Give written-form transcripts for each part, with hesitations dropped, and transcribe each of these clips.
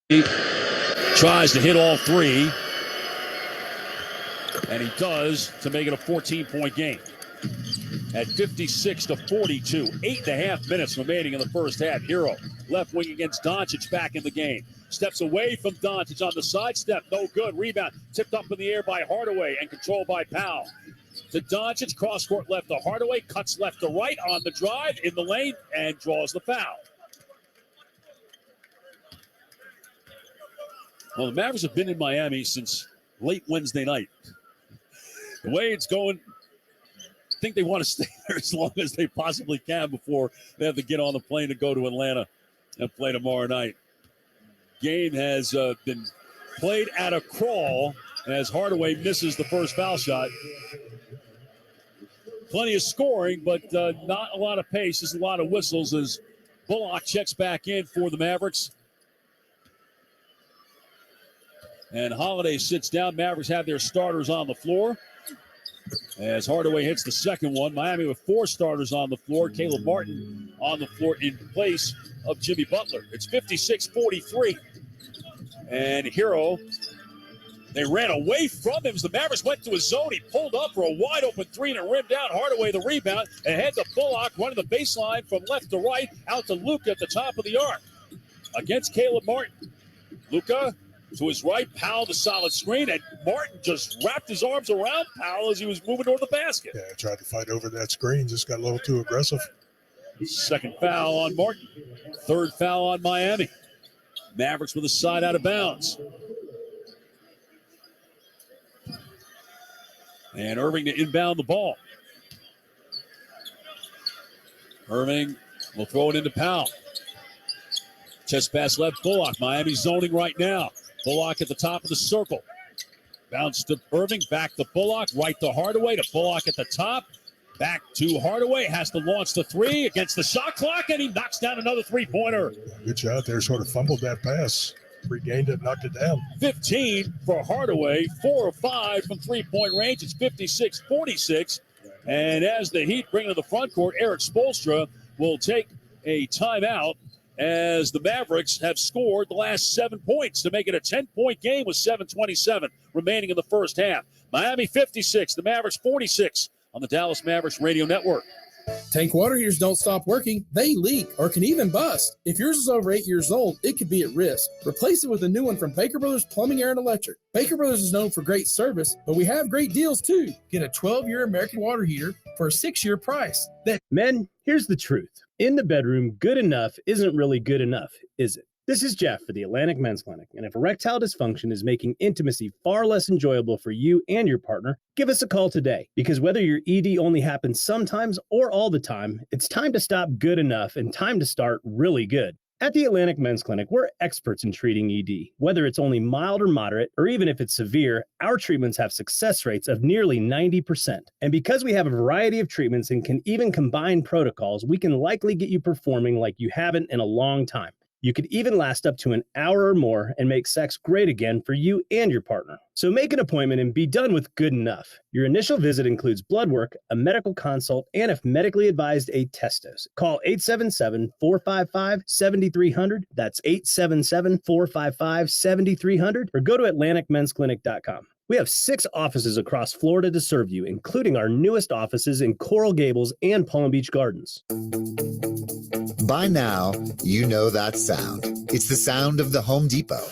He tries to hit all three, and he does to make it a 14-point game. At 56-42, 8.5 minutes remaining in the first half. Hero, left wing against Doncic, back in the game. Steps away from Doncic on the sidestep, no good. Rebound tipped up in the air by Hardaway and controlled by Powell. To Doncic, cross-court left to Hardaway, cuts left to right on the drive, in the lane, and draws the foul. Well, the Mavericks have been in Miami since late Wednesday night. The way it's going, I think they want to stay there as long as they possibly can before they have to get on the plane to go to Atlanta and play tomorrow night. Game has been played at a crawl as Hardaway misses the first foul shot. Plenty of scoring, but not a lot of pace. There's a lot of whistles as Bullock checks back in for the Mavericks. And Holiday sits down. Mavericks have their starters on the floor. As Hardaway hits the second one, Miami with four starters on the floor. Caleb Martin on the floor in place of Jimmy Butler. It's 56-43. And Hero, they ran away from him as the Mavericks went to his zone. He pulled up for a wide-open three and it rimmed out. Hardaway the rebound. Ahead to Bullock, running the baseline from left to right. Out to Luka at the top of the arc. Against Caleb Martin. Luka to his right, Powell the solid screen, and Martin just wrapped his arms around Powell as he was moving toward the basket. Yeah, tried to fight over that screen, just got a little too aggressive. Second foul on Martin. Third foul on Miami. Mavericks with a side out of bounds. And Irving to inbound the ball. Irving will throw it into Powell. Chest pass left, Bullock. Miami zoning right now. Bullock at the top of the circle. Bounce to Irving, back to Bullock, right to Hardaway, to Bullock at the top. Back to Hardaway, has to launch the three against the shot clock, and he knocks down another three-pointer. Good shot there, sort of fumbled that pass. Regained it, knocked it down. 15 for Hardaway, 4 of 5 from three-point range. It's 56-46. And as the Heat bring to the front court, Eric Spoelstra will take a timeout as the Mavericks have scored the last 7 points to make it a 10-point game with 7:27 remaining in the first half. Miami 56, the Mavericks 46 on the Dallas Mavericks Radio Network. Tank water heaters don't stop working. They leak or can even bust. If yours is over 8 years old, it could be at risk. Replace it with a new one from Baker Brothers Plumbing, Air, and Electric. Baker Brothers is known for great service, but we have great deals too. Get a 12-year American water heater for a 6-year price. Men, here's the truth. In the bedroom, good enough isn't really good enough, is it? This is Jeff for the Atlantic Men's Clinic, and if erectile dysfunction is making intimacy far less enjoyable for you and your partner, give us a call today, because whether your ED only happens sometimes or all the time, it's time to stop good enough and time to start really good. At the Atlantic Men's Clinic, we're experts in treating ED. Whether it's only mild or moderate, or even if it's severe, our treatments have success rates of nearly 90%. And because we have a variety of treatments and can even combine protocols, we can likely get you performing like you haven't in a long time. You could even last up to an hour or more and make sex great again for you and your partner. So make an appointment and be done with good enough. Your initial visit includes blood work, a medical consult, and if medically advised, a test dose. Call 877-455-7300. That's 877-455-7300, or go to AtlanticMen'sClinic.com. We have 6 offices across Florida to serve you, including our newest offices in Coral Gables and Palm Beach Gardens. By now, you know that sound. It's the sound of the Home Depot.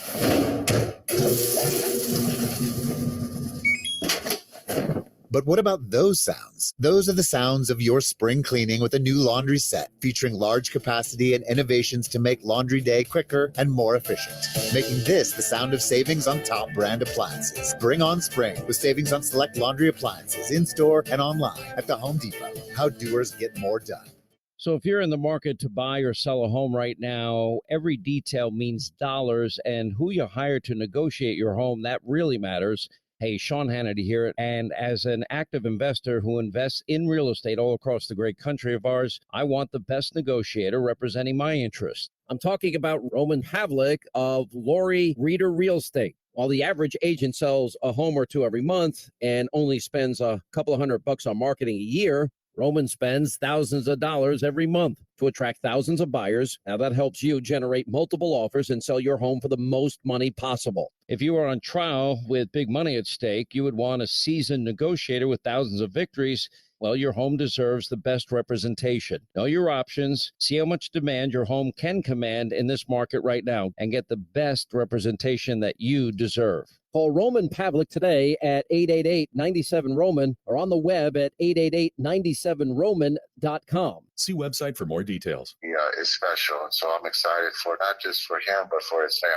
But what about those sounds? Those are the sounds of your spring cleaning with a new laundry set featuring large capacity and innovations to make laundry day quicker and more efficient, making this the sound of savings on top brand appliances. Bring on spring with savings on select laundry appliances in-store and online at the Home Depot. How doers get more done. So if you're in the market to buy or sell a home right now, every detail means dollars, and who you hire to negotiate your home, that really matters. Hey, Sean Hannity here, and as an active investor who invests in real estate all across the great country of ours, I want the best negotiator representing my interests. I'm talking about Roman Pavlik of Laurie Reader Real Estate. While the average agent sells a home or two every month and only spends a couple of $100 on marketing a year, Roman spends thousands of dollars every month. to attract thousands of buyers. Now that helps you generate multiple offers and sell your home for the most money possible. If you are on trial with big money at stake, you would want a seasoned negotiator with thousands of victories. Well, your home deserves the best representation. Know your options, see how much demand your home can command in this market right now, and get the best representation that you deserve. Call Roman Pavlik today at 888-97-ROMAN or on the web at 888-97roman.com. See website for more details. Yeah, it's special. So I'm excited for not just for him, but for his family.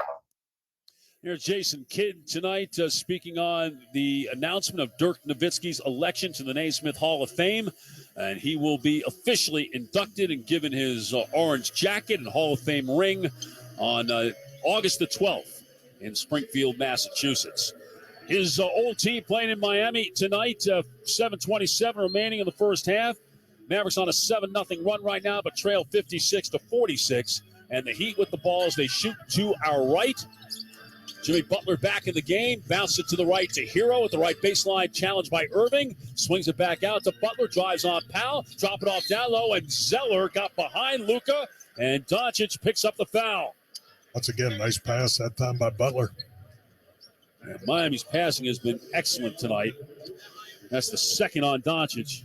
Here's Jason Kidd tonight speaking on the announcement of Dirk Nowitzki's election to the Naismith Hall of Fame. And he will be officially inducted and given his orange jacket and Hall of Fame ring on August the 12th in Springfield, Massachusetts. His old team playing in Miami tonight, 7:27 remaining in the first half. Mavericks on a 7-0 run right now, but trail 56-46. And the Heat with the ball as they shoot to our right. Jimmy Butler back in the game. Bounce it to the right to Hero at the right baseline. Challenged by Irving. Swings it back out to Butler. Drives on Powell. Drop it off down low. And Zeller got behind Luka. And Doncic picks up the foul. Once again, nice pass that time by Butler. And Miami's passing has been excellent tonight. That's the second on Doncic.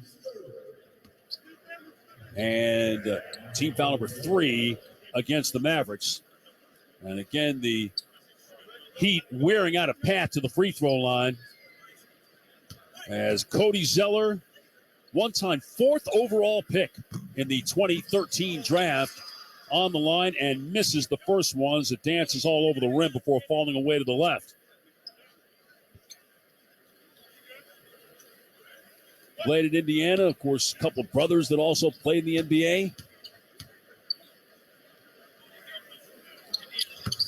And team foul number 3 against the Mavericks. And again, the Heat wearing out a path to the free throw line as Cody Zeller, one-time 4th overall pick in the 2013 draft, on the line and misses the first one as it dances all over the rim before falling away to the left. Played at Indiana, of course, a couple of brothers that also played in the NBA.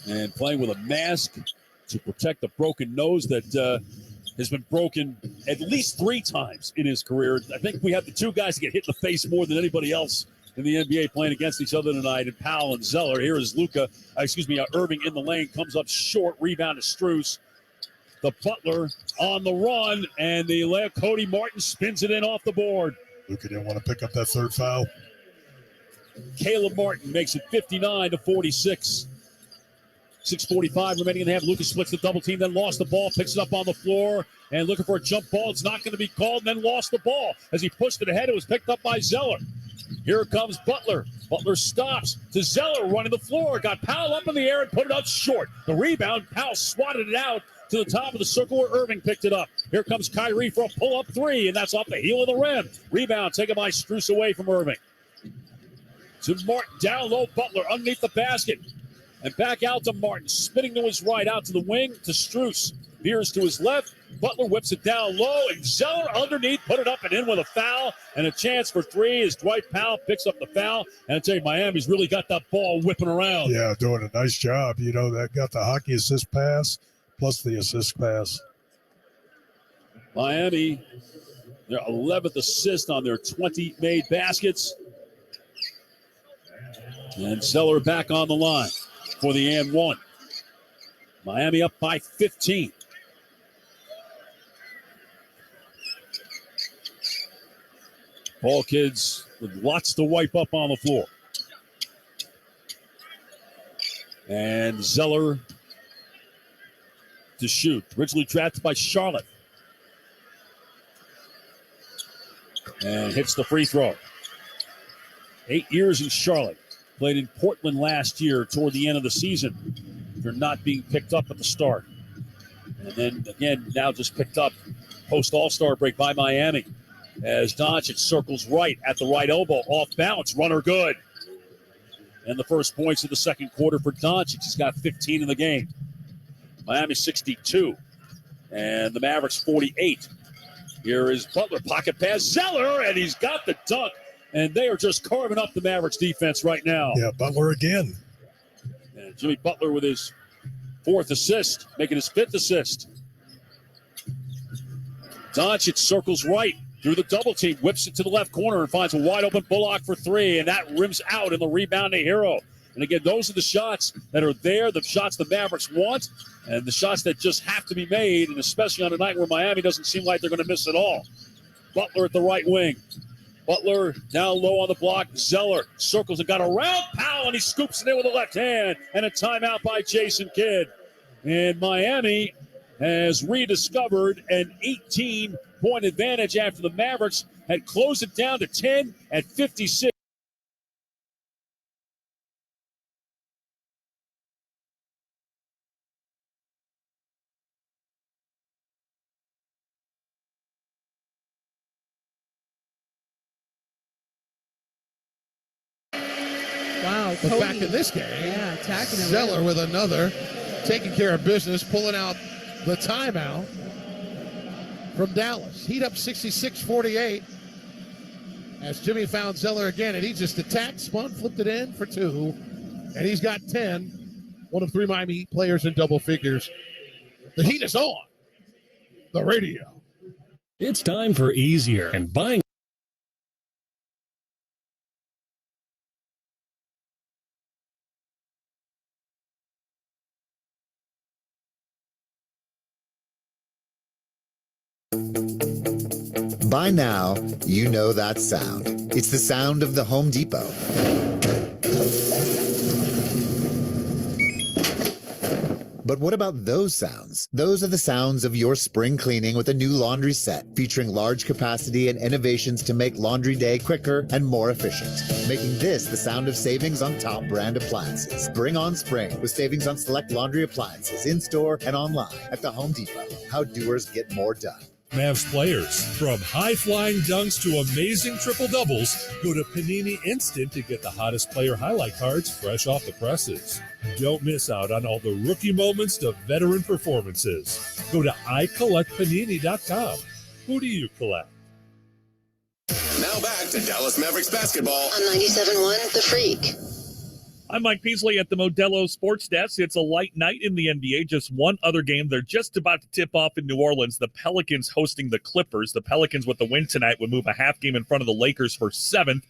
And playing with a mask to protect the broken nose that has been broken at least 3 times in his career. I think we have the 2 guys that get hit in the face more than anybody else in the NBA playing against each other tonight, and Powell and Zeller. Here is Irving in the lane, comes up short, rebound to Strus. The Butler on the run, and the layup, Cody Martin spins it in off the board. Luka didn't want to pick up that 3rd foul. Caleb Martin makes it 59-46. 6:45 remaining in the half. Lucas splits the double team, then lost the ball, picks it up on the floor, and looking for a jump ball. It's not going to be called, and then lost the ball. As he pushed it ahead, it was picked up by Zeller. Here comes Butler. Butler stops to Zeller running the floor. Got Powell up in the air and put it up short. The rebound, Powell swatted it out to the top of the circle where Irving picked it up. Here comes Kyrie for a pull-up 3, and that's off the heel of the rim. Rebound taken by Strus away from Irving. To Martin, down low, Butler underneath the basket. And back out to Martin, spinning to his right, out to the wing to Strus. Veers to his left. Butler whips it down low, and Zeller underneath, put it up and in with a foul, and a chance for 3 as Dwight Powell picks up the foul. And I tell you, Miami's really got that ball whipping around. Yeah, doing a nice job. You know, that got the hockey assist pass plus the assist pass. Miami, their 11th assist on their 20 made baskets. And Zeller back on the line for the and 1. Miami up by 15. Ball kids with lots to wipe up on the floor. And Zeller to shoot. Originally drafted by Charlotte. And hits the free throw. 8 years in Charlotte. Played in Portland last year toward the end of the season. They're not being picked up at the start. And then again, now just picked up post All-Star break by Miami. As Doncic circles right at the right elbow, off balance, runner good. And the first points of the second quarter for Doncic. He's got 15 in the game. Miami 62. And the Mavericks 48. Here is Butler, pocket pass, Zeller, and he's got the dunk. And they are just carving up the Mavericks defense right now. Yeah, Butler again. And Jimmy Butler with his 4th assist, making his 5th assist. Doncic circles right through the double team, whips it to the left corner and finds a wide open Bullock for 3, and that rims out in the rebound to Hero. And again, those are the shots that are there, the shots the Mavericks want, and the shots that just have to be made, and especially on a night where Miami doesn't seem like they're going to miss it all. Butler at the right wing. Butler down low on the block. Zeller circles and got around Powell, and he scoops it in with the left hand. And a timeout by Jason Kidd. And Miami has rediscovered an 18-point advantage after the Mavericks had closed it down to 10 at 56. Wow, But Cody. back in this game, Yeah, attacking it. Zeller with another, taking care of business, pulling out the timeout from Dallas. Heat up 66-48 as Jimmy found Zeller again, and he just attacked, spun, flipped it in for two, and he's got 10. One of three Miami Heat players in double figures. The Heat is on the radio. It's time for easier and buying. By now, you know that sound. It's the sound of the Home Depot. But what about those sounds? Those are the sounds of your spring cleaning with a new laundry set featuring large capacity and innovations to make laundry day quicker and more efficient, making this the sound of savings on top brand appliances. Bring on spring with savings on select laundry appliances in-store and online at the Home Depot. How doers get more done. Mavs players, from high-flying dunks to amazing triple-doubles, go to Panini Instant to get the hottest player highlight cards fresh off the presses. Don't miss out on all the rookie moments to veteran performances. Go to iCollectPanini.com. Who do you collect? Now back to Dallas Mavericks basketball on 97.1 The Freak. I'm Mike Peasley at the Modelo Sports Desk. It's a light night in the NBA. Just one other game. They're just about to tip off in New Orleans. The Pelicans hosting the Clippers. The Pelicans with the win tonight would move a half game in front of the Lakers for 7th.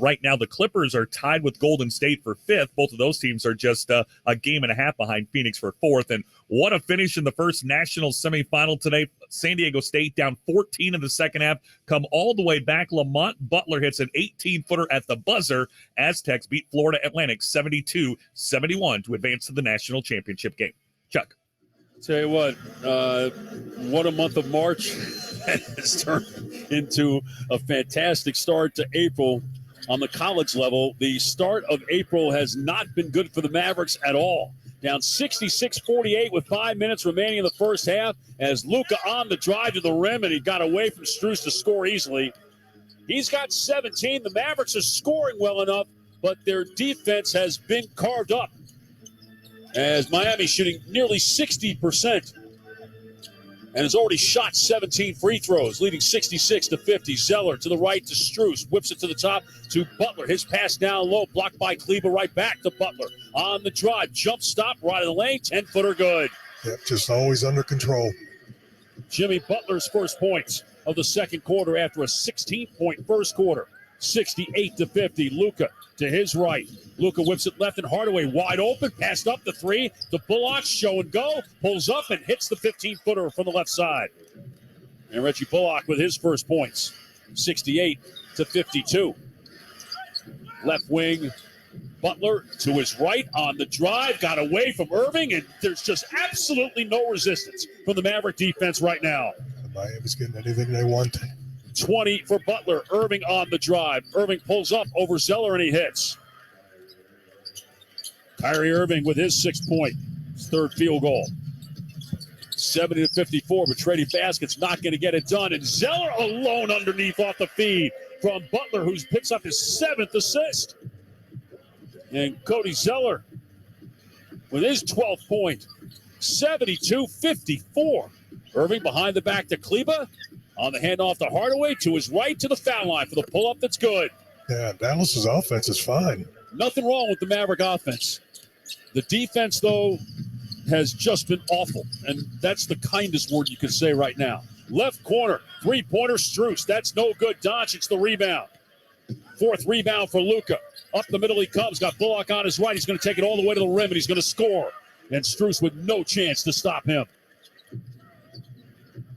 Right now, the Clippers are tied with Golden State for 5th. Both of those teams are just a game and a half behind Phoenix for 4th. And what a finish in the first national semifinal today. San Diego State down 14 in the second half, come all the way back. Lamont Butler hits an 18-footer at the buzzer. Aztecs beat Florida Atlantic 72-71 to advance to the national championship game. Chuck. Tell you what a month of March has turned into a fantastic start to April on the college level. The start of April has not been good for the Mavericks at all. Down 66-48 with 5 minutes remaining in the first half as Luka on the drive to the rim, and he got away from Strus to score easily. He's got 17. The Mavericks are scoring well enough, but their defense has been carved up as Miami shooting nearly 60% and has already shot 17 free throws, leading 66-50. Zeller to the right to Strus, whips it to the top to Butler. His pass down low, blocked by Kleber, right back to Butler. On the drive, jump stop, right of the lane, 10-footer good. Yep, just always under control. Jimmy Butler's first points of the second quarter after a 16-point first quarter. 68-50. Luka to his right. Luka whips it left and Hardaway wide open. Passed up the three to Bullock. Show and go. Pulls up and hits the 15-footer from the left side. And Reggie Bullock with his first points. 68-52. Left wing. Butler to his right on the drive. Got away from Irving, and there's just absolutely no resistance from the Maverick defense right now. Miami's getting anything they want. 20 for Butler. Irving on the drive. Irving pulls up over Zeller, and he hits. Kyrie Irving with his 6-point, his third field goal. 70-54, but Trady Baskett's not going to get it done. And Zeller alone underneath off the feed from Butler, who picks up his 7th assist. And Cody Zeller with his 12th point, 72-54. Irving behind the back to Kleber. On the handoff to Hardaway, to his right, to the foul line for the pull-up that's good. Yeah, Dallas's offense is fine. Nothing wrong with the Maverick offense. The defense, though, has just been awful, and that's the kindest word you can say right now. Left corner, three-pointer, Strus. That's no good. Doncic the rebound. 4th rebound for Luka. Up the middle he comes. Got Bullock on his right. He's going to take it all the way to the rim, and he's going to score. And Strus with no chance to stop him.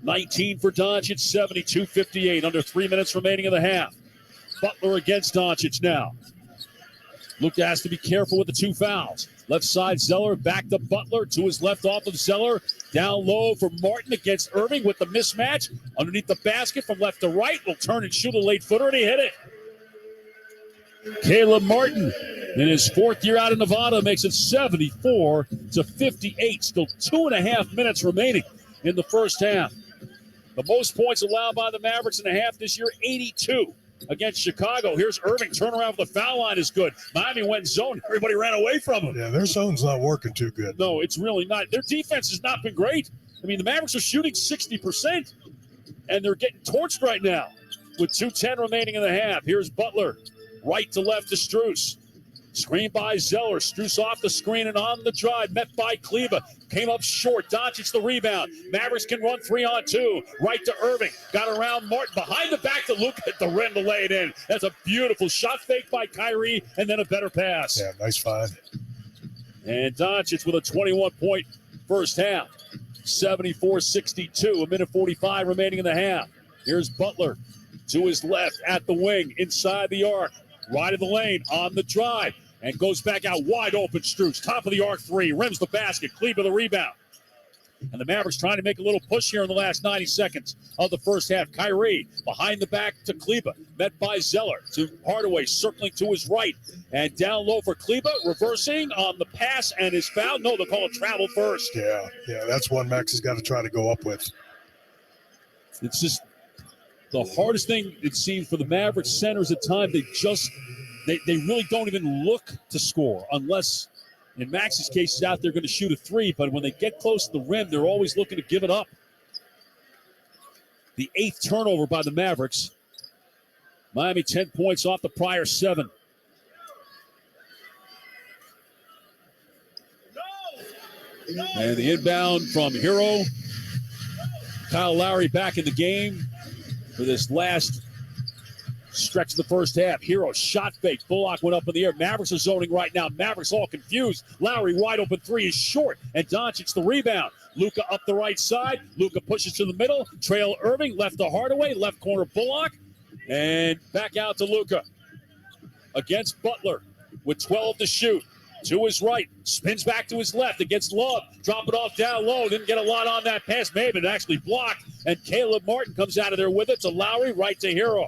19 for Doncic, 72-58. Under 3 minutes remaining in the half. Butler against Doncic now. Luka has to be careful with the 2 fouls. Left side, Zeller back to Butler. To his left off of Zeller. Down low for Martin against Irving with the mismatch. Underneath the basket from left to right. Will turn and shoot a late footer, and he hit it. Caleb Martin, in his 4th year out of Nevada, makes it 74-58. Still 2.5 minutes remaining in the first half. The most points allowed by the Mavericks in the half this year, 82 against Chicago. Here's Irving. Turnaround with the foul line is good. Miami went zone. Everybody ran away from him. Yeah, their zone's not working too good. No, it's really not. Their defense has not been great. I mean, the Mavericks are shooting 60%, and they're getting torched right now with 2:10 remaining in the half. Here's Butler. Right to left to Strus. Screen by Zeller. Strus off the screen and on the drive. Met by Kleba. Came up short. Doncic the rebound. Mavericks can run 3-on-2. Right to Irving. Got around Martin. Behind the back to Luka at the rim to lay it in. That's a beautiful shot fake by Kyrie and then a better pass. Yeah, nice find. And Doncic with a 21-point first half. 74-62. 1:45 remaining in the half. Here's Butler to his left at the wing. Inside the arc. Right of the lane on the drive and goes back out wide open. Strus, top of the arc 3, rims the basket. Kleba the rebound. And the Mavericks trying to make a little push here in the last 90 seconds of the first half. Kyrie behind the back to Kleba, met by Zeller to Hardaway, circling to his right and down low for Kleba, reversing on the pass and is fouled. No, they'll call it travel first. Yeah, that's one Max has got to try to go up with. It's just the hardest thing, it seems, for the Mavericks centers at times. They really don't even look to score unless, in Max's case, he's out there going to shoot a 3. But when they get close to the rim, they're always looking to give it up. The 8th turnover by the Mavericks. Miami 10 points off the prior 7. And the inbound from Hero. Kyle Lowry back in the game for this last stretch of the first half. Hero shot fake. Bullock went up in the air. Mavericks are zoning right now. Mavericks all confused. Lowry wide open 3 is short. And Doncic the rebound. Luka up the right side. Luka pushes to the middle. Trail Irving. Left to Hardaway. Left corner Bullock. And back out to Luka. Against Butler with 12 to shoot. To his right. Spins back to his left against Love. Drop it off down low. Didn't get a lot on that pass. Maybe it actually blocked. And Caleb Martin comes out of there with it to Lowry. Right to Hero.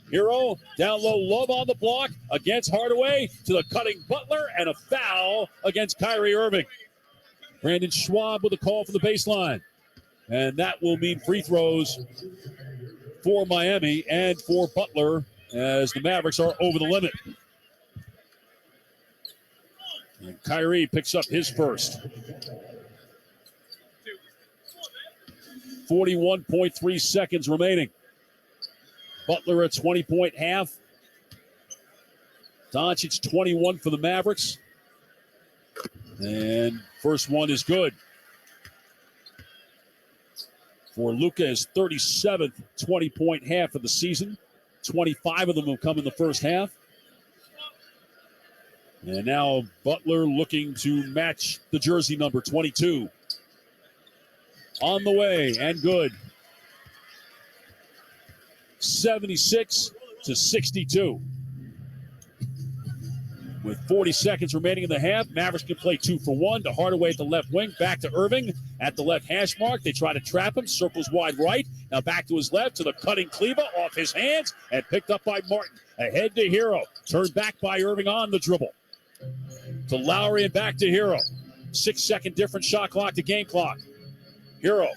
Hero down low. Love on the block against Hardaway to the cutting Butler. And a foul against Kyrie Irving. Brandon Schwab with a call from the baseline. And that will mean free throws for Miami and for Butler as the Mavericks are over the limit. And Kyrie picks up his first. 41.3 seconds remaining. Butler a 20-point half. Doncic 21 for the Mavericks. And first one is good. For Luka, his 37th 20-point half of the season. 25 of them will come in the first half. And now Butler looking to match the jersey number 22. On the way and good. 76-62. With 40 seconds remaining in the half, Mavericks can play 2 for 1 to Hardaway at the left wing, back to Irving at the left hash mark. They try to trap him, circles wide right. Now back to his left to the cutting Kleba, off his hands and picked up by Martin. Ahead to Hero, turned back by Irving on the dribble. To Lowry and back to Hero. 6-second different shot clock to game clock. Hero,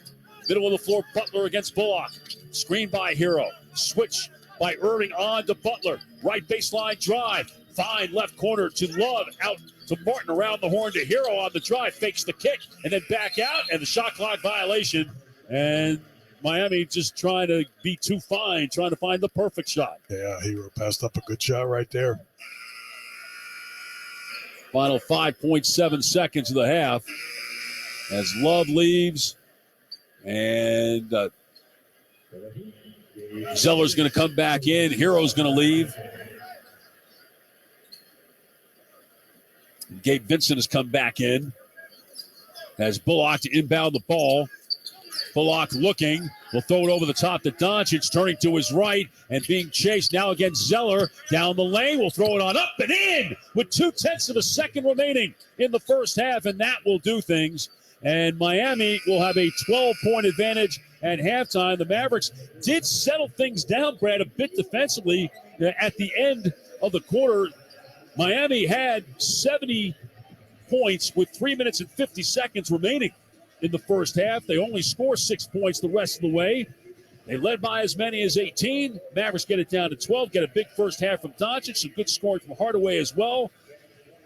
middle of the floor, Butler against Bullock. Screen by Hero. Switch by Irving on to Butler. Right baseline drive. Fine left corner to Love. Out to Martin around the horn to Hero on the drive. Fakes the kick and then back out. And the shot clock violation. And Miami just trying to be too fine, trying to find the perfect shot. Yeah, Hero passed up a good shot right there. Final 5.7 seconds of the half as Love leaves. And Zeller's going to come back in. Hero's going to leave. Gabe Vincent has come back in as Bullock to inbound the ball. Bullock looking, will throw it over the top to Doncic, turning to his right and being chased now against Zeller. Down the lane, will throw it on up and in with 0.2 of a second remaining in the first half, and that will do things. And Miami will have a 12-point advantage at halftime. The Mavericks did settle things down, Brad, a bit defensively at the end of the quarter. Miami had 70 points with 3 minutes and 50 seconds remaining in the first half. They only score 6 points the rest of the way. They led by as many as 18. Mavericks get it down to 12, get a big first half from Doncic, some good scoring from Hardaway as well.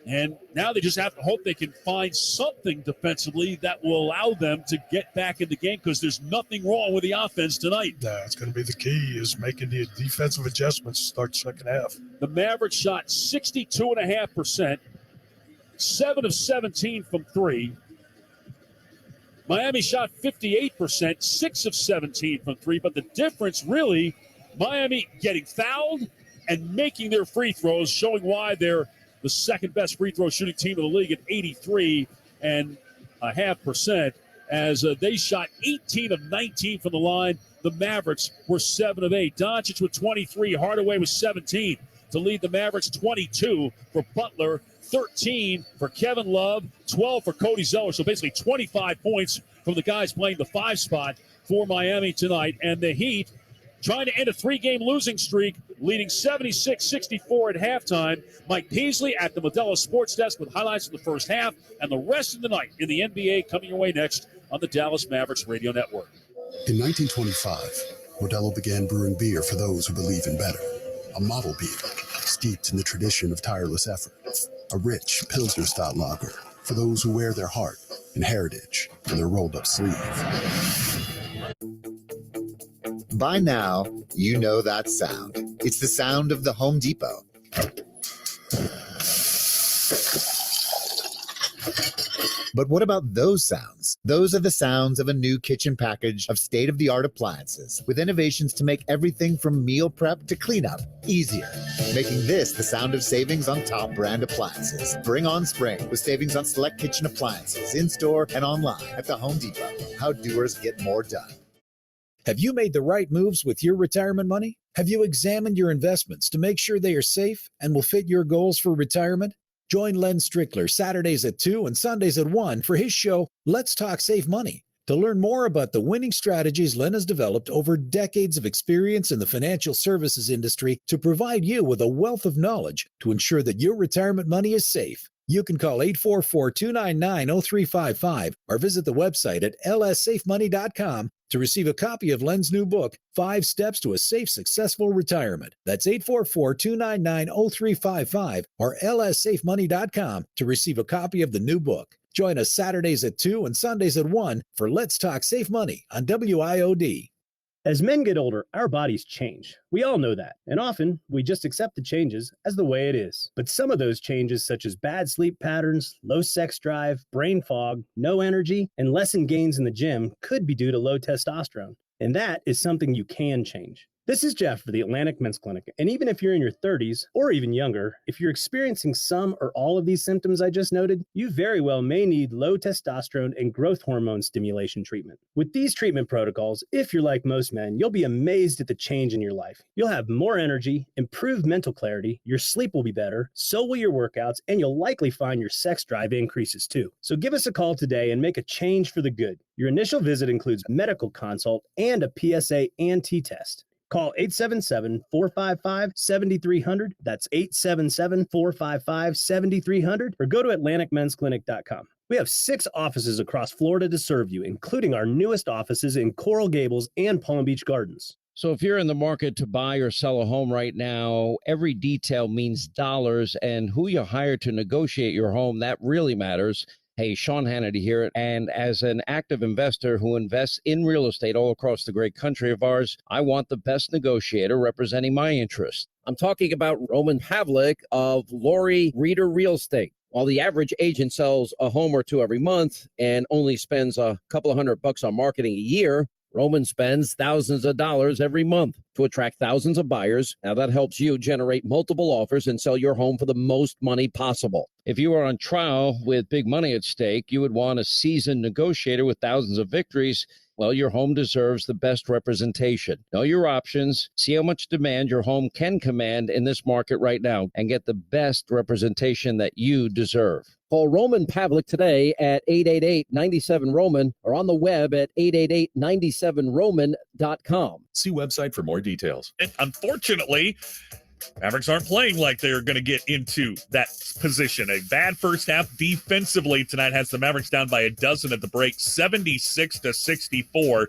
And now they just have to hope they can find something defensively that will allow them to get back in the game, because there's nothing wrong with the offense tonight. That's going to be the key, is making the defensive adjustments to start the second half. The Mavericks shot 62.5%, 7 of 17 from 3. Miami shot 58%, 6 of 17 from 3. But the difference really, Miami getting fouled and making their free throws, showing why they're the second best free throw shooting team in the league at 83.5%, as they shot 18 of 19 from the line. The Mavericks were 7 of 8. Doncic with 23, Hardaway with 17 to lead the Mavericks. 22 for Butler, 13 for Kevin Love, 12 for Cody Zeller. So basically 25 points from the guys playing the 5 spot for Miami tonight. And the Heat trying to end a 3-game losing streak, leading 76-64 at halftime. Mike Peasley at the Modelo Sports Desk with highlights of the first half and the rest of the night in the NBA coming your way next on the Dallas Mavericks Radio Network. In 1925, Modelo began brewing beer for those who believe in better. A model beer steeped in the tradition of tireless effort. A rich Pilsner-style lager for those who wear their heart and heritage in their rolled-up sleeve. By now, you know that sound. It's the sound of the Home Depot. But what about those sounds? Those are the sounds of a new kitchen package of state-of-the-art appliances with innovations to make everything from meal prep to cleanup easier, making this the sound of savings on top brand appliances. Bring on spring with savings on select kitchen appliances in-store and online at the Home Depot. How doers get more done. Have you made the right moves with your retirement money? Have you examined your investments to make sure they are safe and will fit your goals for retirement? Join Len Strickler Saturdays at 2 and Sundays at 1 for his show, Let's Talk Save Money, to learn more about the winning strategies Len has developed over decades of experience in the financial services industry to provide you with a wealth of knowledge to ensure that your retirement money is safe. You can call 844-299-0355 or visit the website at lssafemoney.com to receive a copy of Len's new book, 5 Steps to a Safe, Successful Retirement. That's 844-299-0355 or lssafemoney.com to receive a copy of the new book. Join us Saturdays at 2 and Sundays at 1 for Let's Talk Safe Money on WIOD. As men get older, our bodies change. We all know that. And often, we just accept the changes as the way it is. But some of those changes, such as bad sleep patterns, low sex drive, brain fog, no energy, and lessened gains in the gym, could be due to low testosterone. And that is something you can change. This is Jeff for the Atlantic Men's Clinic. And even if you're in your 30s or even younger, if you're experiencing some or all of these symptoms I just noted, you very well may need low testosterone and growth hormone stimulation treatment. With these treatment protocols, if you're like most men, you'll be amazed at the change in your life. You'll have more energy, improved mental clarity, your sleep will be better, so will your workouts, and you'll likely find your sex drive increases too. So give us a call today and make a change for the good. Your initial visit includes medical consult and a PSA and T-test. Call 877-455-7300. That's 877-455-7300. Or go to AtlanticMen'sClinic.com. We have 6 offices across Florida to serve you, including our newest offices in Coral Gables and Palm Beach Gardens. So if you're in the market to buy or sell a home right now, every detail means dollars, and who you hire to negotiate your home, that really matters. Hey, Sean Hannity here, and as an active investor who invests in real estate all across the great country of ours, I want the best negotiator representing my interests. I'm talking about Roman Pavlik of Laurie Reader Real Estate. While the average agent sells a home or two every month and only spends a couple of $100 on marketing a year, Roman spends thousands of dollars every month to attract thousands of buyers. Now that helps you generate multiple offers and sell your home for the most money possible. If you are on trial with big money at stake, you would want a seasoned negotiator with thousands of victories. Well, your home deserves the best representation. Know your options. See how much demand your home can command in this market right now and get the best representation that you deserve. Call Roman Pavlik today at 888-97-ROMAN or on the web at 888-97roman.com. See website for more details. And unfortunately, Mavericks aren't playing like they're going to get into that position. A bad first half defensively tonight has the Mavericks down by a dozen at the break, 76-64.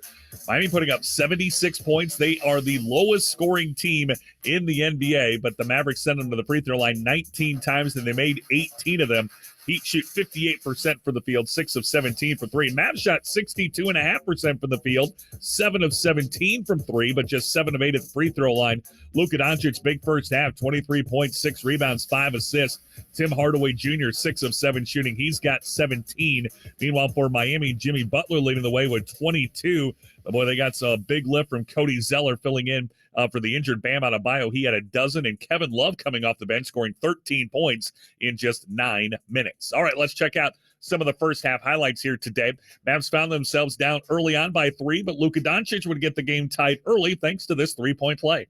Miami putting up 76 points. They are the lowest scoring team in the NBA, but the Mavericks sent them to the free throw line 19 times, and they made 18 of them. Heat shoot 58% from the field, 6 of 17 for 3. Mavs shot 62.5% from the field, 7 of 17 from 3, but just 7 of 8 at the free throw line. Luka Doncic, big first half, 23 points, 6 rebounds, 5 assists. Tim Hardaway Jr., 6 of 7 shooting. He's got 17. Meanwhile, for Miami, Jimmy Butler leading the way with 22. Boy, they got a big lift from Cody Zeller filling in for the injured Bam Adebayo. He had a dozen, and Kevin Love coming off the bench, scoring 13 points in just 9 minutes. All right, let's check out some of the first half highlights here today. Mavs found themselves down early on by 3, but Luka Doncic would get the game tied early thanks to this three-point play.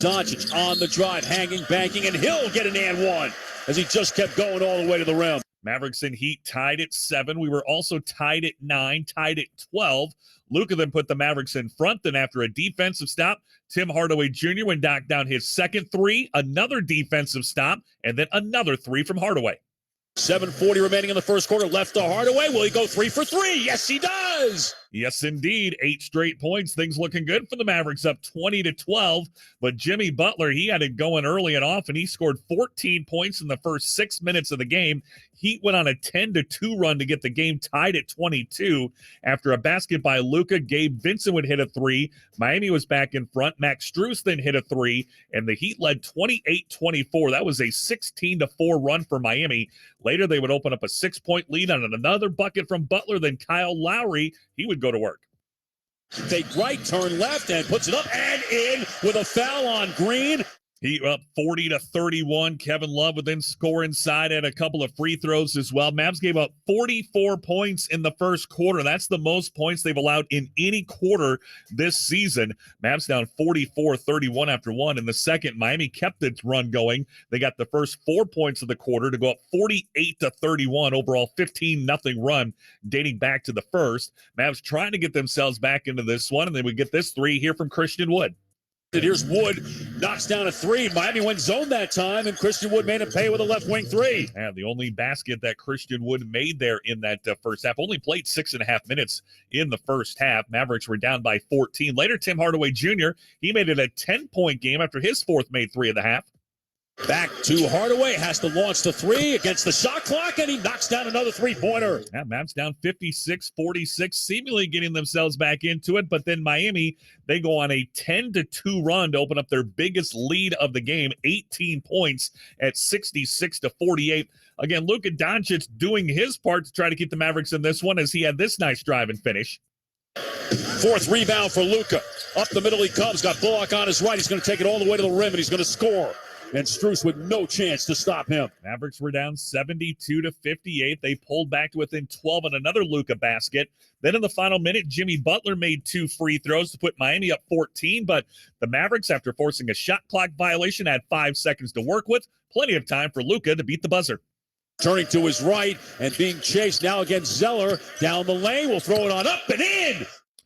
Doncic on the drive, hanging, banking, and he'll get an and one as he just kept going all the way to the rim. Mavericks and Heat tied at 7. We were also tied at 9, tied at 12. Luka then put the Mavericks in front. Then after a defensive stop, Tim Hardaway Jr. would knock down his second 3, another defensive stop, and then another 3 from Hardaway. 7:40 remaining in the first quarter. Left to Hardaway. Will he go 3 for 3? Yes, he does. Yes, indeed. 8 straight points. Things looking good for the Mavericks, up 20-12. But Jimmy Butler, he had it going early and often. He scored 14 points in the first 6 minutes of the game. Heat went on a 10-2 run to get the game tied at 22. After a basket by Luka, Gabe Vincent would hit a 3. Miami was back in front. Max Strus then hit a 3, and the Heat led 28-24. That was a 16-4 run for Miami. Later, they would open up a 6-point lead on another bucket from Butler. Then Kyle Lowry, he would go to work. Fake right, turn left, and puts it up and in with a foul on Green. He up 40-31. Kevin Love would then score inside at a couple of free throws as well. Mavs gave up 44 points in the first quarter. That's the most points they've allowed in any quarter this season. Mavs down 44-31 after 1. In the second, Miami kept its run going. They got the first 4 points of the quarter to go up 48-31. Overall 15-0 run dating back to the first. Mavs trying to get themselves back into this one, and they would get this 3 here from Christian Wood. Here's Wood, knocks down a 3. Miami went zone that time, and Christian Wood made him pay with a left wing 3. And the only basket that Christian Wood made there in that first half, only played 6.5 minutes in the first half. Mavericks were down by 14. Later, Tim Hardaway Jr., he made it a 10-point game after his fourth made 3 of the half. Back to Hardaway, has to launch the 3 against the shot clock, and he knocks down another 3-pointer. Yeah, Mavs down 56-46, seemingly getting themselves back into it, but then Miami, they go on a 10-2 run to open up their biggest lead of the game, 18 points at 66-48. Again, Luka Doncic doing his part to try to keep the Mavericks in this one as he had this nice drive and finish. 4th rebound for Luka. Up the middle he comes, got Bullock on his right. He's going to take it all the way to the rim, and he's going to score. And Strus with no chance to stop him. Mavericks were down 72-58. They pulled back to within 12 on another Luka basket. Then in the final minute, Jimmy Butler made 2 free throws to put Miami up 14. But the Mavericks, after forcing a shot clock violation, had 5 seconds to work with. Plenty of time for Luka to beat the buzzer. Turning to his right and being chased now against Zeller. Down the lane, will throw it on up and in.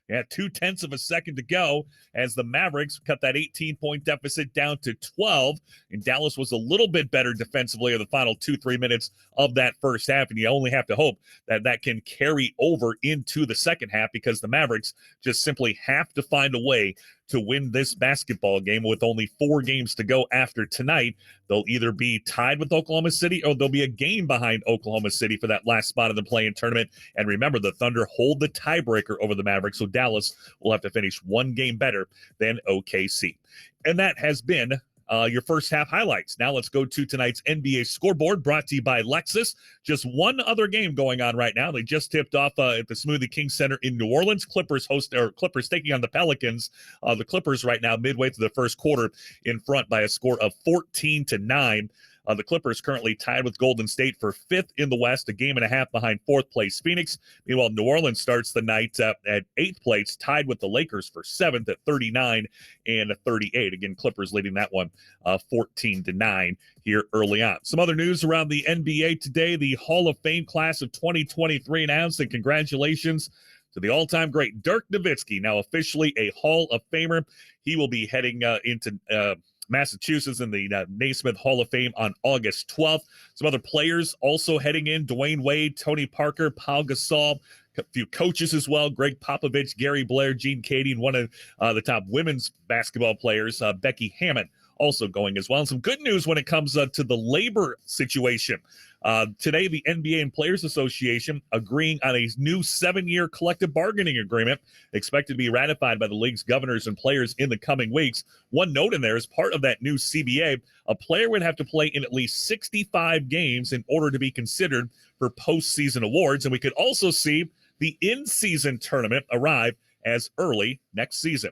Yeah, 0.2 of a second to go as the Mavericks cut that 18-point deficit down to 12. And Dallas was a little bit better defensively in the final 2-3 minutes of that first half. And you only have to hope that that can carry over into the second half because the Mavericks just simply have to find a way to win this basketball game with only 4 games to go after tonight. They'll either be tied with Oklahoma City or they'll be a game behind Oklahoma City for that last spot of the play-in tournament. And remember, the Thunder hold the tiebreaker over the Mavericks, so Dallas will have to finish 1 game better than OKC. And that has been your first half highlights. Now let's go to tonight's NBA scoreboard brought to you by Lexus. Just one other game going on right now. They just tipped off at the Smoothie King Center in New Orleans. Clippers taking on the Pelicans. The Clippers right now midway through the first quarter in front by a score of 14-9. The Clippers currently tied with Golden State for 5th in the West, a game and a half behind 4th place Phoenix. Meanwhile, New Orleans starts the night at 8th place, tied with the Lakers for 7th at 39 and 38. Again, Clippers leading that one 14-9 here early on. Some other news around the NBA today. The Hall of Fame class of 2023 announced, and congratulations to the all-time great Dirk Nowitzki, now officially a Hall of Famer. He will be heading into Massachusetts in the Naismith Hall of Fame on August 12th. Some other players also heading in: Dwayne Wade, Tony Parker, Pau Gasol, a few coaches as well: Greg Popovich, Gary Blair, Gene Cady, and one of the top women's basketball players, Becky Hammond, also going as well. And some good news when it comes to the labor situation. Today, the NBA and Players Association agreeing on a new 7-year collective bargaining agreement expected to be ratified by the league's governors and players in the coming weeks. One note in there: as part of that new CBA, a player would have to play in at least 65 games in order to be considered for postseason awards. And we could also see the in-season tournament arrive as early next season.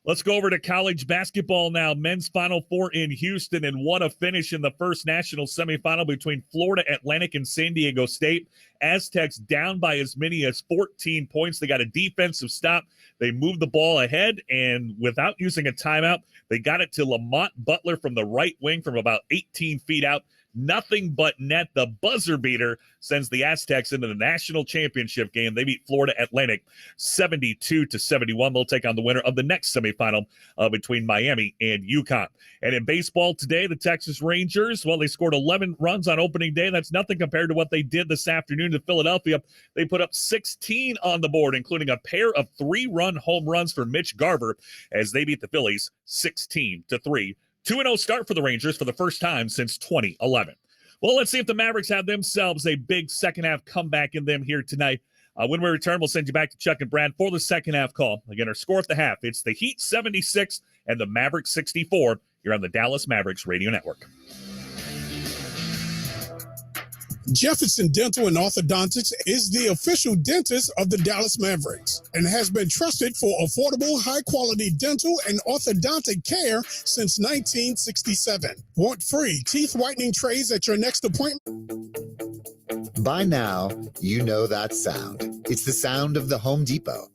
Let's go over to college basketball now. Men's Final Four in Houston, and what a finish in the first national semifinal between Florida Atlantic and San Diego State. Aztecs down by as many as 14 points. They got a defensive stop. They moved the ball ahead, and without using a timeout, they got it to Lamont Butler from the right wing from about 18 feet out. Nothing but net. The buzzer beater sends the Aztecs into the national championship game. They beat Florida Atlantic 72-71. They'll take on the winner of the next semifinal between Miami and UConn. And in baseball today, the Texas Rangers, well, they scored 11 runs on opening day. That's nothing compared to what they did this afternoon to Philadelphia. They put up 16 on the board, including a pair of 3-run home runs for Mitch Garver as they beat the Phillies 16-3. 2-0 start for the Rangers for the first time since 2011. Well, let's see if the Mavericks have themselves a big second-half comeback in them here tonight. When we return, we'll send you back to Chuck and Brad for the second-half call. Again, our score at the half, it's the Heat 76 and the Mavericks 64 here on the Dallas Mavericks Radio Network. Jefferson Dental and Orthodontics is the official dentist of the Dallas Mavericks and has been trusted for affordable, high-quality dental and orthodontic care since 1967. Want free teeth whitening trays at your next appointment? By now, you know that sound. It's the sound of the Home Depot.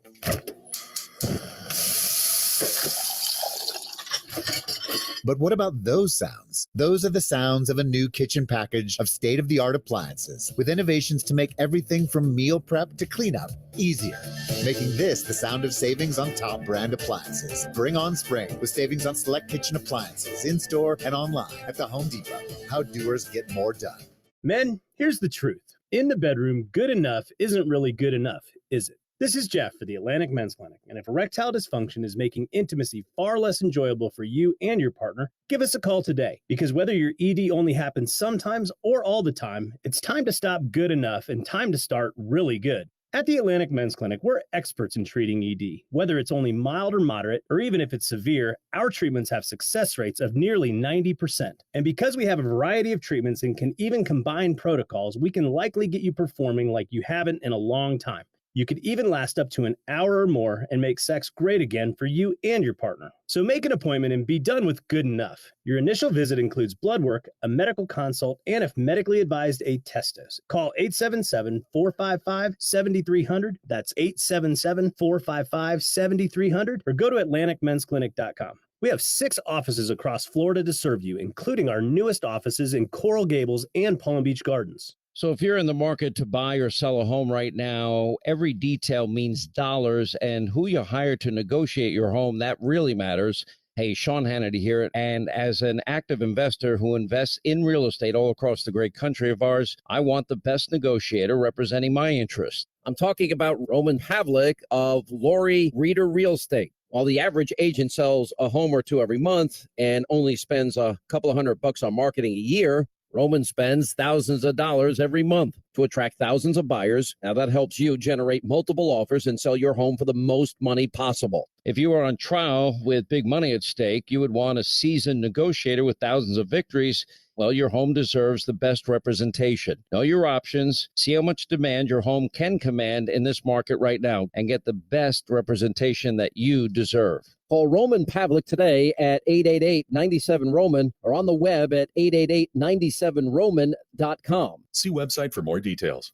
But what about those sounds? Those are the sounds of a new kitchen package of state-of-the-art appliances with innovations to make everything from meal prep to cleanup easier, making this the sound of savings on top brand appliances. Bring on spring with savings on select kitchen appliances in-store and online at the Home Depot. How doers get more done. Men, here's the truth. In the bedroom, good enough isn't really good enough, is it? This is Jeff for the Atlantic Men's Clinic, and if erectile dysfunction is making intimacy far less enjoyable for you and your partner, give us a call today, because whether your ED only happens sometimes or all the time, it's time to stop good enough and time to start really good. At the Atlantic Men's Clinic, we're experts in treating ED. Whether it's only mild or moderate, or even if it's severe, our treatments have success rates of nearly 90%. And because we have a variety of treatments and can even combine protocols, we can likely get you performing like you haven't in a long time. You could even last up to an hour or more and make sex great again for you and your partner. So make an appointment and be done with good enough. Your initial visit includes blood work, a medical consult, and if medically advised, a test dose. Call 877-455-7300. That's 877-455-7300, or go to AtlanticMen'sClinic.com. We have 6 offices across Florida to serve you, including our newest offices in Coral Gables and Palm Beach Gardens. So if you're in the market to buy or sell a home right now, every detail means dollars, and who you hire to negotiate your home, that really matters. Hey, Sean Hannity here, and as an active investor who invests in real estate all across the great country of ours, I want the best negotiator representing my interests. I'm talking about Roman Pavlik of Laurie Reader Real Estate. While the average agent sells a home or two every month and only spends a couple of $100 on marketing a year, Roman spends thousands of dollars every month to attract thousands of buyers. Now that helps you generate multiple offers and sell your home for the most money possible. If you are on trial with big money at stake, you would want a seasoned negotiator with thousands of victories. Well, your home deserves the best representation. Know your options, see how much demand your home can command in this market right now, and get the best representation that you deserve. Call Roman Pavlik today at 888-97-ROMAN or on the web at 888-97roman.com. See website for more details.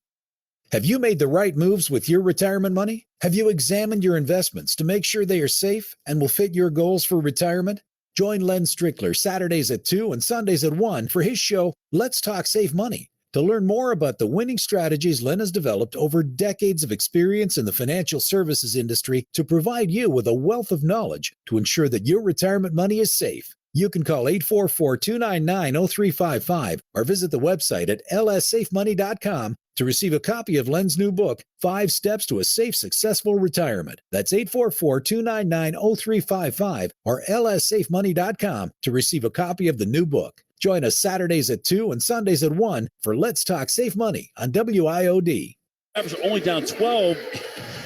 Have you made the right moves with your retirement money? Have you examined your investments to make sure they are safe and will fit your goals for retirement? Join Len Strickler Saturdays at 2 and Sundays at 1 for his show, Let's Talk Save Money. To learn more about the winning strategies Len has developed over decades of experience in the financial services industry to provide you with a wealth of knowledge to ensure that your retirement money is safe. You can call 844-299-0355 or visit the website at lssafemoney.com to receive a copy of Len's new book, 5 Steps to a Safe, Successful Retirement. That's 844-299-0355 or lssafemoney.com to receive a copy of the new book. Join us Saturdays at 2 and Sundays at 1 for Let's Talk Safe Money on WIOD. Mavericks are only down 12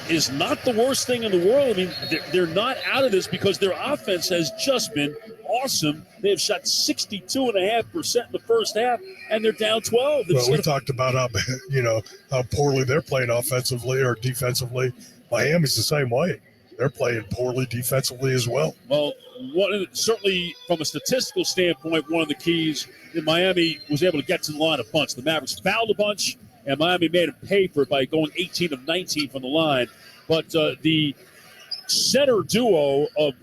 is not the worst thing in the world. I mean, they're not out of this because their offense has just been awesome. They have shot 62.5% in the first half, and they're down 12. Well, we talked about how poorly they're playing offensively or defensively. Miami's the same way. They're playing poorly defensively as well. Well, certainly from a statistical standpoint, one of the keys that Miami was able to get to the line a bunch. The Mavericks fouled a bunch, and Miami made them pay for it by going 18 of 19 from the line. But the center duo of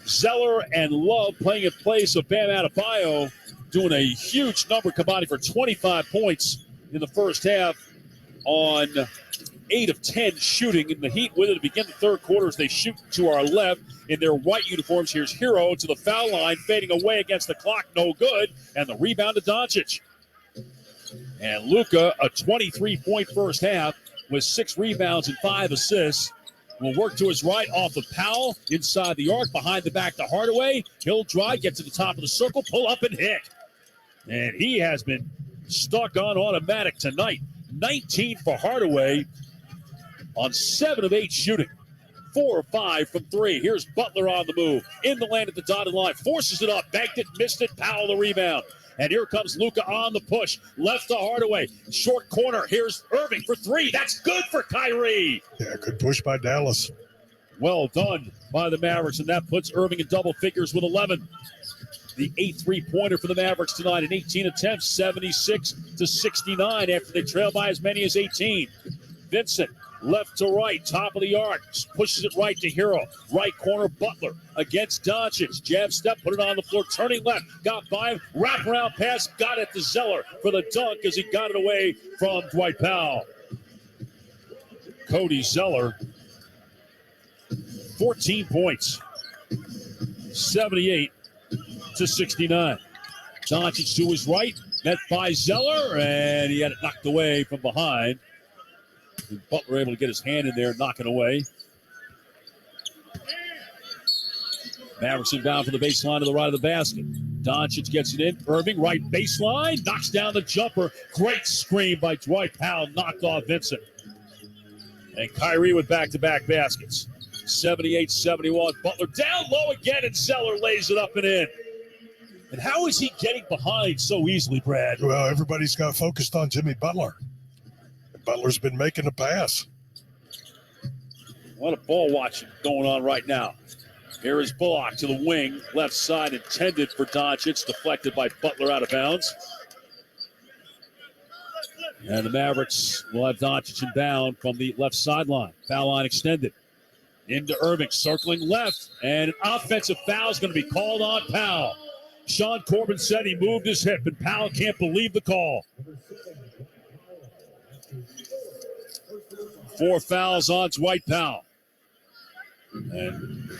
Zeller and Love playing in place of Bam Adebayo doing a huge number, combining for 25 points in the first half on 8 of 10 shooting. In the Heat with it to begin the third quarter as they shoot to our left in their white uniforms. Here's Hero to the foul line, fading away against the clock, no good, and the rebound to Doncic. And Luka, a 23-point first half with 6 rebounds and 5 assists. Will work to his right off of Powell, inside the arc, behind the back to Hardaway. He'll drive, get to the top of the circle, pull up and hit. And he has been stuck on automatic tonight. 19 for Hardaway on 7 of 8 shooting. 4 of 5 from 3. Here's Butler on the move. In the lane at the dotted line. Forces it up. Banked it. Missed it. Powell the rebound. And here comes Luka on the push. Left to Hardaway. Short corner. Here's Irving for 3. That's good for Kyrie. Yeah, good push by Dallas. Well done by the Mavericks. And that puts Irving in double figures with 11. The 8th three-pointer for the Mavericks tonight in 18 attempts. 76-69 after they trail by as many as 18. Vincent. Left to right, top of the arc, pushes it right to Hero. Right corner, Butler against Doncic. Jab step, put it on the floor, turning left, got by him, wraparound pass, got it to Zeller for the dunk as he got it away from Dwight Powell. Cody Zeller, 14 points, 78-69. Doncic to his right, met by Zeller, and he had it knocked away from behind. Butler able to get his hand in there, knock it away. Mavericks inbound for the baseline to the right of the basket. Doncic gets it in. Irving, right baseline, knocks down the jumper. Great screen by Dwight Powell, knocked off Vincent. And Kyrie with back-to-back baskets. 78-71. Butler down low again, and Zeller lays it up and in. And how is he getting behind so easily, Brad? Well, everybody's got focused on Jimmy Butler. Butler's been making the pass. A lot of ball watching going on right now. Here is Bullock to the wing. Left side intended for Doncic. Deflected by Butler out of bounds. And the Mavericks will have Doncic inbound from the left sideline. Foul line extended. Into Irving, circling left. And an offensive foul is going to be called on Powell. Sean Corbin said he moved his hip, and Powell can't believe the call. 4 fouls on Dwight Powell. And,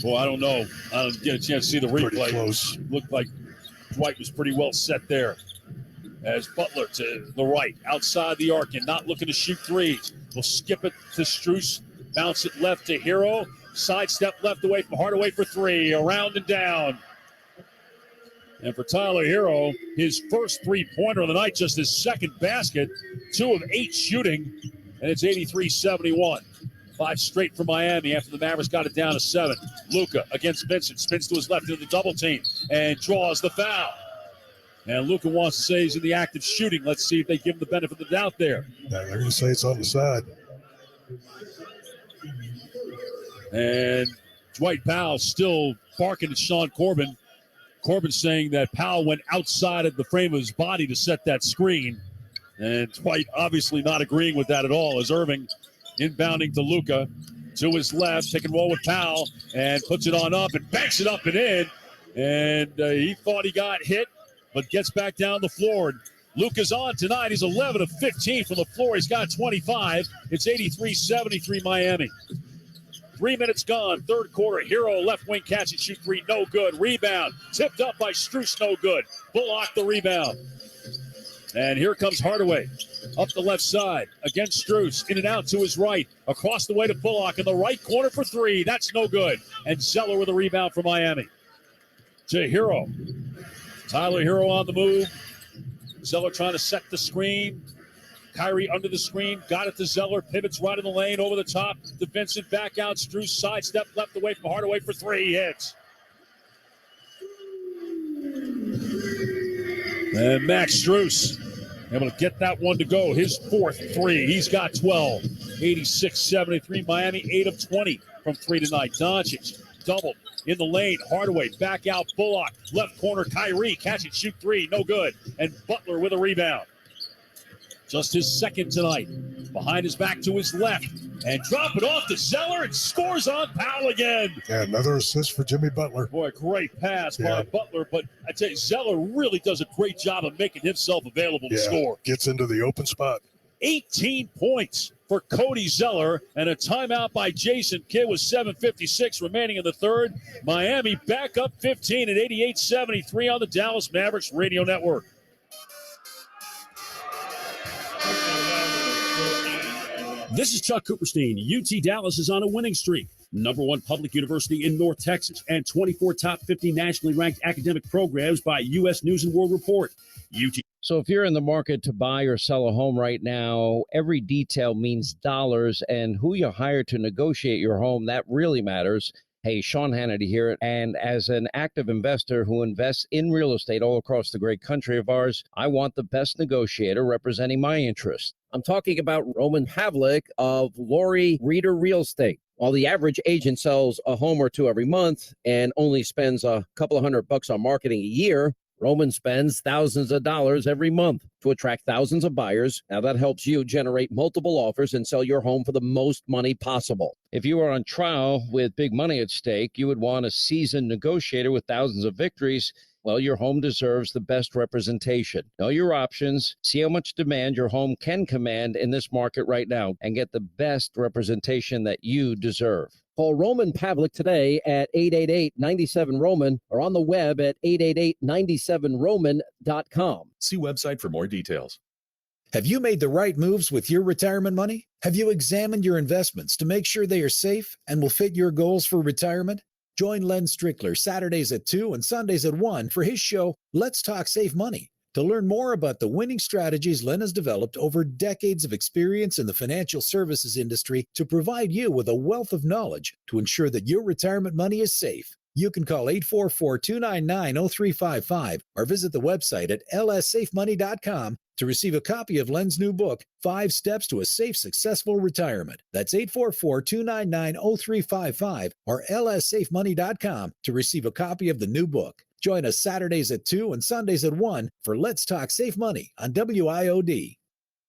I don't know. I don't get a chance to see the replay. Pretty close. Looked like Dwight was pretty well set there. As Butler to the right, outside the arc, and not looking to shoot threes. We'll skip it to Strus. Bounce it left to Hero. Sidestep left away from Hardaway for 3. Around and down. And for Tyler Hero, his first three-pointer of the night, just his second basket. 2 of 8 shooting. And it's 83-71. 5 straight for Miami after the Mavericks got it down to 7. Luka against Vincent. Spins to his left into the double team and draws the foul. And Luka wants to say he's in the act of shooting. Let's see if they give him the benefit of the doubt there. Yeah, they're going to say it's on the side. And Dwight Powell still barking at Sean Corbin. Corbin saying that Powell went outside of the frame of his body to set that screen. And Dwight obviously not agreeing with that at all as Irving inbounding to Luka. To his left, pick and roll with Powell, and puts it on up and banks it up and in. And he thought he got hit, but gets back down the floor. Luka's on tonight. He's 11 of 15 from the floor. He's got 25. It's 83-73 Miami. 3 minutes gone. Third quarter. Hero left wing catch and shoot three. No good. Rebound. Tipped up by Strus. No good. Bullock the rebound. And here comes Hardaway. Up the left side against Strus. In and out to his right. Across the way to Bullock in the right corner for three. That's no good. And Zeller with a rebound for Miami. To Hero. Tyler Hero on the move. Zeller trying to set the screen. Kyrie under the screen. Got it to Zeller. Pivots right in the lane. Over the top to Vincent. Back out. Strus sidestep left away from Hardaway for three. He hits. And Max Strus able to get that one to go. His fourth three. He's got 12. 86-73. Miami 8 of 20 from three tonight. Doncic doubled in the lane. Hardaway back out. Bullock left corner. Kyrie catch and shoot three. No good. And Butler with a rebound. Just his second tonight. Behind his back to his left. And drop it off to Zeller and scores on Powell again. Yeah, another assist for Jimmy Butler. Boy, great pass by Butler. But I tell you, Zeller really does a great job of making himself available to score. Gets into the open spot. 18 points for Cody Zeller, and a timeout by Jason Kidd with 7:56 remaining in the third. Miami back up 15 at 88-73 on the Dallas Mavericks Radio Network. This is Chuck Cooperstein. UT Dallas is on a winning streak. #1 public university in North Texas and 24 top 50 nationally ranked academic programs by U.S. News and World Report. UT. So if you're in the market to buy or sell a home right now, every detail means dollars, and who you hire to negotiate your home, that really matters. Hey, Sean Hannity here, and as an active investor who invests in real estate all across the great country of ours, I want the best negotiator representing my interests. I'm talking about Roman Pavlik of Laurie Reader Real Estate. While the average agent sells a home or two every month and only spends a couple of $100 on marketing a year, Roman spends thousands of dollars every month to attract thousands of buyers. Now that helps you generate multiple offers and sell your home for the most money possible. If you are on trial with big money at stake, you would want a seasoned negotiator with thousands of victories. Well, your home deserves the best representation. Know your options, see how much demand your home can command in this market right now, and get the best representation that you deserve. Call Roman Pavlik today at 888-97-ROMAN or on the web at 888-97roman.com. See website for more details. Have you made the right moves with your retirement money? Have you examined your investments to make sure they are safe and will fit your goals for retirement? Join Len Strickler Saturdays at 2 and Sundays at 1 for his show, Let's Talk Save Money. To learn more about the winning strategies Len has developed over decades of experience in the financial services industry to provide you with a wealth of knowledge to ensure that your retirement money is safe, you can call 844-299-0355 or visit the website at lssafemoney.com to receive a copy of Len's new book, 5 Steps to a Safe, Successful Retirement. That's 844-299-0355 or lssafemoney.com to receive a copy of the new book. Join us Saturdays at 2 and Sundays at 1 for Let's Talk Safe Money on WIOD.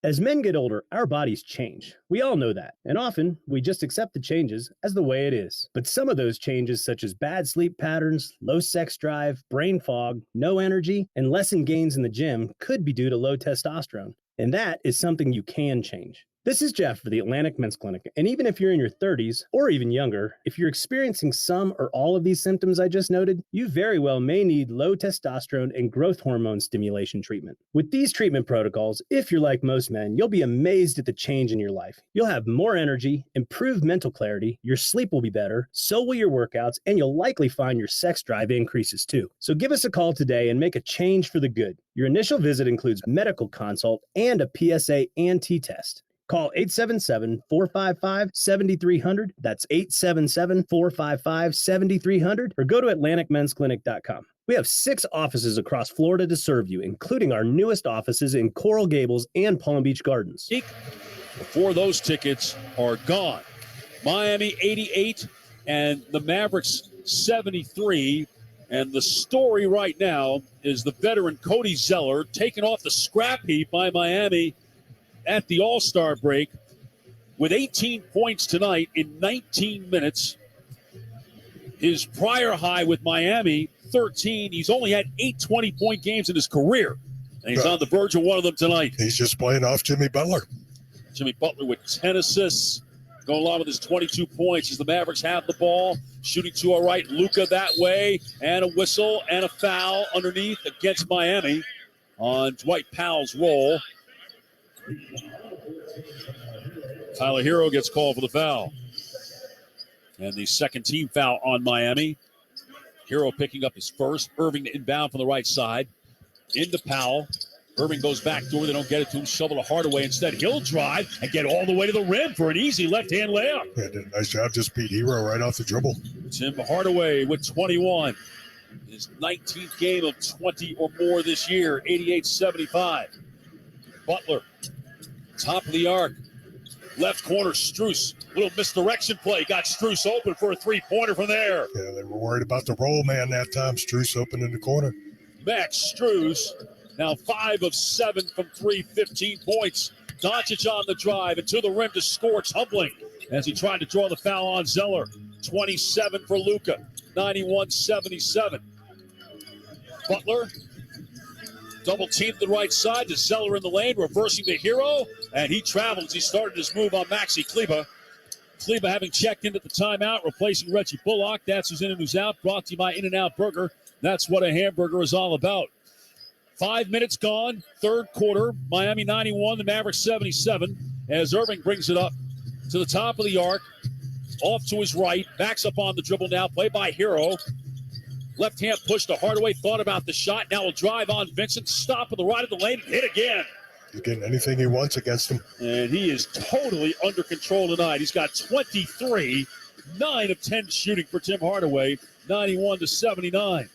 As men get older, our bodies change. We all know that. And often, we just accept the changes as the way it is. But some of those changes, such as bad sleep patterns, low sex drive, brain fog, no energy, and lessened gains in the gym, could be due to low testosterone. And that is something you can change. This is Jeff for the Atlantic Men's Clinic, and even if you're in your 30s or even younger, if you're experiencing some or all of these symptoms I just noted, you very well may need low testosterone and growth hormone stimulation treatment. With these treatment protocols, if you're like most men, you'll be amazed at the change in your life. You'll have more energy, improved mental clarity, your sleep will be better, so will your workouts, and you'll likely find your sex drive increases too. So give us a call today and make a change for the good. Your initial visit includes medical consult and a PSA and T-test. Call 877-455-7300. That's 877-455-7300. Or go to AtlanticMen'sClinic.com. We have 6 offices across Florida to serve you, including our newest offices in Coral Gables and Palm Beach Gardens. Before those tickets are gone. Miami 88, and the Mavericks 73. And the story right now is the veteran Cody Zeller taken off the scrap heap by Miami at the All-Star break with 18 points tonight in 19 minutes. His prior high with Miami, 13. He's only had 8 20-point games in his career, and he's on the verge of one of them tonight. He's just playing off Jimmy Butler. Jimmy Butler with 10 assists, going along with his 22 points as the Mavericks have the ball. Shooting to our right, Luka that way, and a whistle and a foul underneath against Miami on Dwight Powell's roll. Tyler Hero gets called for the foul. And the second team foul on Miami. Hero picking up his first. Irving to inbound from the right side. Into Powell. Irving goes back door. They don't get it to him. Shovel to Hardaway. Instead, he'll drive and get all the way to the rim for an easy left-hand layup. Yeah, did a nice job. Just beat Hero right off the dribble. Tim Hardaway with 21. His 19th game of 20 or more this year. 88-75. Butler. Top of the arc. Left corner, Strus. Little misdirection play. Got Strus open for a three-pointer from there. Yeah, they were worried about the roll man that time. Strus open in the corner. Max Strus, now 5 of 7 from 3, 15 points. Doncic on the drive and to the rim to score, tumbling as he tried to draw the foul on Zeller. 27 for Luka, 91-77. Butler, double team to the right side to Zeller in the lane, reversing the Hero, and he travels. He started his move on Maxi Kleber. Kleber having checked in at the timeout, replacing Reggie Bullock. That's who's in and who's out. Brought to you by In-N-Out Burger. That's what a hamburger is all about. 5 minutes gone, third quarter. Miami 91, the Mavericks 77. As Irving brings it up to the top of the arc, off to his right, backs up on the dribble now. Play by Hero. Left hand push to Hardaway. Thought about the shot. Now will drive on Vincent. Stop at the right of the lane and hit again. He's getting anything he wants against him. And he is totally under control tonight. He's got 23, 9 of 10 shooting for Tim Hardaway, 91-79.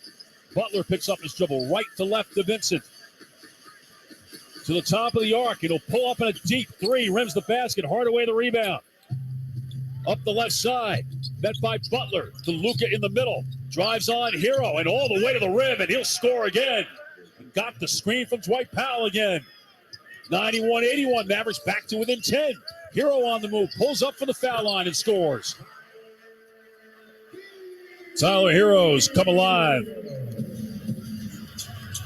Butler picks up his dribble right to left to Vincent. To the top of the arc. It'll pull up in a deep three. Rims the basket. Hardaway the rebound. Up the left side. Met by Butler to Luka in the middle. Drives on Hero and all the way to the rim, and he'll score again. Got the screen from Dwight Powell again. 91-81. Mavericks back to within 10. Hero on the move. Pulls up for the foul line and scores. Tyler Hero's come alive.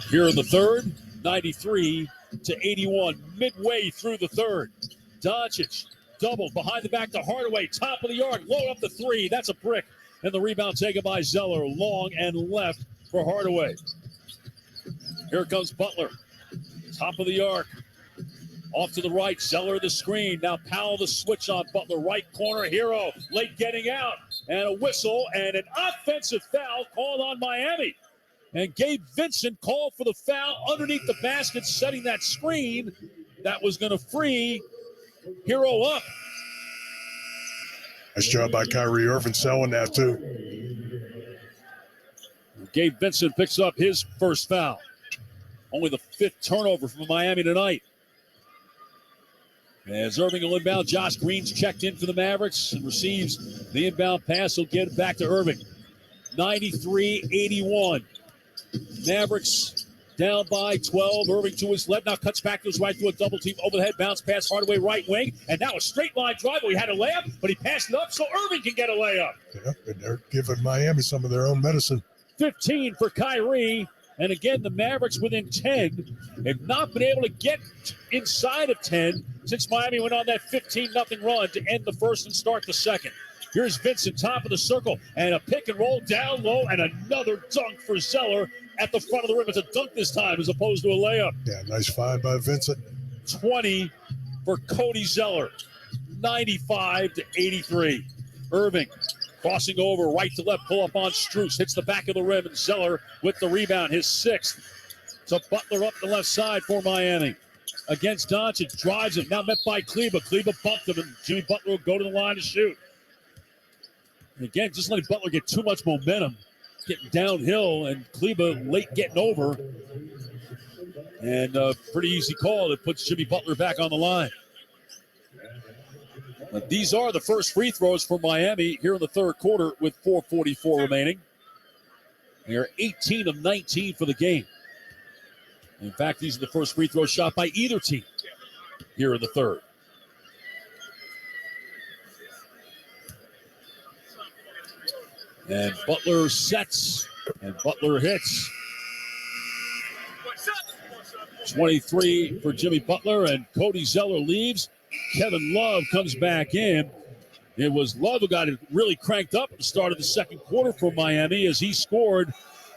Here in the third, 93-81. Midway through the third. Doncic doubled behind the back to Hardaway. Top of the arc. Load up the three. That's a brick. And the rebound taken by Zeller. Long and left for Hardaway. Here comes Butler. Top of the arc. Off to the right. Zeller the screen. Now Powell the switch on Butler. Right corner. Hero late getting out. And a whistle and an offensive foul called on Miami. And Gabe Vincent called for the foul underneath the basket, setting that screen that was going to free Hero up. Nice job by Kyrie Irving selling that too. Gabe Vincent picks up his first foul. Only the 5th turnover from Miami tonight. As Irving will inbound, Josh Green's checked in for the Mavericks and receives the inbound pass. He'll get it back to Irving. 93-81. Mavericks down by 12. Irving to his left. Now cuts back to his right through a double team. Overhead bounce pass. Hardaway right wing. And now a straight line drive. He had a layup, but he passed it up so Irving can get a layup. Yeah, and they're giving Miami some of their own medicine. 15 for Kyrie. And again, the Mavericks within 10 have not been able to get inside of 10 since Miami went on that 15-0 run to end the first and start the second. Here's Vincent, top of the circle, and a pick and roll down low, and another dunk for Zeller at the front of the rim. It's a dunk this time as opposed to a layup. Yeah, nice find by Vincent. 20 for Cody Zeller, 95-83. Irving crossing over right to left, pull up on Strus, hits the back of the rim, and Zeller with the rebound, his 6th. So Butler up the left side for Miami. Against Doncic, drives him, now met by Kleber. Kleber bumped him, and Jimmy Butler will go to the line to shoot. And again, just letting Butler get too much momentum, getting downhill, and Kleber late getting over. And pretty easy call that puts Jimmy Butler back on the line. But these are the first free throws for Miami here in the third quarter with 4:44 remaining. They are 18 of 19 for the game. In fact, these are the first free throws shot by either team here in the third. And Butler sets, and Butler hits. 23 for Jimmy Butler, and Cody Zeller leaves. Kevin Love comes back in. It was Love who got it really cranked up at the start of the second quarter for Miami as he scored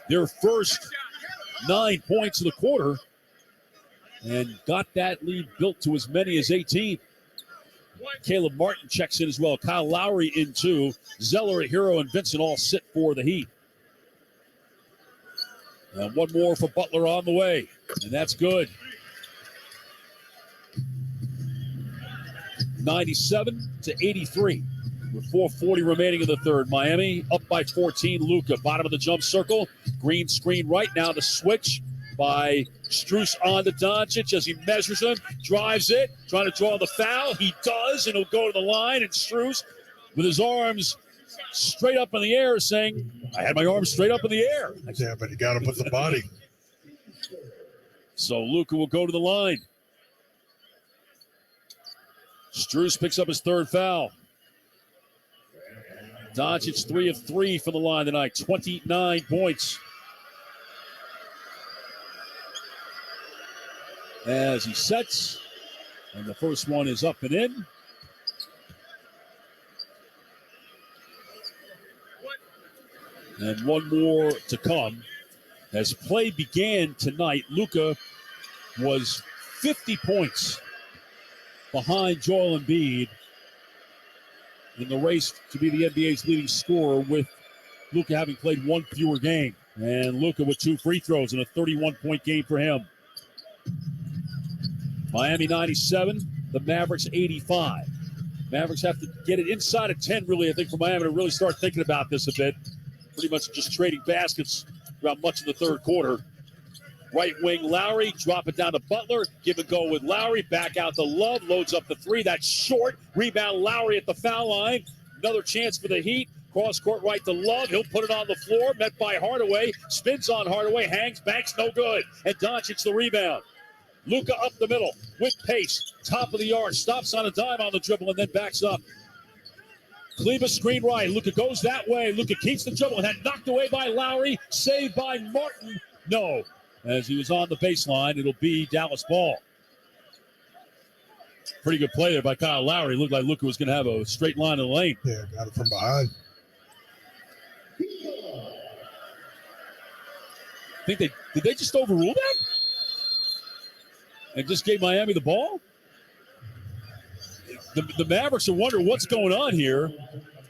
their first 9 points of the quarter and got that lead built to as many as 18. Caleb Martin checks in as well. Kyle Lowry in too. Zeller, Hero, and Vincent all sit for the Heat. And one more for Butler on the way, and that's good. 97-83 with 4:40 remaining in the third. Miami up by 14. Luka, bottom of the jump circle. Green screen right now. The switch by Strus on to Doncic as he measures him, drives it, trying to draw the foul. He does, and he'll go to the line. And Strus, with his arms straight up in the air, saying, I had my arms straight up in the air. Yeah, but you got him with the body. So Luka will go to the line. Strus picks up his third foul. Doncic 3 of 3 from the line tonight, 29 points. As he sets, and the first one is up and in. And one more to come. As play began tonight, Luka was 50 points behind Joel Embiid in the race to be the NBA's leading scorer, with Luka having played one fewer game. And Luka with 2 free throws and a 31-point game for him. Miami 97, the Mavericks 85. Mavericks have to get it inside of 10, really, I think, for Miami to really start thinking about this a bit. Pretty much just trading baskets throughout much of the third quarter. Right wing Lowry, drop it down to Butler, give and go with Lowry, back out to Love, loads up the 3, that's short. Rebound Lowry at the foul line. Another chance for the Heat. Cross court right to Love, he'll put it on the floor, met by Hardaway, spins on Hardaway, hangs, banks, no good. And Doncic the rebound. Luka up the middle with pace, top of the arc, stops on a dime on the dribble and then backs up. Kleba screen right, Luka goes that way, Luka keeps the dribble and had knocked away by Lowry, saved by Martin. No, as he was on the baseline, it'll be Dallas ball. Pretty good play there by Kyle Lowry. Looked like Luka was going to have a straight line in the lane. Yeah, got it from behind. Did they just overrule that? And just gave Miami the ball? The Mavericks are wondering what's going on here.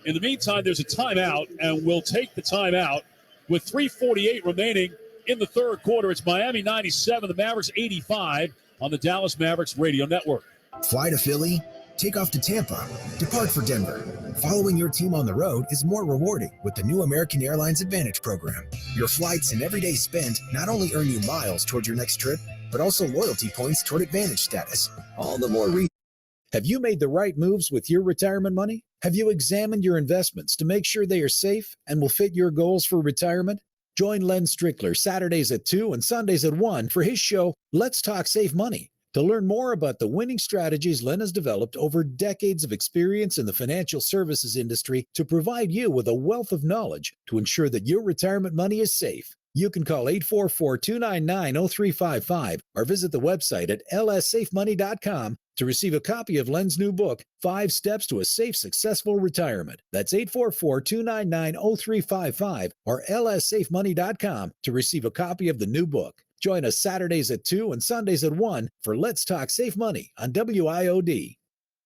In the meantime, there's a timeout, and we'll take the timeout with 3:48 remaining in the third quarter. It's Miami 97, the Mavericks 85 on the Dallas Mavericks radio network. Fly to Philly, take off to Tampa, depart for Denver. Following your team on the road is more rewarding with the new American Airlines Advantage program. Your flights and every day spent not only earn you miles toward your next trip, but also loyalty points toward Advantage status. All the more reason. Have you made the right moves with your retirement money? Have you examined your investments to make sure they are safe and will fit your goals for retirement? Join Len Strickler Saturdays at 2 and Sundays at 1 for his show, Let's Talk Save Money. To learn more about the winning strategies Len has developed over decades of experience in the financial services industry to provide you with a wealth of knowledge to ensure that your retirement money is safe. You can call 844-299-0355 or visit the website at lssafemoney.com to receive a copy of Len's new book, 5 Steps to a Safe, Successful Retirement. That's 844-299-0355 or lssafemoney.com to receive a copy of the new book. Join us Saturdays at 2 and Sundays at 1 for Let's Talk Safe Money on WIOD.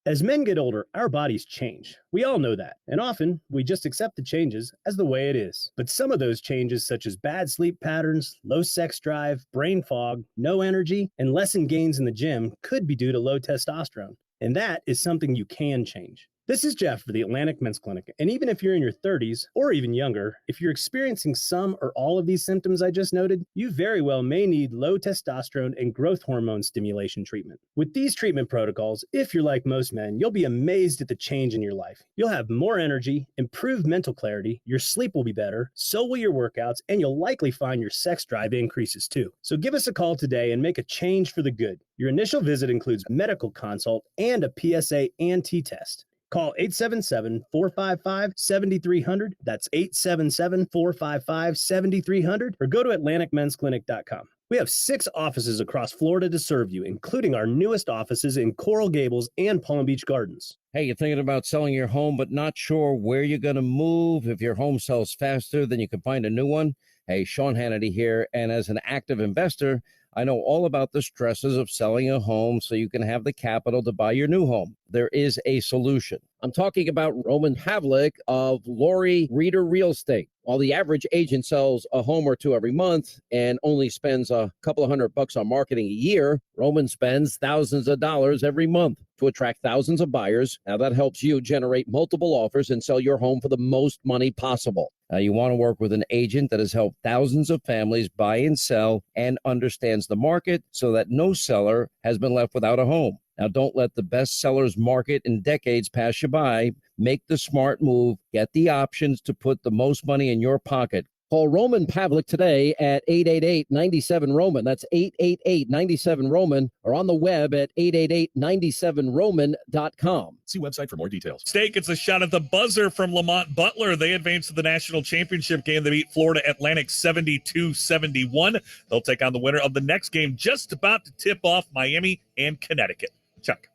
As men get older, our bodies change. We all know that. And often, we just accept the changes as the way it is. But some of those changes, such as bad sleep patterns, low sex drive, brain fog, no energy, and lessened gains in the gym, could be due to low testosterone. And that is something you can change. This is Jeff for the Atlantic Men's Clinic, and even if you're in your 30s or even younger, if you're experiencing some or all of these symptoms I just noted, you very well may need low testosterone and growth hormone stimulation treatment. With these treatment protocols, if you're like most men, you'll be amazed at the change in your life. You'll have more energy, improved mental clarity, your sleep will be better, so will your workouts, and you'll likely find your sex drive increases too. So give us a call today and make a change for the good. Your initial visit includes medical consult and a PSA and T-test. Call 877-455-7300. That's 877-455-7300. Or go to AtlanticMen'sClinic.com. We have 6 offices across Florida to serve you, including our newest offices in Coral Gables and Palm Beach Gardens. Hey, you're thinking about selling your home, but not sure where you're going to move? If your home sells faster than you can find a new one? Hey, Sean Hannity here. And as an active investor, I know all about the stresses of selling a home so you can have the capital to buy your new home. There is a solution. I'm talking about Roman Pavlik of Laurie Reader Real Estate. While the average agent sells a home or two every month and only spends a couple of $100 on marketing a year, Roman spends thousands of dollars every month to attract thousands of buyers. Now that helps you generate multiple offers and sell your home for the most money possible. Now you want to work with an agent that has helped thousands of families buy and sell and understands the market so that no seller has been left without a home. Now, don't let the best sellers market in decades pass you by. Make the smart move. Get the options to put the most money in your pocket. Call Roman Pavlik today at 888-97-ROMAN. That's 888-97-ROMAN, or on the web at 888-97roman.com. See website for more details. State gets a shot at the buzzer from Lamont Butler. They advance to the national championship game. They beat Florida Atlantic 72-71. They'll take on the winner of the next game, just about to tip off Miami and Connecticut. Chuck.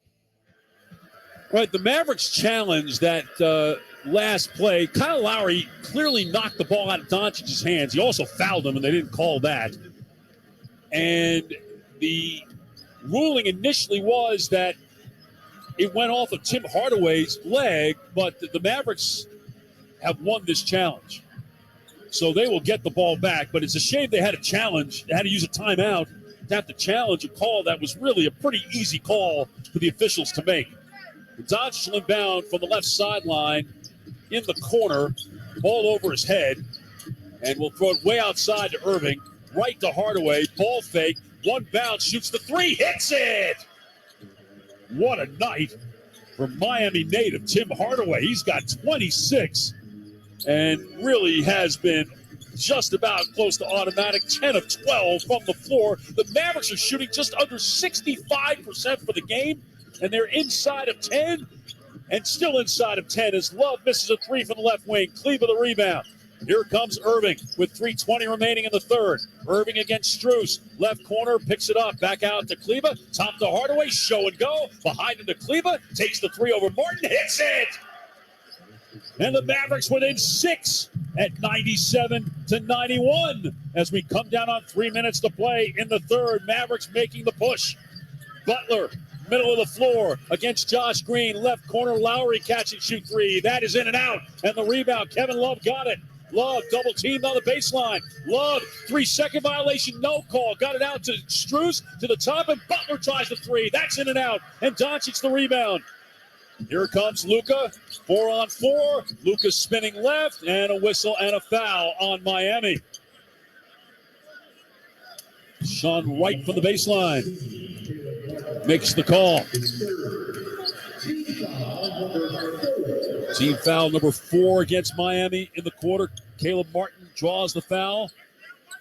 Right, the Mavericks challenged that last play. Kyle Lowry clearly knocked the ball out of Doncic's hands. He also fouled him, and they didn't call that. And the ruling initially was that it went off of Tim Hardaway's leg, but the Mavericks have won this challenge. So they will get the ball back, but it's a shame they had a challenge. They had to use a timeout to have to challenge a call that was really a pretty easy call for the officials to make. Doncic inbound from the left sideline in the corner, ball over his head, and will throw it way outside to Irving, right to Hardaway, ball fake, one bounce, shoots the three, hits it! What a night for Miami native Tim Hardaway. He's got 26 and really has been just about close to automatic, 10 of 12 from the floor. The Mavericks are shooting just under 65% for the game, and they're inside of 10 and still inside of 10 as Love misses a three from the left wing. Cleaver the rebound. Here comes Irving with 3:20 remaining in the third. Irving against Strus. Left corner, picks it up. Back out to Cleaver. Top to Hardaway. Show and go. Behind him to Cleaver. Takes the three over Martin. Hits it! And the Mavericks within 6 at 97-91 as we come down on 3 minutes to play in the third. Mavericks making the push. Butler, middle of the floor against Josh Green. Left corner, Lowry catch and shoot three. That is in and out. And the rebound, Kevin Love got it. Love double teamed on the baseline. Love, 3-second violation, no call. Got it out to Strus to the top, and Butler tries the three. That's in and out. And Doncic the rebound. Here comes Luka, 4-on-4. Luka spinning left, and a whistle and a foul on Miami. Sean Wright from the baseline makes the call. Team foul number 4 against Miami in the quarter. Caleb Martin draws the foul.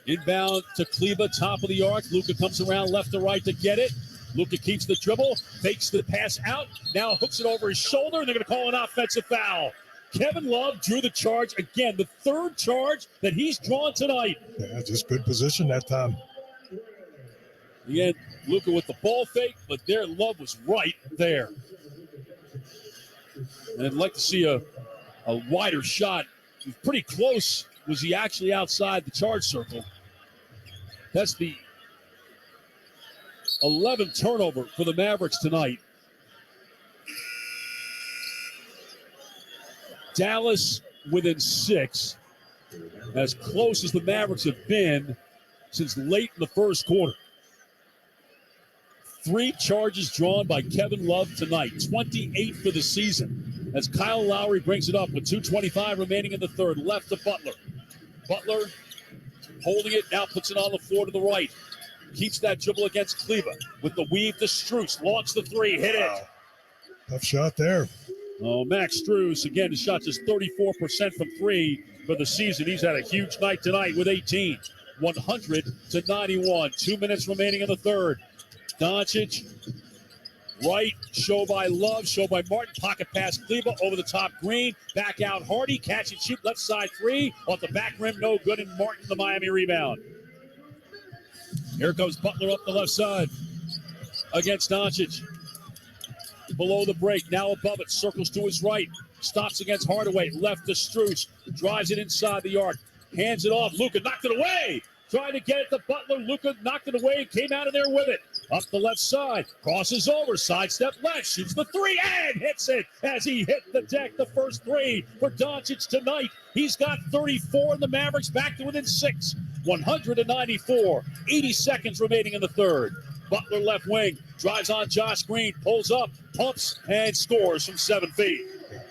Inbound to Cleaver, top of the arc. Luka comes around left to right to get it. Luka keeps the dribble, fakes the pass out, now hooks it over his shoulder, and they're going to call an offensive foul. Kevin Love drew the charge again, the third charge that he's drawn tonight. Yeah, just good position that time. Again, Luka with the ball fake, but there Love was right there. And I'd like to see a wider shot. He was pretty close. Was he actually outside the charge circle? That's the 11th turnover for the Mavericks tonight. Dallas within 6. As close as the Mavericks have been since late in the first quarter. 3 charges drawn by Kevin Love tonight. 28 for the season. as Kyle Lowry brings it up with 2:25 remaining in the third. Left to Butler. Butler holding it, now puts it on the floor to the right. Keeps that dribble against Kleba with the weave to Strus. Launch the three, hit it. Tough shot there. Oh, Max Strus, again, his shot just 34% from three for the season. He's had a huge night tonight with 18. 100-91. 2 minutes remaining in the third. Doncic, right, show by Love, show by Martin. Pocket pass, Kleba over the top, Green. Back out, Hardy, catch and shoot, left side three. Off the back rim, no good, and Martin, the Miami rebound. Here comes Butler up the left side against Doncic. Below the break, now above it, circles to his right. Stops against Hardaway, left to Strus. Drives it inside the arc. Hands it off. Luka knocked it away. Trying to get it to Butler. Luka knocked it away and came out of there with it. Up the left side. Crosses over. Sidestep left. Shoots the three and hits it as he hit the deck. The first three for Doncic tonight. He's got 34 and the Mavericks back to within 6. 100-94. 80 seconds remaining in the third. Butler left wing. Drives on Josh Green. Pulls up. Pumps and scores from 7 feet.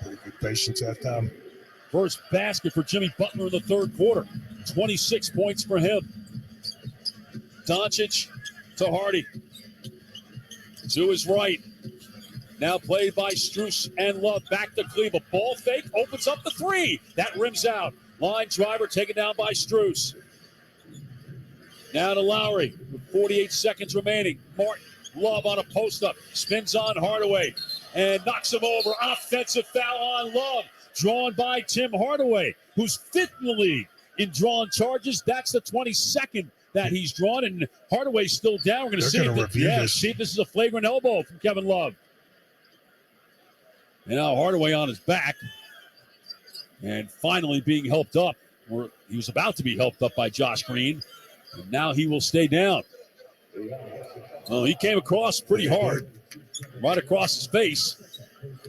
Pretty good patience that time. First basket for Jimmy Butler in the third quarter. 26 points for him. Doncic to Hardy. To his right. Now played by Strus and Love. Back to Kleba. Ball fake. Opens up the three. That rims out. Line driver taken down by Strus. Now to Lowry with 48 seconds remaining. Martin. Love on a post-up. Spins on Hardaway. And knocks him over. Offensive foul on Love. Drawn by Tim Hardaway, who's fifth in the league in drawn charges. That's the 22nd that he's drawn, and Hardaway's still down. We're going to see if this is a flagrant elbow from Kevin Love. And now Hardaway on his back, and finally being helped up, or he was about to be helped up by Josh Green, and now he will stay down. Well, he came across pretty hard, right across his face.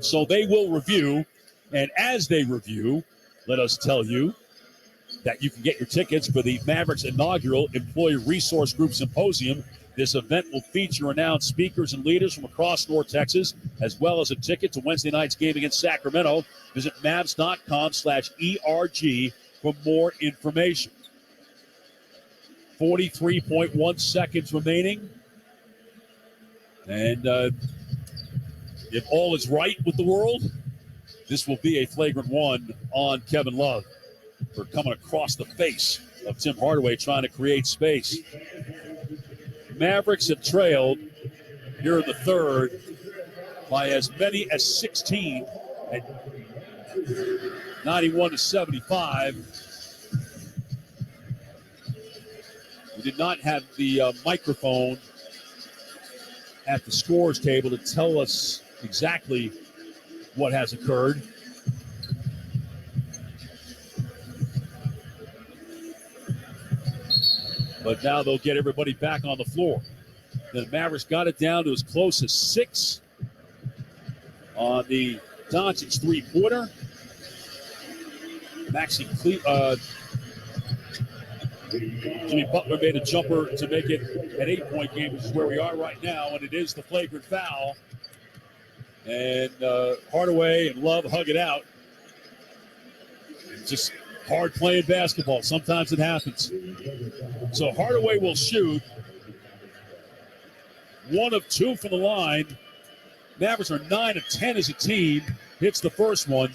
So they will review. And as they review, let us tell you that you can get your tickets for the Mavericks inaugural Employee Resource Group Symposium. This event will feature renowned speakers and leaders from across North Texas, as well as a ticket to Wednesday night's game against Sacramento. Visit Mavs.com/ERG for more information. 43.1 seconds remaining. And if all is right with the world, this will be a flagrant one on Kevin Love for coming across the face of Tim Hardaway trying to create space. Mavericks have trailed here in the third by as many as 16 at 91-75. We did not have the microphone at the scores table to tell us exactly what has occurred. But now they'll get everybody back on the floor. The Mavericks got it down to as close as 6 on the Doncic three-pointer. Jimmy Butler made a jumper to make it an 8-point game, which is where we are right now, and it is the flagrant foul. And Hardaway and Love hug it out. It's just hard playing basketball. Sometimes it happens. So Hardaway will shoot. 1 of 2 from the line. Mavericks are 9 of 10 as a team. Hits the first one.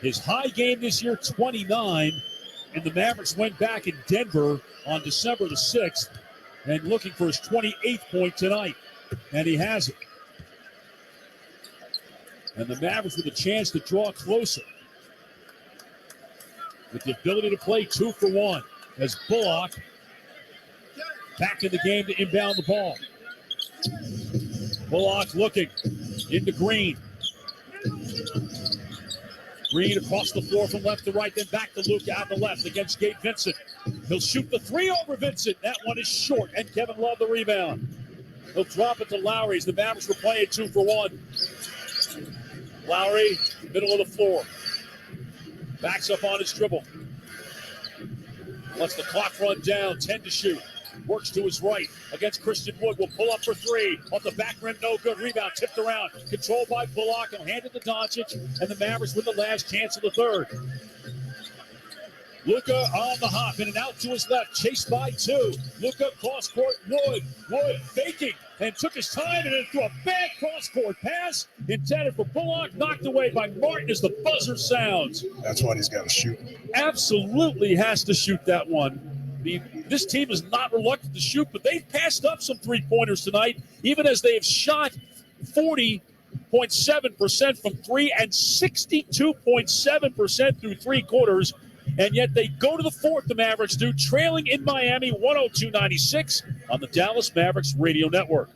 His high game this year, 29. And the Mavericks went back in Denver on December the 6th and looking for his 28th point tonight. And he has it. And the Mavericks with a chance to draw closer, with the ability to play 2 for 1 as Bullock back in the game to inbound the ball. Bullock looking into Green. Green across the floor from left to right, then back to Luka out the left against Gabe Vincent. He'll shoot the three over Vincent. That one is short, and Kevin Love the rebound. He'll drop it to Lowry as the Mavericks were playing 2 for 1. Lowry, middle of the floor. Backs up on his dribble. Lets the clock run down, 10 to shoot. works to his right against Christian Wood. Will pull up for three. Off the back rim, no good. Rebound tipped around. Controlled by Bullock and handed to Doncic. And the Mavericks with the last chance of the third. Luka on the hop, in and out to his left, chased by two. Luka cross-court, Wood faking, and took his time, and then threw a bad cross-court pass intended for Bullock, knocked away by Martin as the buzzer sounds. That's what he's got to shoot. Absolutely has to shoot that one. This team is not reluctant to shoot, but they've passed up some three-pointers tonight, even as they have shot 40.7% from three and 62.7% through three quarters. And yet they go to the fourth, the Mavericks do, trailing in Miami 102-96 on the Dallas Mavericks Radio Network.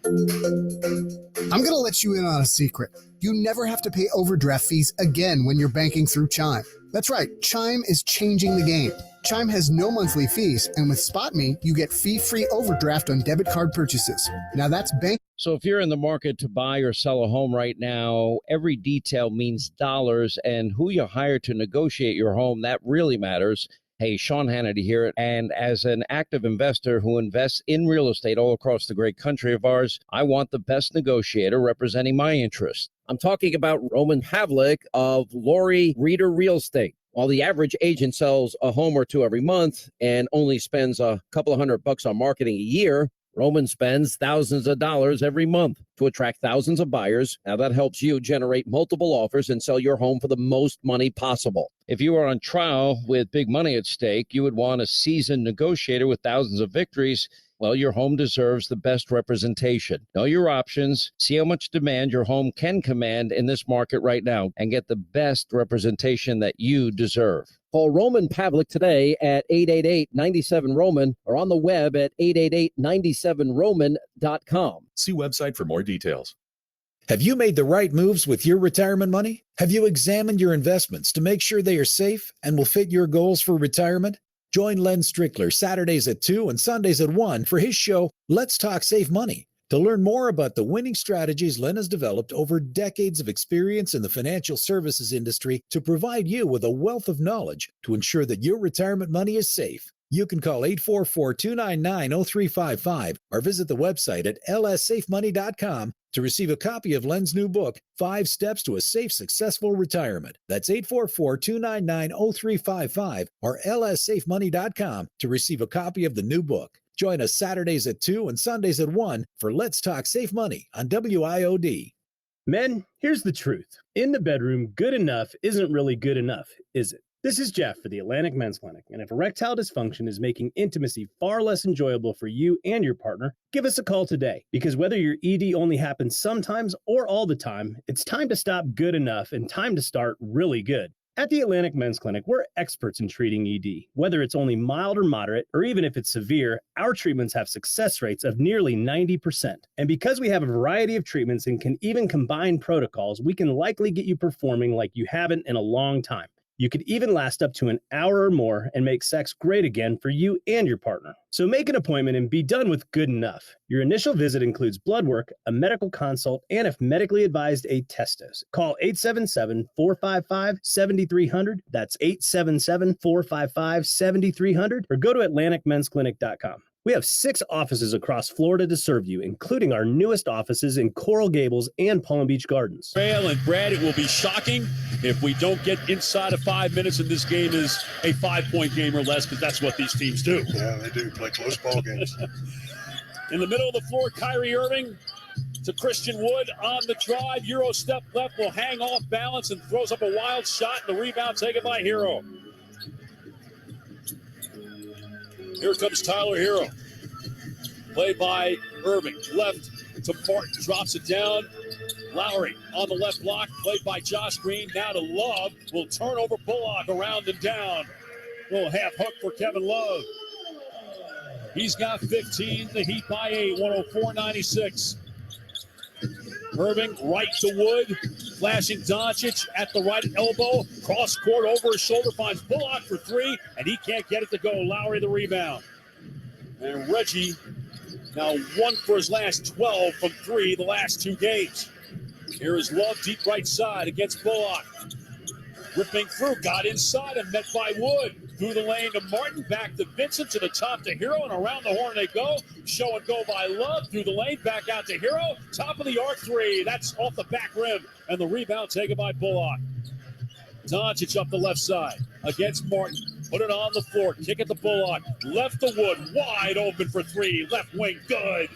I'm going to let you in on a secret. You never have to pay overdraft fees again when you're banking through Chime. That's right, Chime is changing the game. Chime has no monthly fees, and with SpotMe, you get fee-free overdraft on debit card purchases. Now that's bank. So if you're in the market to buy or sell a home right now, every detail means dollars, and who you hire to negotiate your home, that really matters. Hey, Sean Hannity here, and as an active investor who invests in real estate all across the great country of ours, I want the best negotiator representing my interests. I'm talking about Roman Pavlik of Laurie Reader Real Estate. While the average agent sells a home or two every month and only spends a couple of $100 on marketing a year, Roman spends thousands of dollars every month to attract thousands of buyers. Now that helps you generate multiple offers and sell your home for the most money possible. If you are on trial with big money at stake, you would want a seasoned negotiator with thousands of victories. Well, your home deserves the best representation. Know your options, see how much demand your home can command in this market right now, and get the best representation that you deserve. Call Roman Pavlik today at 888-97-ROMAN or on the web at 888-97roman.com. See website for more details. Have you made the right moves with your retirement money? Have you examined your investments to make sure they are safe and will fit your goals for retirement? Join Len Strickler Saturdays at 2 and Sundays at 1 for his show, Let's Talk Save Money. To learn more about the winning strategies Len has developed over decades of experience in the financial services industry to provide you with a wealth of knowledge to ensure that your retirement money is safe, you can call 844-299-0355 or visit the website at lssafemoney.com to receive a copy of Len's new book, 5 Steps to a Safe, Successful Retirement. That's 844-299-0355 or lssafemoney.com to receive a copy of the new book. Join us Saturdays at 2 and Sundays at 1 for Let's Talk Safe Money on WIOD. Men, here's the truth. In the bedroom, good enough isn't really good enough, is it? This is Jeff for the Atlantic Men's Clinic, and if erectile dysfunction is making intimacy far less enjoyable for you and your partner, give us a call today, because whether your ED only happens sometimes or all the time, it's time to stop good enough and time to start really good. At the Atlantic Men's Clinic, we're experts in treating ED. Whether it's only mild or moderate, or even if it's severe, our treatments have success rates of nearly 90%. And because we have a variety of treatments and can even combine protocols, we can likely get you performing like you haven't in a long time. You could even last up to an hour or more and make sex great again for you and your partner. So make an appointment and be done with good enough. Your initial visit includes blood work, a medical consult, and if medically advised, a test dose. Call 877-455-7300. That's 877-455-7300 or go to AtlanticMen'sClinic.com. We have 6 offices across Florida to serve you, including our newest offices in Coral Gables and Palm Beach Gardens. Trail and Brad, it will be shocking if we don't get inside of 5 minutes and this game is a 5-point game or less, because that's what these teams do. Yeah, they do play close ball games. In the middle of the floor, Kyrie Irving to Christian Wood on the drive. Euro step left, will hang off balance and throws up a wild shot. And the rebound taken by Hero. Here comes Tyler Hero. Played by Irving. Left to Martin. Drops it down. Lowry on the left block. Played by Josh Green. Now to Love. Will turn over Bullock around and down. Little half hook for Kevin Love. He's got 15. The Heat by 8. 104-96. Irving right to Wood. Flashing Doncic at the right elbow. Cross court over his shoulder. Finds Bullock for 3. And he can't get it to go. Lowry the rebound. And Reggie now 1 for his last 12 from 3 the last 2 games. Here is Love deep right side against Bullock. Ripping through. Got inside and met by Wood. Through the lane to Martin, back to Vincent, to the top to Hero, and around the horn they go. Show and go by Love. Through the lane, back out to Hero. Top of the arc three. That's off the back rim. And the rebound taken by Bullock. Doncic up the left side against Martin. Put it on the floor. Kick it to Bullock. Left to Wood. Wide open for three. Left wing. Good.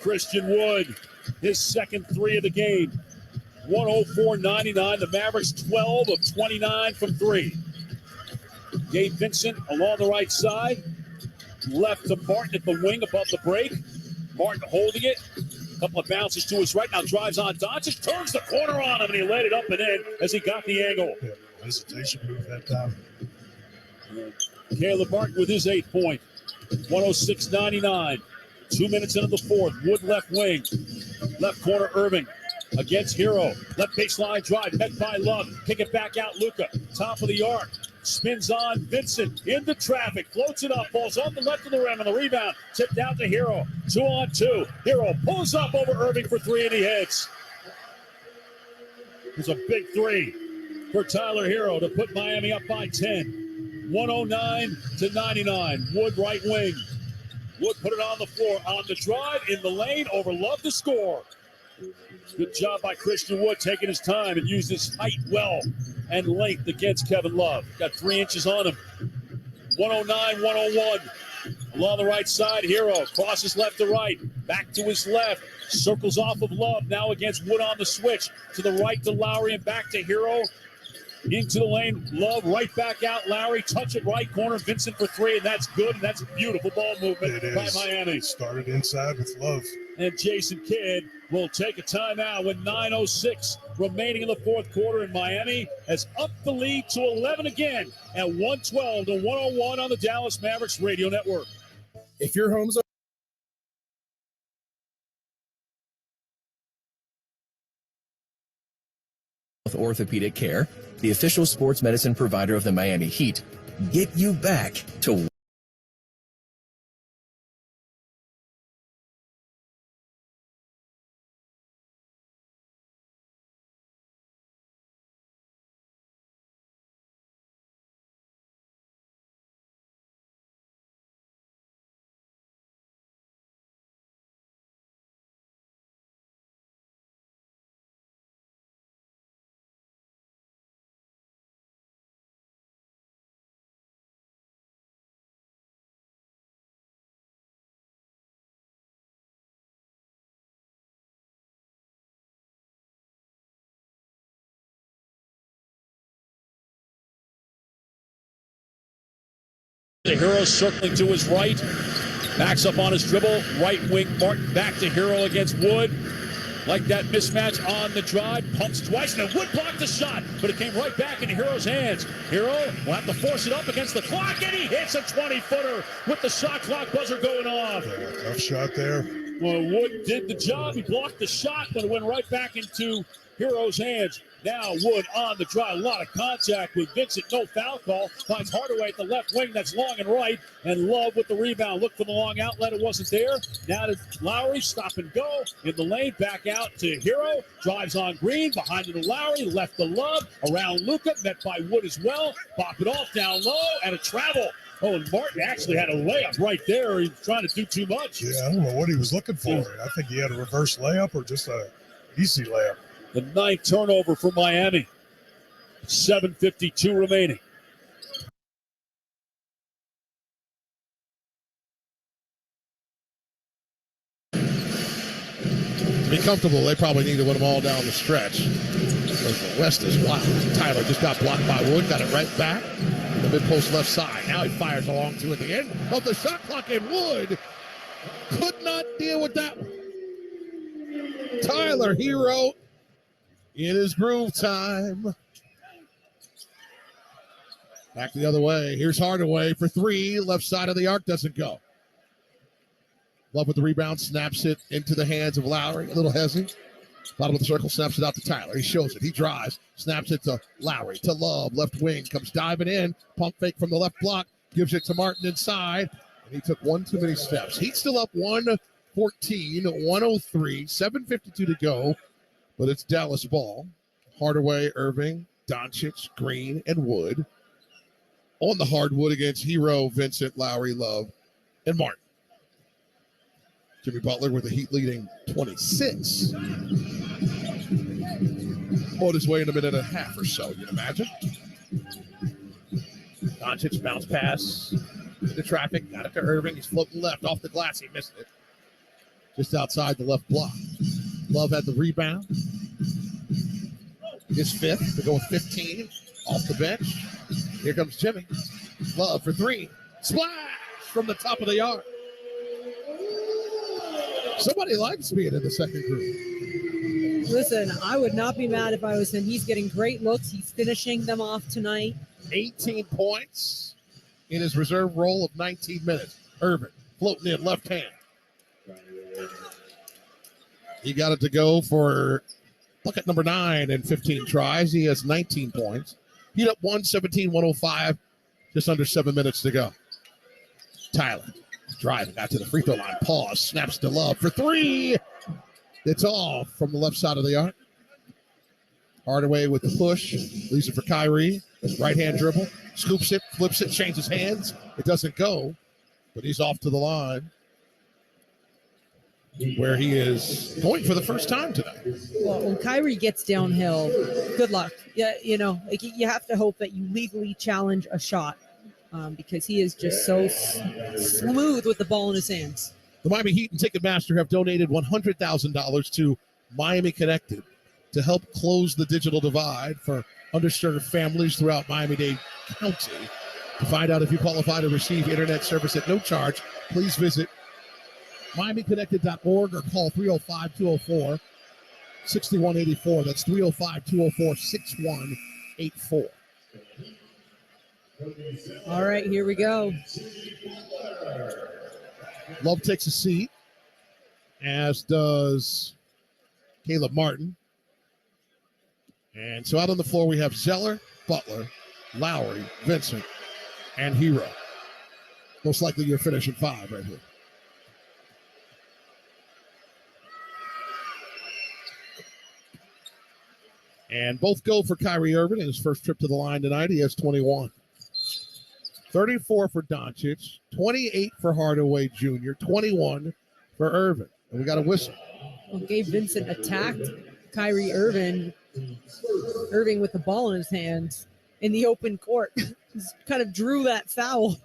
Christian Wood. His second three of the game. 104.99. The Mavericks 12 of 29 from three. Gabe Vincent along the right side. Left to Martin at the wing above the break. Martin holding it. Couple of bounces to his right. Now drives on Doncic. Turns the corner on him, and he laid it up and in as he got the angle. Yeah, hesitation move that time. Caleb Martin with his 8 point. 106.99. 2 minutes into the fourth. Wood left wing. Left corner Irving against Hero. Left baseline drive. Met by Love. Kick it back out. Luka. Top of the arc. Spins on Vincent into traffic. Floats it up. Falls on the left of the rim. And the rebound tipped out to Hero. 2-on-2. Hero pulls up over Irving for three, and he hits. It's a big three for Tyler Hero to put Miami up by 10. 109-99. Wood right wing. Wood put it on the floor. On the drive, in the lane, over Love to score. Good job by Christian Wood taking his time and used his height well and length against Kevin Love. Got 3 inches on him. 109-101. Along the right side, Hero crosses left to right. Back to his left. Circles off of Love. Now against Wood on the switch. To the right to Lowry and back to Hero. Into the lane. Love right back out. Lowry touch it right corner. Vincent for three, and that's good. And that's a beautiful ball movement by Miami. Started inside with Love. And Jason Kidd will take a timeout with 9:06 remaining in the fourth quarter, and Miami has upped the lead to 11 again at 112-101 on the Dallas Mavericks radio network. If your home's Orthopedic Care, the official sports medicine provider of the Miami Heat, get you back to The Hero circling to his right. Backs up on his dribble. Right wing Martin back to Hero against Wood. Like that mismatch on the drive. Pumps twice, and Wood blocked the shot, but it came right back into Hero's hands. Hero will have to force it up against the clock, and he hits a 20-footer with the shot clock buzzer going off. Yeah, tough shot there. Well, Wood did the job. He blocked the shot, but it went right back into Hero's hands. Now Wood on the drive. A lot of contact with Vincent. No foul call. Finds Hardaway at the left wing. That's long and right. And Love with the rebound. Look for the long outlet. It wasn't there. Now to Lowry. Stop and go. In the lane. Back out to Hero. Drives on Green. Behind to Lowry. Left to Love. Around Luka. Met by Wood as well. Pop it off down low. And a travel. Oh, and Martin actually had a layup right there. He was trying to do too much. Yeah, I don't know what he was looking for. I think he had a reverse layup or just a easy layup. The 9th turnover for Miami. 7:52 remaining. To be comfortable, they probably need to win them all down the stretch. The West is wild. Tyler just got blocked by Wood, got it right back. The mid-post left side. Now he fires along to at the end of the shot clock, and Wood could not deal with that one. Tyler Hero in his groove time. Back the other way. Here's Hardaway for three. Left side of the arc doesn't go. Love with the rebound. Snaps it into the hands of Lowry. A little hezzy. Bottom of the circle. Snaps it out to Tyler. He shows it. He drives. Snaps it to Lowry. To Love. Left wing. Comes diving in. Pump fake from the left block. Gives it to Martin inside. And he took one too many steps. He's still up 114, 103, 7:52 to go. But it's Dallas ball. Hardaway, Irving, Doncic, Green, and Wood. On the hardwood against Hero, Vincent, Lowry, Love, and Martin. Jimmy Butler with the Heat leading 26. On his way in a minute and a half or so, you'd imagine. Doncic bounce pass into traffic, got it to Irving. He's floating left off the glass. He missed it. Just outside the left block. Love had the rebound. His fifth to go with 15 off the bench. Here comes Jimmy. Love for three. Splash from the top of the arc. Somebody likes being in the second group. Listen, I would not be mad if I was him. He's getting great looks. He's finishing them off tonight. 18 points in his reserve role of 19 minutes. Irvin floating in left hand. He got it to go for bucket number 9 in 15 tries. He has 19 points. Heat up 117-105. Just under 7 minutes to go. Tyler driving out to the free throw line. Pause. Snaps to Love for three. It's off from the left side of the arc. Hardaway with the push. Leaves it for Kyrie. Right hand dribble. Scoops it. Flips it. Changes hands. It doesn't go. But he's off to the line, where he is going for the first time tonight. Well, when Kyrie gets downhill, good luck. Yeah, you know, like you have to hope that you legally challenge a shot because he is just so smooth with the ball in his hands. The Miami Heat and Ticketmaster have donated $100,000 to Miami Connected to help close the digital divide for underserved families throughout Miami-Dade County. To find out if you qualify to receive internet service at no charge, please visit MiamiConnected.org or call 305-204-6184. That's 305-204-6184. All right, here we go. Love takes a seat, as does Caleb Martin. And so out on the floor, we have Zeller, Butler, Lowry, Vincent, and Hero. Most likely you're finishing 5 right here. And both go for Kyrie Irving in his first trip to the line tonight. He has 21. 34 for Doncic, 28 for Hardaway Jr., 21 for Irving. And we got a whistle. Well, Gabe Vincent attacked Kyrie Irving with the ball in his hands in the open court. Just kind of drew that foul.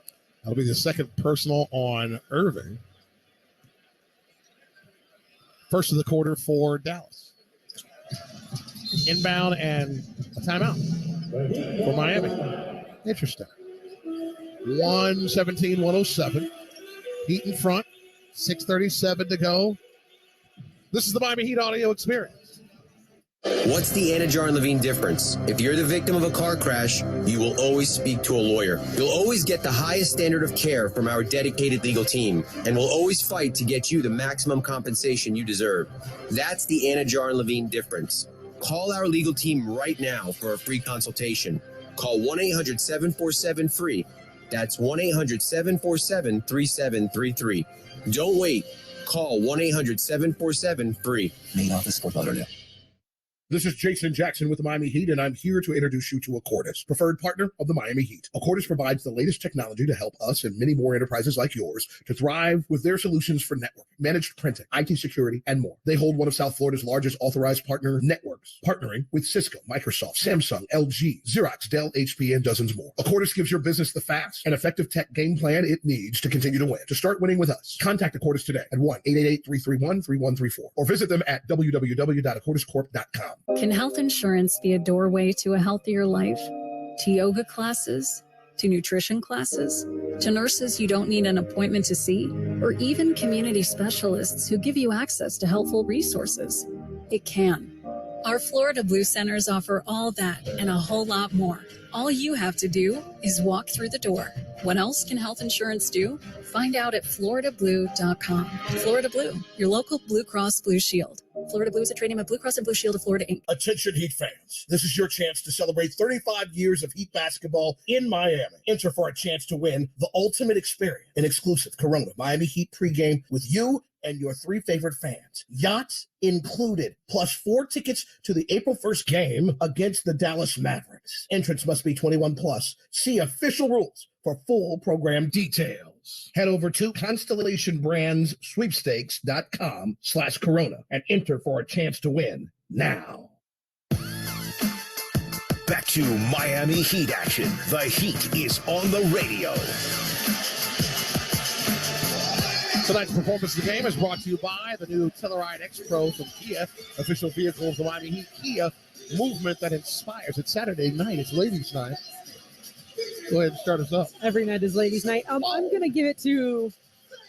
That'll be the second personal on Irving. First of the quarter for Dallas. Inbound and a timeout for Miami. Interesting. 117-107. Heat in front. 6:37 to go. This is the Miami Heat audio experience. What's the Anajar and Levine difference? If you're the victim of a car crash, you will always speak to a lawyer. You'll always get the highest standard of care from our dedicated legal team, and we'll always fight to get you the maximum compensation you deserve. That's the Anajar and Levine difference. Call our legal team right now for a free consultation. Call 1-800-747-FREE. That's 1-800-747-3733. Don't wait. Call 1-800-747-FREE. Main office, Fort Lauderdale. This is Jason Jackson with the Miami Heat, and I'm here to introduce you to Accordis, preferred partner of the Miami Heat. Accordis provides the latest technology to help us and many more enterprises like yours to thrive with their solutions for network, managed printing, IT security, and more. They hold one of South Florida's largest authorized partner networks, partnering with Cisco, Microsoft, Samsung, LG, Xerox, Dell, HP, and dozens more. Accordis gives your business the fast and effective tech game plan it needs to continue to win. To start winning with us, contact Accordis today at 1-888-331-3134 or visit them at www.accordiscorp.com. Can health insurance be a doorway to a healthier life? To yoga classes? To nutrition classes? To nurses you don't need an appointment to see? Or even community specialists who give you access to helpful resources? It can. Our Florida Blue Centers offer all that and a whole lot more. All you have to do is walk through the door. What else can health insurance do? Find out at floridablue.com. Florida Blue, your local Blue Cross Blue Shield. Florida Blue is a trade name of Blue Cross and Blue Shield of Florida, Inc. Attention Heat fans, this is your chance to celebrate 35 years of Heat basketball in Miami. Enter for a chance to win the ultimate experience, an exclusive Corona Miami Heat pregame with you and your 3 favorite fans. Yachts included, plus 4 tickets to the April 1st game against the Dallas Mavericks. Entrance must be 21 plus. See official rules for full program details. Head over to ConstellationBrandsSweepstakes.com/Corona and enter for a chance to win now. Back to Miami Heat action. The Heat is on the radio. Tonight's performance of the game is brought to you by the new Telluride X Pro from Kia, official vehicle of the Miami Heat. Kia, movement that inspires. It's Saturday night. It's ladies' night. Go ahead and start us up. Every night is ladies' night. I'm going to give it to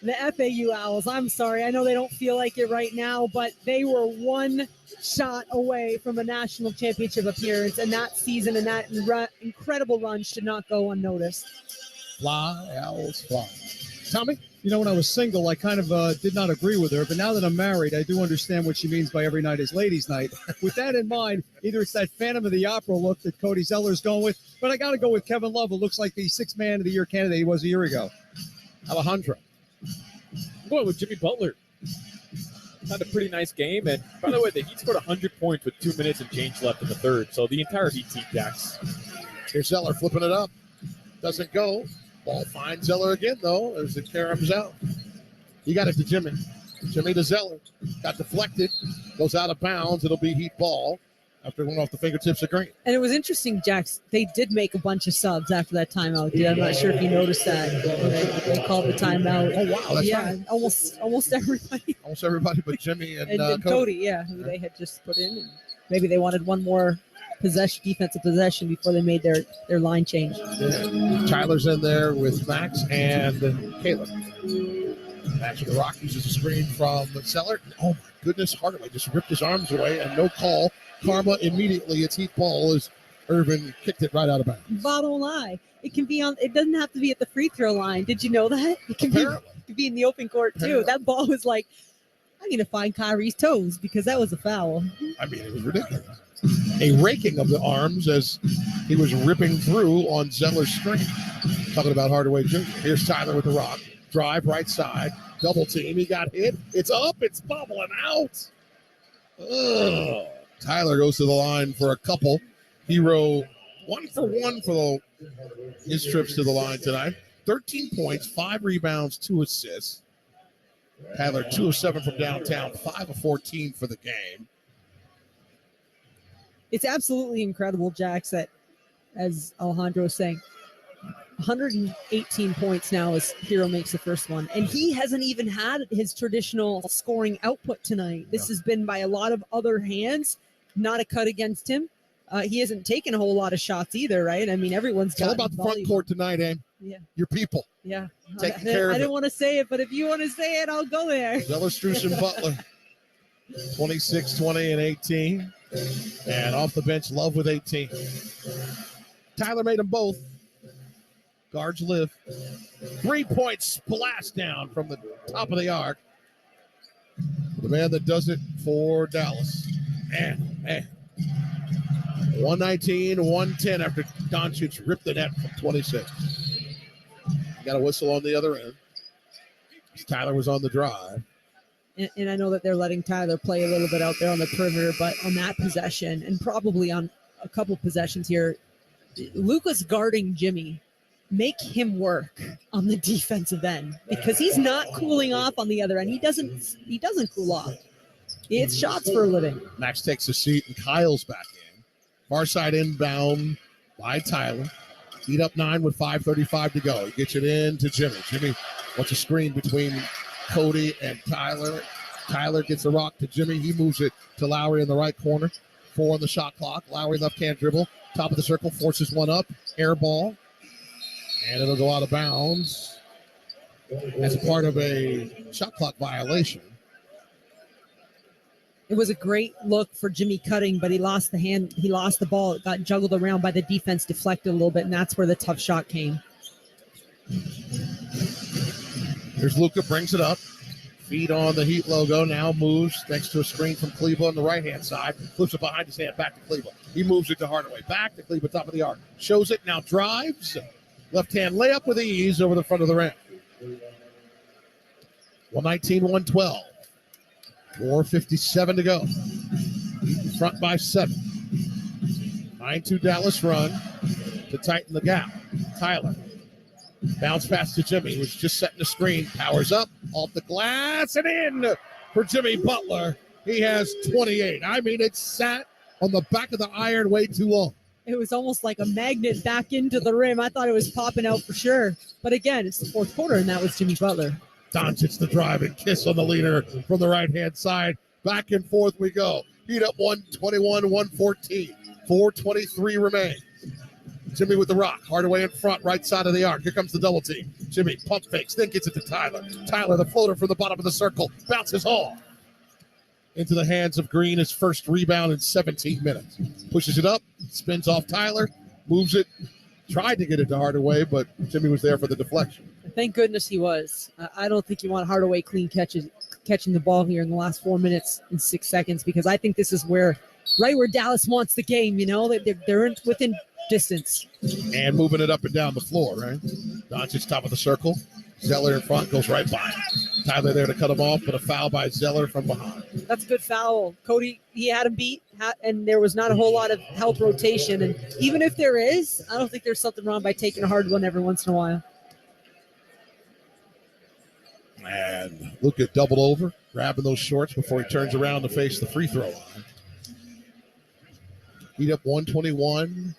the FAU Owls. I'm sorry. I know they don't feel like it right now, but they were one shot away from a national championship appearance, and that season and that incredible run should not go unnoticed. Fly, Owls, fly. Tommy? You know, when I was single, I kind of did not agree with her. But now that I'm married, I do understand what she means by every night is ladies' night. With that in mind, either it's that Phantom of the Opera look that Cody Zeller's going with, but I got to go with Kevin Love, who looks like the 6th Man of the Year candidate he was a year ago. Alejandro. I'm going with Jimmy Butler. Had a pretty nice game. And by the way, the Heat scored 100 points with 2 minutes and change left in the third. So the entire Heat team, Dax. Here's Zeller flipping it up. Doesn't go. Ball finds Zeller again, though, as the caroms out. He got it to Jimmy. Jimmy to Zeller. Got deflected. Goes out of bounds. It'll be Heat ball after it went off the fingertips of Green. And it was interesting, Jax. They did make a bunch of subs after that timeout. I'm not sure if you noticed that. They called the timeout. Oh, wow. That's right. Almost everybody. Almost everybody but Jimmy and Cody. Yeah, who they had just put in. And maybe they wanted one more defensive possession before they made their line change. Yeah. Tyler's in there with Max and Caleb. Max with the Rock uses a screen from Zeller. Oh, my goodness. Hardaway just ripped his arms away and no call. Karma immediately. It's Heat ball as Irvin kicked it right out of bounds. Bottom line, it can be on. It doesn't have to be at the free throw line. Did you know that? It can be in the open court, too. Apparently. That ball was like, I need to find Kyrie's toes because that was a foul. I mean, it was ridiculous. A raking of the arms as he was ripping through on Zeller's string. Talking about Hardaway Jr. Here's Tyler with the rock. Drive right side. Double team. He got hit. It's up. It's bubbling out. Ugh. Tyler goes to the line for a couple. Hero 1 for 1 for his trips to the line tonight. 13 points, 5 rebounds, 2 assists. Tyler 2 of 7 from downtown, 5 of 14 for the game. It's absolutely incredible, Jax, that, as Alejandro was saying, 118 points now as Hero makes the first one. And he hasn't even had his traditional scoring output tonight. This has been by a lot of other hands, not a cut against him. He hasn't taken a whole lot of shots either, right? I mean, everyone's got. Tell about the front court tonight, Em. Yeah. Your people. Yeah. Taking care of I it. didn't want to say it, but if you want to say it, I'll go there. Zeller, Strus, and Butler. 26, 20, and 18. And off the bench, Love with 18. Tyler made them both. Guards live. 3-point splash down from the top of the arc. The man that does it for Dallas. Man. 119-110 after Doncic ripped the net from 26. Got a whistle on the other end. Tyler was on the drive. And I know that they're letting Tyler play a little bit out there on the perimeter, but on that possession and probably on a couple possessions here, Luka's guarding Jimmy. Make him work on the defensive end because he's not cooling off on the other end. He doesn't cool off. It's shots for a living. Max takes a seat and Kyle's back in. Far side inbound by Tyler. Heat up 9 with 5:35 to go. He gets it in to Jimmy. Jimmy wants a screen between Cody and Tyler. Tyler gets the rock to Jimmy. He moves it to Lowry in the right corner. 4 on the shot clock. Lowry left hand dribble. Top of the circle. Forces one up. Air ball. And it'll go out of bounds as a part of a shot clock violation. It was a great look for Jimmy cutting, but he lost the hand. He lost the ball. It got juggled around by the defense, deflected a little bit, and that's where the tough shot came. Here's Luka, brings it up. Feet on the Heat logo, now moves next to a screen from Kleba on the right-hand side. Flips it behind his hand, back to Kleba. He moves it to Hardaway. Back to Kleba, top of the arc. Shows it, now drives. Left-hand layup with ease over the front of the rim. 119-112. 4:57 to go. In front by 7. 9-2 Dallas run to tighten the gap. Tyler. Bounce pass to Jimmy, who's just setting the screen. Powers up, off the glass, and in for Jimmy Butler. He has 28. I mean, it sat on the back of the iron way too long. It was almost like a magnet back into the rim. I thought it was popping out for sure. But again, it's the fourth quarter, and that was Jimmy Butler. Doncic the drive and kiss on the leader from the right-hand side. Back and forth we go. Heat up 121-114. 4:23 remains. Jimmy with the rock. Hardaway in front, right side of the arc. Here comes the double team. Jimmy pump fakes, then gets it to Tyler. Tyler, the floater from the bottom of the circle. Bounces off. Into the hands of Green, his first rebound in 17 minutes. Pushes it up, spins off Tyler, moves it. Tried to get it to Hardaway, but Jimmy was there for the deflection. Thank goodness he was. I don't think you want Hardaway clean catching the ball here in the last 4 minutes and 6 seconds, because I think this is where Dallas wants the game. You know, they're within distance. And moving it up and down the floor, right? Doncic top of the circle. Zeller in front, goes right by him. Tyler there to cut him off, but a foul by Zeller from behind. That's a good foul. Cody, he had him beat, and there was not a whole lot of help rotation. And even if there is, I don't think there's something wrong by taking a hard one every once in a while. And Luka doubled over, grabbing those shorts before he turns around to face the free throw line. Heat up 121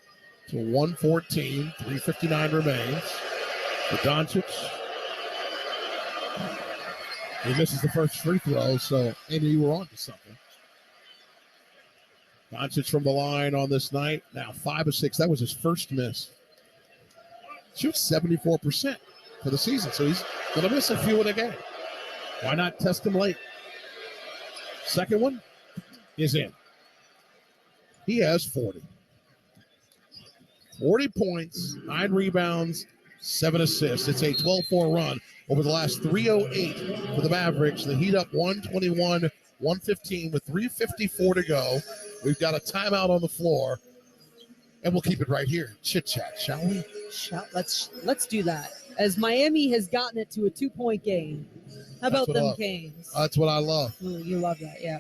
to 114. 3:59 remains for Doncic. He misses the first free throw, so maybe you were on to something. Doncic from the line on this night, now 5 of 6. That was his first miss. Shoots 74% for the season, so he's going to miss a few in a game. Why not test him late? Second one is in. He has 40. 40 points, 9 rebounds, 7 assists. It's a 12-4 run over the last 3:08 for the Mavericks. The Heat up 121-115 with 3:54 to go. We've got a timeout on the floor, and we'll keep it right here. Chit-chat, shall we? Let's do that. As Miami has gotten it to a 2-point game. How about them Canes? That's what I love. Ooh, you love that, yeah.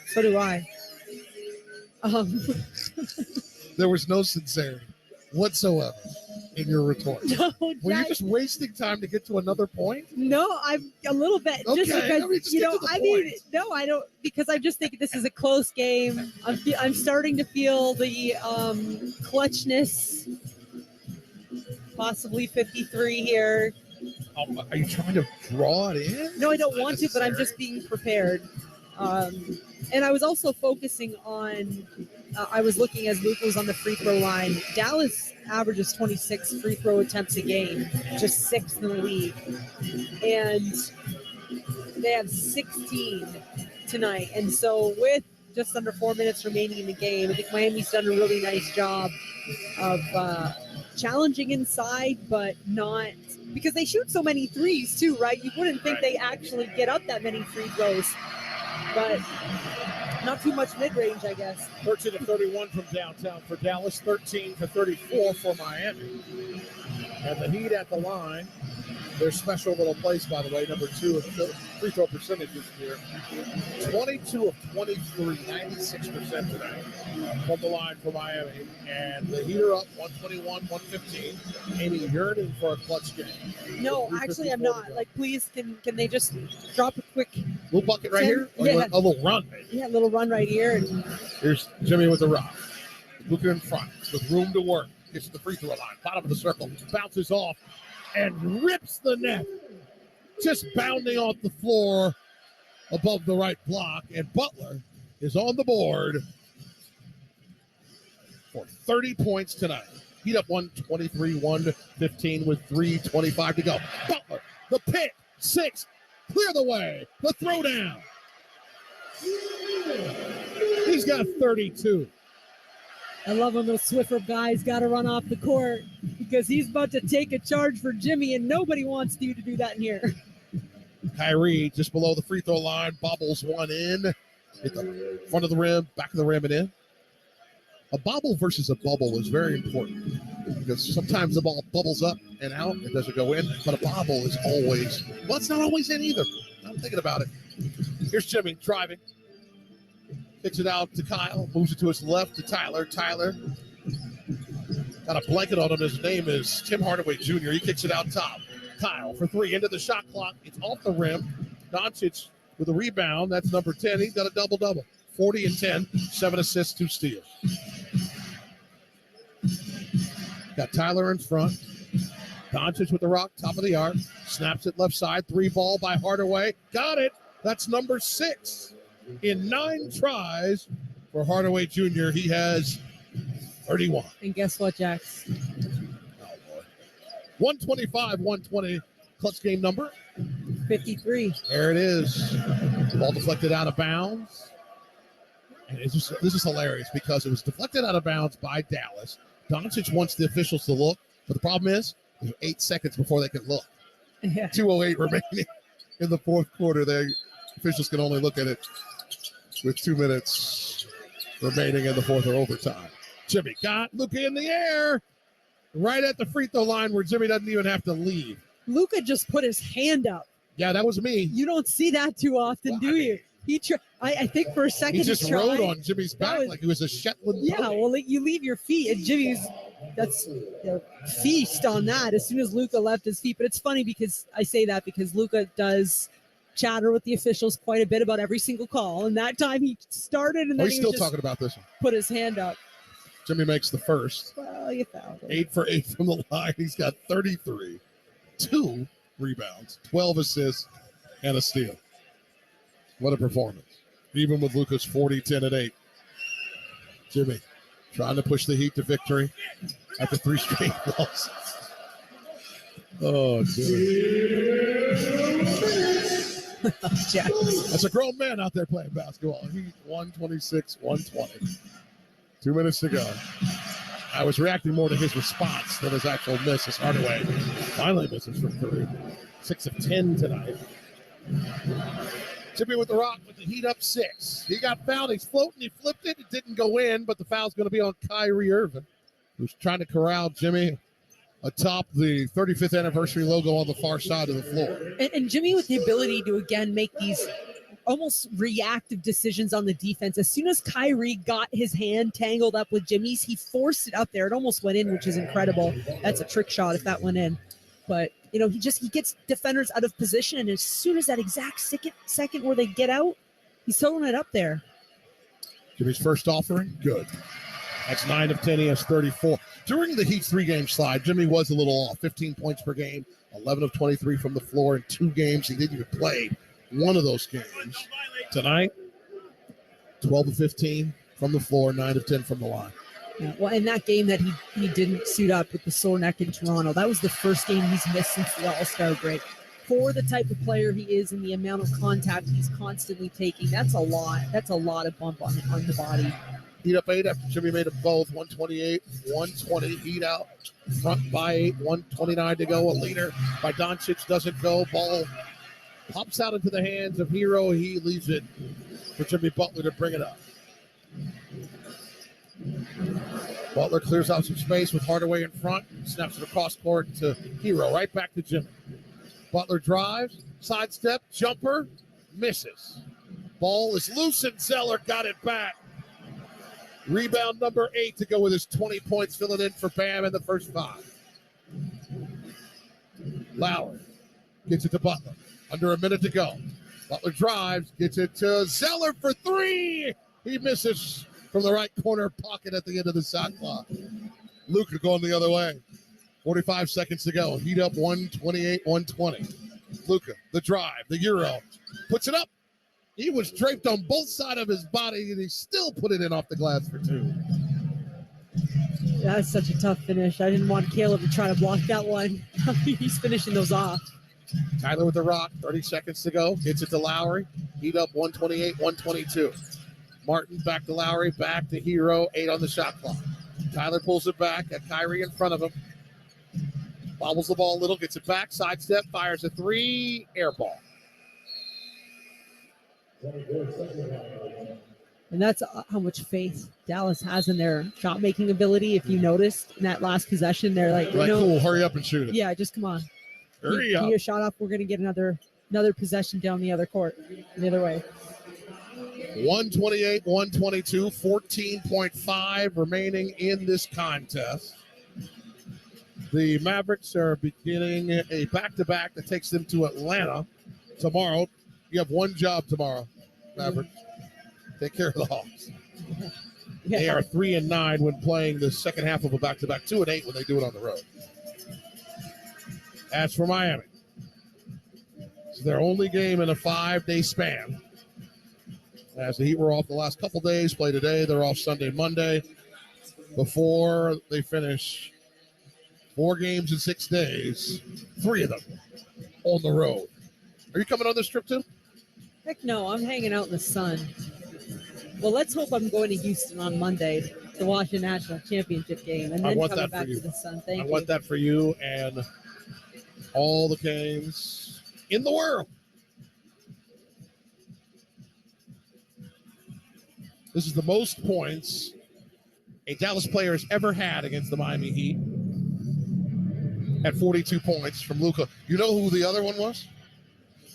So do I. There was no sincerity whatsoever in your retort. No, Were you just wasting time to get to another point? No, I'm a little bit. Okay, just because, just get to the point. No, I don't, because I just think this is a close game. I'm starting to feel the clutchness, possibly 53 here. Are you trying to draw it in? No, I don't want to, but I'm just being prepared. And I was also focusing on, I was looking as Luke was on the free throw line. Dallas averages 26 free throw attempts a game, just 6th in the league. And they have 16 tonight. And so with just under 4 minutes remaining in the game, I think Miami's done a really nice job of challenging inside, but not, because they shoot so many threes too, right? You wouldn't think they actually get up that many free throws, but not too much mid-range, I guess. 13 to 31 from downtown for Dallas, 13 to 34 for Miami. And the Heat at the line. Their special little place, by the way, number 2 in free throw percentage this year. 22 of 23, 96% tonight from the line for Miami. And the Heat are up 121-115. Amy yearning for a clutch game. No, actually, I'm not. Like, please, can they just drop a quick little bucket right here? Yeah. A little run, maybe. Yeah, a little run right here. And here's Jimmy with the rock. Looking in front with room to work. Gets to the free throw line. Bottom of the circle. Bounces off and rips the net. Just bounding off the floor above the right block. And Butler is on the board for 30 points tonight. Heat up 123-115 with 3:25 to go. Butler, the pick, 6, clear the way, the throwdown. He's got 32. I love when those Swiffer guys got to run off the court, because he's about to take a charge for Jimmy, and nobody wants you to do that in here. Kyrie just below the free throw line, bobbles one in. Hit the front of the rim, back of the rim, and in. A bobble versus a bubble is very important, because sometimes the ball bubbles up and out. It doesn't go in, but a bobble is always, well, it's not always in either. I'm thinking about it. Here's Jimmy driving. Kicks it out to Kyle. Moves it to his left to Tyler. Tyler got a blanket on him. His name is Tim Hardaway Jr. He kicks it out top. Kyle for three into the shot clock. It's off the rim. Doncic with a rebound. That's number 10. He's got a double-double. 40 and 10. 7 assists, 2 steals. Got Tyler in front. Doncic with the rock, top of the arc. Snaps it left side. 3 ball by Hardaway. Got it. That's number 6 in 9 tries for Hardaway Jr. He has 31. And guess what, Jax? 125-120 clutch game number. 53. There it is. The ball deflected out of bounds. And this is hilarious because it was deflected out of bounds by Dallas. Doncic wants the officials to look, but the problem is there's 8 seconds before they can look. Yeah. 2:08 remaining in the fourth quarter. The officials can only look at it with 2 minutes remaining in the fourth or overtime. Jimmy got Luka in the air right at the free throw line where Jimmy doesn't even have to leave. Luka just put his hand up. Yeah, that was me. You don't see that too often, do you? I think for a second he just rode on Jimmy's back like he was a Shetland pony. Yeah, well, you leave your feet, and Jimmy's feast on that as soon as Luka left his feet. But it's funny because I say that because Luka does chatter with the officials quite a bit about every single call, and that time he started and then he's still talking about this one. Put his hand up. Jimmy makes the first. Well, you fouled him. 8 for 8 from the line. He's got 33, 2 rebounds, 12 assists, and a steal. What a performance. Even with Luka's 40, 10, and 8. Jimmy trying to push the Heat to victory after 3 straight losses. Oh, dude. That's a grown man out there playing basketball. Heat 126-120. 2 minutes to go. I was reacting more to his response than his actual miss as Hardaway finally misses from 3. 6 of 10 tonight. Jimmy with the rock with the Heat up 6. He got fouled. He's floating. He flipped it. It didn't go in, but the foul's going to be on Kyrie Irving, who's trying to corral Jimmy atop the 35th anniversary logo on the far side of the floor. And Jimmy with the ability to, again, make these almost reactive decisions on the defense. As soon as Kyrie got his hand tangled up with Jimmy's, he forced it up there. It almost went in, which is incredible. That's a trick shot if that went in. But, you know, he gets defenders out of position, and as soon as that exact second where they get out, he's throwing it up there. Jimmy's first offering, good. That's 9 of 10. He has 34. During the Heat's 3-game slide, Jimmy was a little off. 15 points per game, 11 of 23 from the floor in 2 games. He didn't even play one of those games. Tonight, 12 of 15 from the floor, 9 of 10 from the line. Yeah, well, in that game that he didn't suit up with the sore neck in Toronto, that was the first game he's missed since the All-Star break. For the type of player he is and the amount of contact he's constantly taking, that's a lot. That's a lot of bump on the body. Heat up 8 after Jimmy made them both. 128-120. Heat out front by 8. 129 to go. A leader by Doncic doesn't go. Ball pops out into the hands of Hero. He leaves it for Jimmy Butler to bring it up. Butler clears out some space with Hardaway in front. Snaps it across court to Hero. Right back to Jimmy. Butler drives. Sidestep. Jumper. Misses. Ball is loose and Zeller got it back. Rebound number 8 to go with his 20 points, filling in for Bam in the first 5. Lowry gets it to Butler. Under a minute to go. Butler drives, gets it to Zeller for 3. He misses from the right corner pocket at the end of the shot clock. Luka going the other way. 45 seconds to go. Heat up 128-120. Luka, the drive, the Euro. Puts it up. He was draped on both sides of his body, and he still put it in off the glass for 2. That's such a tough finish. I didn't want Caleb to try to block that one. He's finishing those off. Tyler with the rock, 30 seconds to go. Gets it to Lowry. Heat up 128-122. Martin back to Lowry, back to Hero. 8 on the shot clock. Tyler pulls it back, got Kyrie in front of him. Bobbles the ball a little, gets it back, sidestep, fires a 3, air ball. And that's how much faith Dallas has in their shot-making ability. If you noticed in that last possession, they're like, cool, hurry up and shoot it. Yeah, just come on. Hurry up. Get a shot up. We're going to get another another possession down the other court, the other way. 128, 122, 14.5 remaining in this contest. The Mavericks are beginning a back-to-back that takes them to Atlanta tomorrow. You have one job tomorrow, Mavericks. Take care of the Hawks. Yeah. They are 3-9 when playing the second half of a back-to-back, 2-8 when they do it on the road. As for Miami, it's their only game in a 5-day span. As the Heat were off the last couple days, play today, they're off Sunday, Monday, before they finish 4 games in 6 days, 3 of them on the road. Are you coming on this trip too? Heck no, I'm hanging out in the sun. Well, let's hope I'm going to Houston on Monday to watch a national championship game and then coming back to the sun. Thank you. I want that for you and all the games in the world. This is the most points a Dallas player has ever had against the Miami Heat at 42 points from Luka. You know who the other one was?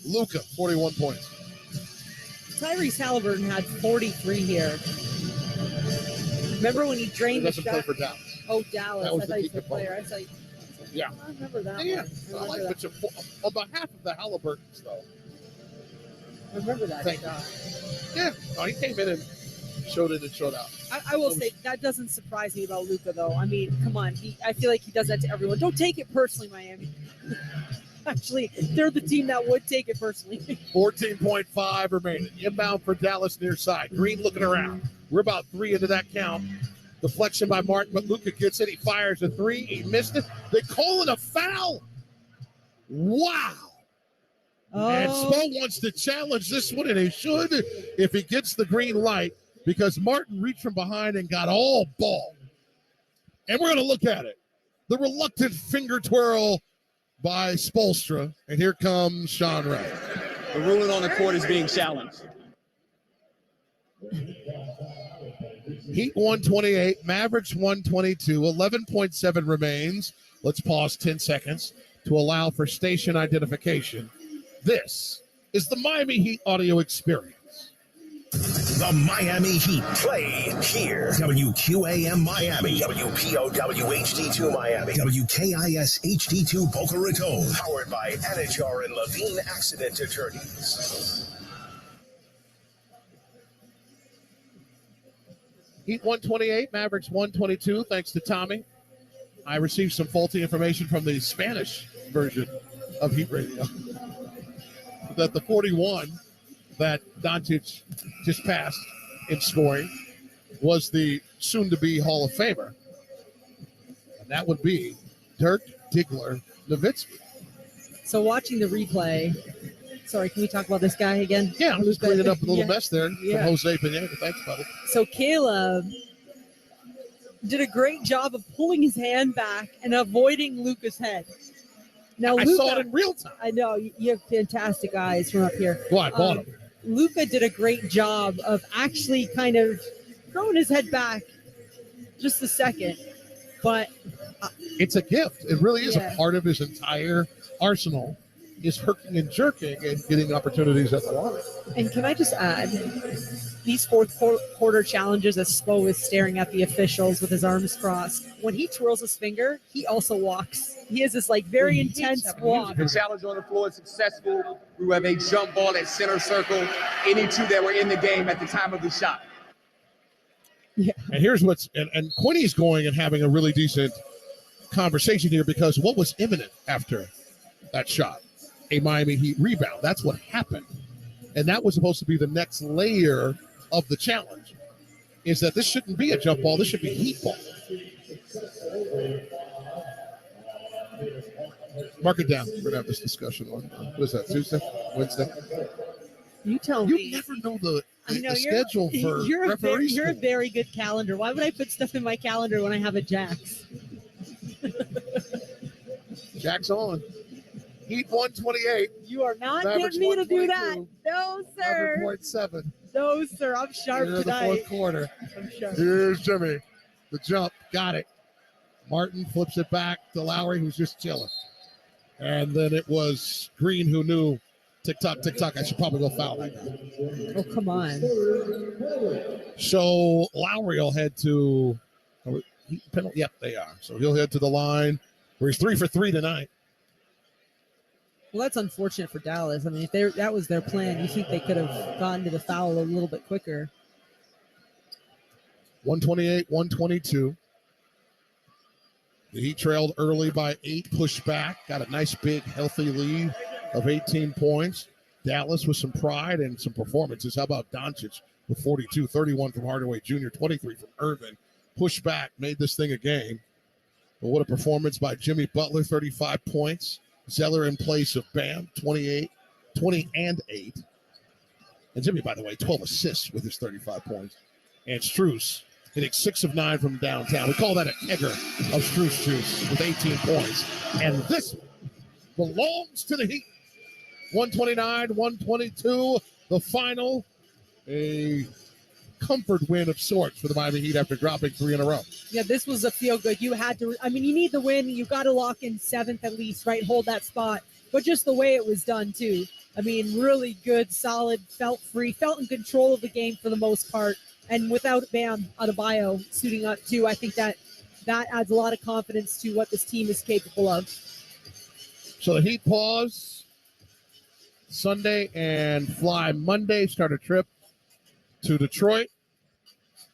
Luka, 41 points. Tyrese Halliburton had 43 here. Remember when he drained the shot? He doesn't play for Dallas. Oh, Dallas. That was I the thought you Heat said player. I thought Yeah. I remember that Yeah. one. I like that. on behalf of the Halliburtons, though. I remember that Thank shot. Yeah. No, he came in and showed in and showed out. I will say that doesn't surprise me about Luka, though. I mean, come on. I feel like he does that to everyone. Don't take it personally, Miami. Actually, they're the team that would take it personally. 14.5 remaining. Inbound for Dallas near side. Green looking around. We're about 3 into that count. Deflection by Martin, but Luka gets it. He fires a 3. He missed it. They call it a foul. Wow. And Spo wants to challenge this one, and he should if he gets the green light, because Martin reached from behind and got all ball. And we're going to look at it. The reluctant finger twirl by Spoelstra. And here comes Sean Wright. The ruling on the court is being challenged. Heat 128, Mavericks 122, 11.7 remains. Let's pause 10 seconds to allow for station identification. This is the Miami Heat audio experience. The Miami Heat play here. WQAM Miami, WPOW HD2 Miami, WKIS HD2 Boca Raton. Powered by Anajar and Levine Accident Attorneys. Heat 128, Mavericks 122, thanks to Tommy. I received some faulty information from the Spanish version of Heat Radio. That the 41 that Doncic just passed in scoring was the soon-to-be Hall of Famer. And that would be Dirk Diggler Nowitzki. So watching the replay, sorry, can we talk about this guy again? Yeah, I'm just cleaning up a little mess there from Yeah. Jose Pineda. Thanks, buddy. So Caleb did a great job of pulling his hand back and avoiding Luka's head. Now, I saw it in real time. I know, you have fantastic eyes from up here. Well, I bought him. Luka did a great job of actually kind of throwing his head back just a second. But it's a gift. It really is Yeah. a part of his entire arsenal, is hooking and jerking and getting opportunities at the line. And can I just add, these fourth quarter challenges as Spo is staring at the officials with his arms crossed, when he twirls his finger, he also walks. He has this like very intense walk. The challenge on the floor is successful. We have a jump ball at center circle. Any two that were in the game at the time of the shot. Yeah. And here's what's and Quinny's going and having a really decent conversation here, because what was imminent after that shot? A Miami Heat rebound. That's what happened. And that was supposed to be the next layer of the challenge, is that this shouldn't be a jump ball. This should be Heat ball. Mark it down. We're going to have this discussion on, what is that, Tuesday? Wednesday? You tell me. You never know the I know schedule for referees. You're a very good calendar. Why would I put stuff in my calendar when I have a Jax? Jack's on. Heat 128. You are not Mavericks getting me to do that. 122. No, sir. 11.7. No, sir. I'm sharp Into the tonight. fourth quarter. I'm sharp. Here's Jimmy. The jump. Got it. Martin flips it back to Lowry, who's just chilling. And then it was Green who knew Tick-tock, tick-tock. I should probably go foul that guy. Oh, come on. So Lowry will head to penalty. Yep, they are. So he'll head to the line where he's 3 for 3 tonight. Well, that's unfortunate for Dallas. I mean, if that was their plan, you think they could have gotten to the foul a little bit quicker. 128-122. The Heat trailed early by 8, pushed back, got a nice big healthy lead of 18 points. Dallas with some pride and some performances. How about Doncic with 42, 31 from Hardaway Jr., 23 from Irvin. Pushed back, made this thing a game. But what a performance by Jimmy Butler, 35 points. Zeller in place of Bam, 20 and 8. And Jimmy, by the way, 12 assists with his 35 points. And Strus hitting 6 of 9 from downtown. We call that a kegger of Strus juice with 18 points. And this belongs to the Heat. 129-122, the final. A comfort win of sorts for the Miami Heat after dropping 3 in a row. Yeah, this was a feel good. You had to, I mean, you need the win. You got to lock in 7th at least, right? Hold that spot. But just the way it was done, too. I mean, really good, solid, felt free, felt in control of the game for the most part. And without Bam Adebayo suiting up, too, I think that adds a lot of confidence to what this team is capable of. So the Heat pause Sunday and fly Monday, start a trip to Detroit,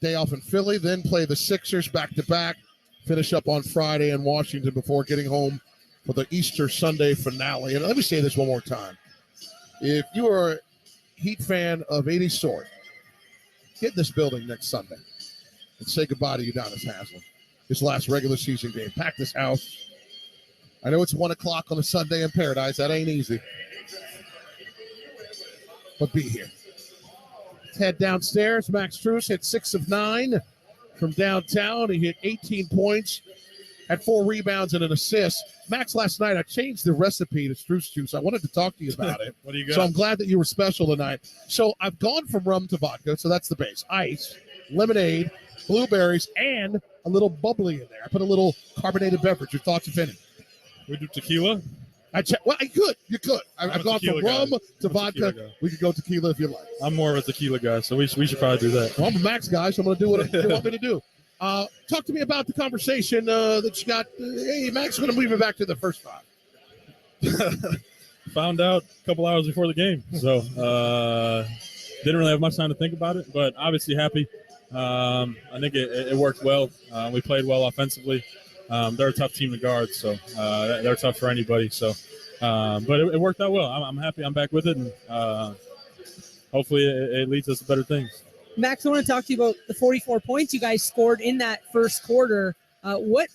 day off in Philly, then play the Sixers back-to-back, finish up on Friday in Washington before getting home for the Easter Sunday finale. And let me say this one more time. If you are a Heat fan of any sort, get in this building next Sunday and say goodbye to Udonis Haslem. His last regular season game. Pack this house. I know it's 1 o'clock on a Sunday in paradise. That ain't easy. But be here. Let's head downstairs. Max Strus hit 6 of 9 from downtown. He hit 18 points, had 4 rebounds and an assist. Max, last night I changed the recipe to Strus juice. I wanted to talk to you about it. What do you got? So I'm glad that you were special tonight. So I've gone from rum to vodka, so that's the base. Ice, lemonade, blueberries, and a little bubbly in there. I put a little carbonated beverage. Your thoughts, if any? We do tequila? Well, you could. I've gone from rum to vodka. We could go tequila if you like. I'm more of a tequila guy, so we should probably do that. Well, I'm a Max guy, so I'm going to do what you want me to do. Talk to me about the conversation that you got. Hey, Max, we're going to move it back to the first 5. Found out a couple hours before the game, so didn't really have much time to think about it, but obviously happy. I think it worked well. We played well offensively. They're a tough team to guard, so they're tough for anybody. So, but it worked out well. I'm happy. I'm back with it, and hopefully it leads us to better things. Max, I want to talk to you about the 44 points you guys scored in that first quarter. What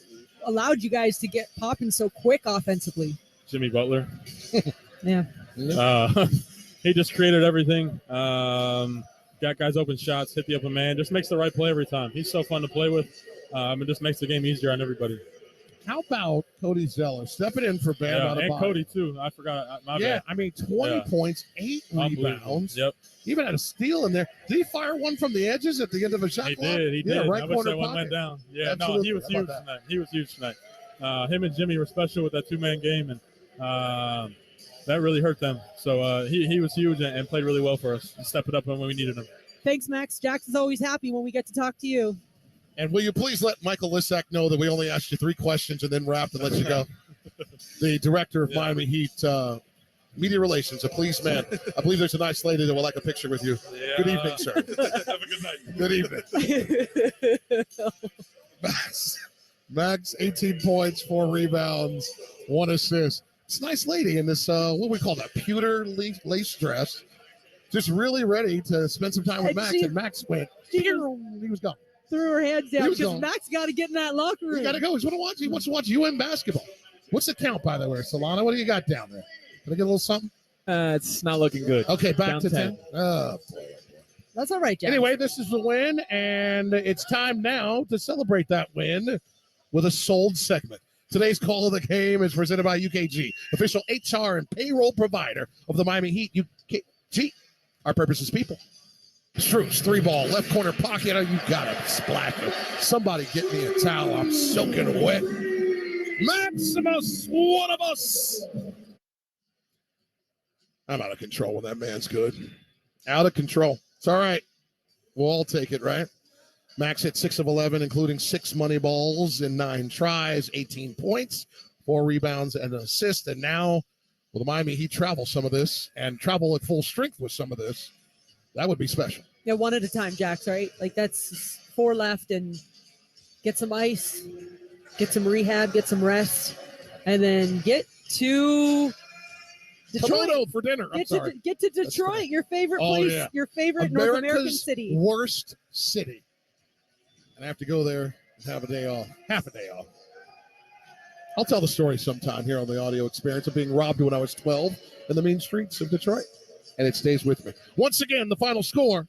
allowed you guys to get popping so quick offensively? Jimmy Butler. Yeah. He just created everything. Got guys open shots, hit the open man, just makes the right play every time. He's so fun to play with. It just makes the game easier on everybody. How about Cody Zeller stepping in for Bam Adebayo? And Cody, too. I forgot. My bad. I mean, 20 points, 8 rebounds. Yep. Even had a steal in there. Did he fire one from the edges at the end of a shot clock? He did. Right I wish corner that one pocket. went down. Yeah, Absolutely. no, he was huge tonight. He was huge tonight. Him and Jimmy were special with that 2-man game, and that really hurt them. So he was huge and played really well for us. Step it up when we needed him. Thanks, Max. Jax is always happy when we get to talk to you. And will you please let Michael Lissack know that we only asked you 3 questions and then wrapped and let you go? The director of Miami Heat Media Relations, a pleased man. I believe there's a nice lady that would like a picture with you. Yeah. Good evening, sir. Have a good night. Good evening. Max, 18 points, 4 rebounds, 1 assist. It's a nice lady in this, what do we call that, pewter lace dress. Just really ready to spend some time with Max. And Max went, he was gone. Threw her hands down He was because gone. Max got to get in that locker room. You got to go. He wants to watch UM basketball. What's the count, by the way, Solana? What do you got down there? Can I get a little something? It's not looking good. Okay, back Down to 10. 10. Oh, boy. That's all right, Jack. Anyway, this is the win, and it's time now to celebrate that win with a sold segment. Today's call of the game is presented by UKG, official HR and payroll provider of the Miami Heat. UKG, our purpose is people. Strus, 3-ball, left corner pocket. Oh, you got it. Splash it. Somebody get me a towel. I'm soaking wet. Maximus, one of us. I'm out of control when that man's good. Out of control. It's all right. We'll all take it, right? Max hit 6 of 11, including 6 money balls in 9 tries, 18 points, 4 rebounds, and an assist. And now, will the Miami Heat travel some of this and travel at full strength with some of this? That would be special. Yeah, one at a time, Jax, right? Like that's 4 left, and get some ice, get some rehab, get some rest, and then get to Detroit. Toledo for dinner. Get to Detroit, your favorite place, your favorite North American city. Worst city. And I have to go there and have a day off, half a day off. I'll tell the story sometime here on the audio experience of being robbed when I was 12 in the mean streets of Detroit. And it stays with me. Once again, the final score.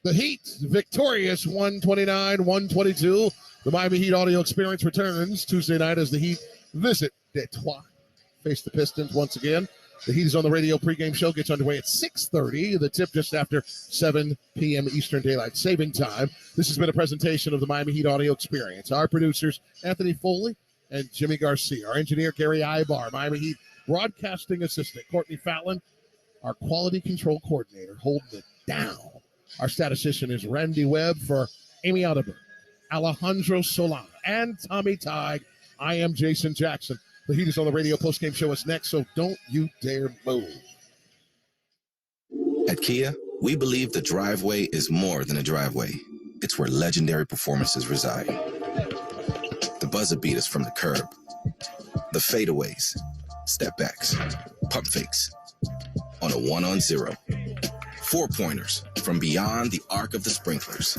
The Heat victorious 129-122. The Miami Heat audio experience returns Tuesday night as the Heat visit Detroit. Face the Pistons once again. The Heat is on the radio pregame show. Gets underway at 6:30. The tip just after 7 p.m. Eastern Daylight Saving Time. This has been a presentation of the Miami Heat audio experience. Our producers, Anthony Foley and Jimmy Garcia. Our engineer, Gary Ibar. Miami Heat broadcasting assistant, Courtney Fallon. Our quality control coordinator, holding it down. Our statistician is Randy Webb for Amy Audibert, Alejandro Solana, and Tommy Tighe. I am Jason Jackson. The Heat is on the radio postgame show is next, so don't you dare move. At Kia, we believe the driveway is more than a driveway. It's where legendary performances reside. The buzzer beaters from the curb, the fadeaways, step backs, pump fakes, on a 1-on-0, 4-pointers from beyond the arc of the sprinklers.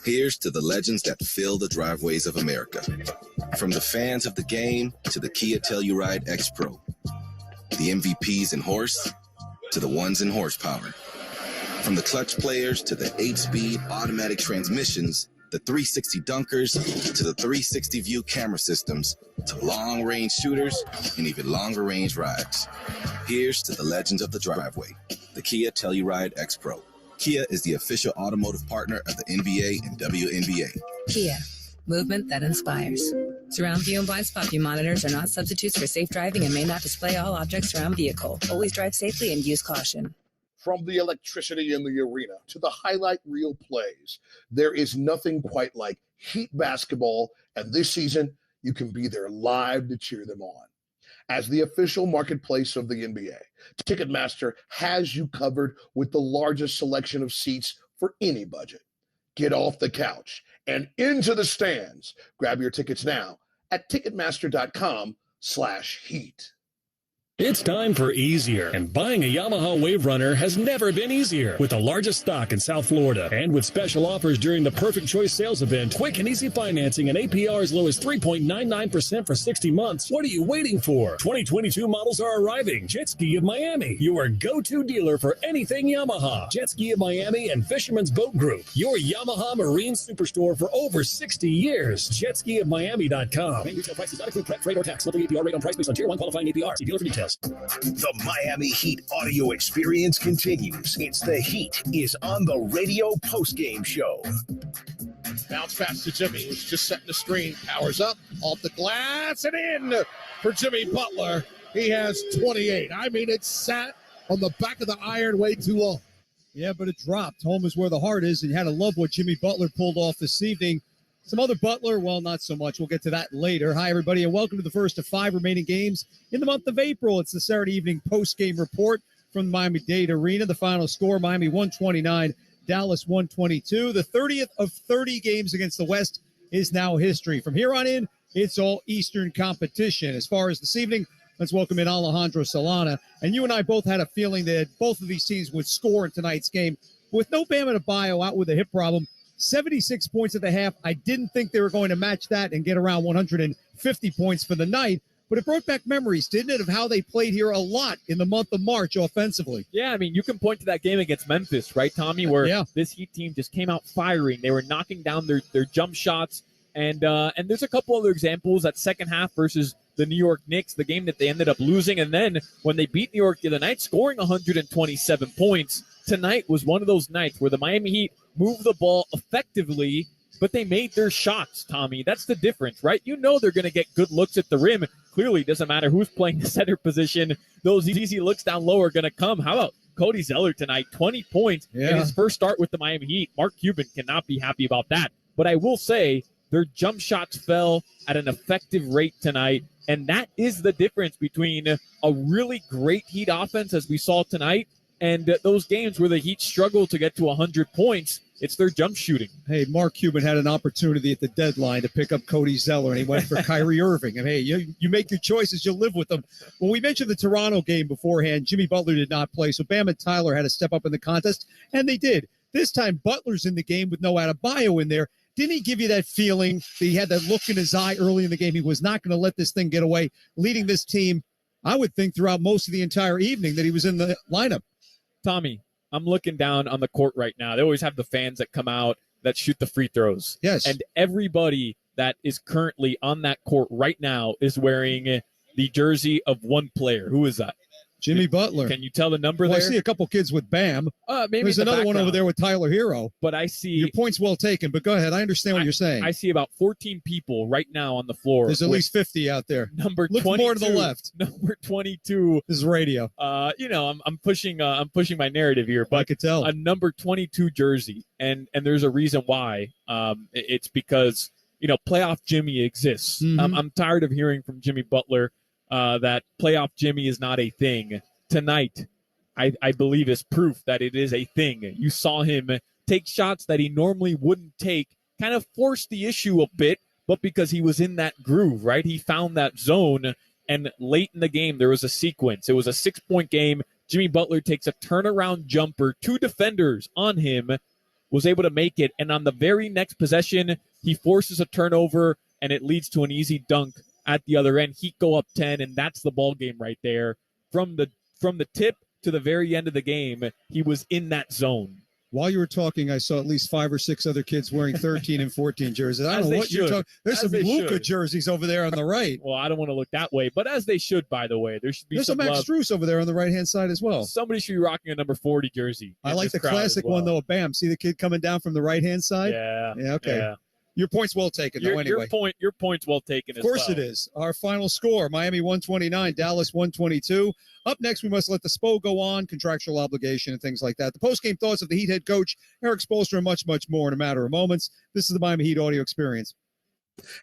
Here's to the legends that fill the driveways of America. From the fans of the game to the Kia Telluride X Pro. The MVPs in horse to the ones in horsepower. From the clutch players to the 8-speed automatic transmissions, the 360 dunkers to the 360 view camera systems, to long-range shooters and even longer-range rides. Here's to the legends of the driveway, the Kia Telluride X Pro. Kia is the official automotive partner of the NBA and WNBA. Kia, movement that inspires. Surround view and blind spot view monitors are not substitutes for safe driving and may not display all objects around vehicle. Always drive safely and use caution. From the electricity in the arena to the highlight reel plays, there is nothing quite like Heat basketball, and this season, you can be there live to cheer them on. As the official marketplace of the NBA, Ticketmaster has you covered with the largest selection of seats for any budget. Get off the couch and into the stands. Grab your tickets now at Ticketmaster.com/heat. It's time for easier, and buying a Yamaha Wave Runner has never been easier. With the largest stock in South Florida, and with special offers during the Perfect Choice sales event, quick and easy financing and APR as low as 3.99% for 60 months. What are you waiting for? 2022 models are arriving. Jet Ski of Miami, your go-to dealer for anything Yamaha. Jet Ski of Miami and Fisherman's Boat Group, your Yamaha Marine Superstore for over 60 years. JetSkiofMiami.com. Retail prices not include prep, freight, or tax. Monthly APR rate on price based on Tier 1 qualifying APR. See dealer for details. The Miami Heat audio experience continues. It's the Heat is on the radio postgame show. Bounce pass to Jimmy, who's just setting the screen. Powers up, off the glass, and in for Jimmy Butler. He has 28. I mean, it sat on the back of the iron way too long. Yeah, but it dropped. Home is where the heart is, and you had to love what Jimmy Butler pulled off this evening. Some other Butler, well, not so much. We'll get to that later. Hi, everybody, and welcome to the first of 5 remaining games in the month of April. It's the Saturday evening post-game report from the Miami-Dade Arena. The final score, Miami 129, Dallas 122. The 30th of 30 games against the West is now history. From here on in, it's all Eastern competition. As far as this evening, let's welcome in Alejandro Solana. And you and I both had a feeling that both of these teams would score in tonight's game. With no Bam Adebayo out with a hip problem, 76 points at the half. I didn't think they were going to match that and get around 150 points for the night, but it brought back memories, didn't it, of how they played here a lot in the month of March offensively. Yeah, I mean, you can point to that game against Memphis, right, Tommy, where this Heat team just came out firing. They were knocking down their jump shots, and there's a couple other examples. That second half versus the New York Knicks, the game that they ended up losing, and then when they beat New York the other night, scoring 127 points. Tonight was one of those nights where the Miami Heat moved the ball effectively, but they made their shots, Tommy. That's the difference, right? You know they're going to get good looks at the rim. clearly it doesn't matter who's playing the center position. Those easy looks down low are going to come. How about Cody Zeller tonight? 20 points in his first start with the Miami Heat. Mark Cuban cannot be happy about that. But I will say their jump shots fell at an effective rate tonight, and that is the difference between a really great Heat offense, as we saw tonight, and those games where the Heat struggle to get to 100 points. It's their jump shooting. Hey, Mark Cuban had an opportunity at the deadline to pick up Cody Zeller, and he went for Kyrie Irving. And hey, you make your choices, you live with them. Well, we mentioned the Toronto game beforehand. Jimmy Butler did not play, so Bam and Tyler had to step up in the contest, and they did. This time, Butler's in the game with no Adebayo in there. Didn't he give you that feeling that he had that look in his eye early in the game? He was not going to let this thing get away, leading this team, I would think, throughout most of the entire evening that he was in the lineup. Tommy, I'm looking down on the court right now. They always have the fans that come out that shoot the free throws. Yes. And everybody that is currently on that court right now is wearing the jersey of one player. Who is that? Jimmy Butler. Can you tell the number well, there? I see a couple kids with Bam. Maybe there's another one over there with Tyler Hero. But I see... Your point's well taken, but go ahead. I understand what you're saying. I see about 14 people right now on the floor. There's at least 50 out there. Number Look 22. more to the left. Number 22. This is radio. I'm pushing my narrative here, but I could tell. A number 22 jersey, and there's a reason why. It's because playoff Jimmy exists. Mm-hmm. I'm tired of hearing from Jimmy Butler that playoff Jimmy is not a thing. Tonight, I believe is proof that it is a thing. You saw him take shots that he normally wouldn't take, kind of force the issue a bit, but because he was in that groove, right? He found that zone, and late in the game, there was a sequence. It was a 6-point game. Jimmy Butler takes a turnaround jumper, 2 defenders on him, was able to make it, and on the very next possession, he forces a turnover, and it leads to an easy dunk at the other end. Heat go up 10, and that's the ball game right there. From the tip to the very end of the game, he was in that zone. While you were talking, I saw at least 5 or 6 other kids wearing 13 and 14 jerseys. I don't know what you're talking. There's some Luka jerseys over there on the right. Well, I don't want to look that way, but as they should, by the way. There's a Max Strus over there on the right-hand side as well. Somebody should be rocking a number 40 jersey. I like the classic one, though, of Bam. See the kid coming down from the right-hand side? Yeah. Yeah, okay. Yeah. Your point's well taken, though, anyway. Your point's well taken as well. Of course it is. Our final score, Miami 129, Dallas 122. Up next, we must let the SPO go on, contractual obligation and things like that. The post-game thoughts of the Heat head coach, Eric Spoelstra, and much, much more in a matter of moments. This is the Miami Heat audio experience.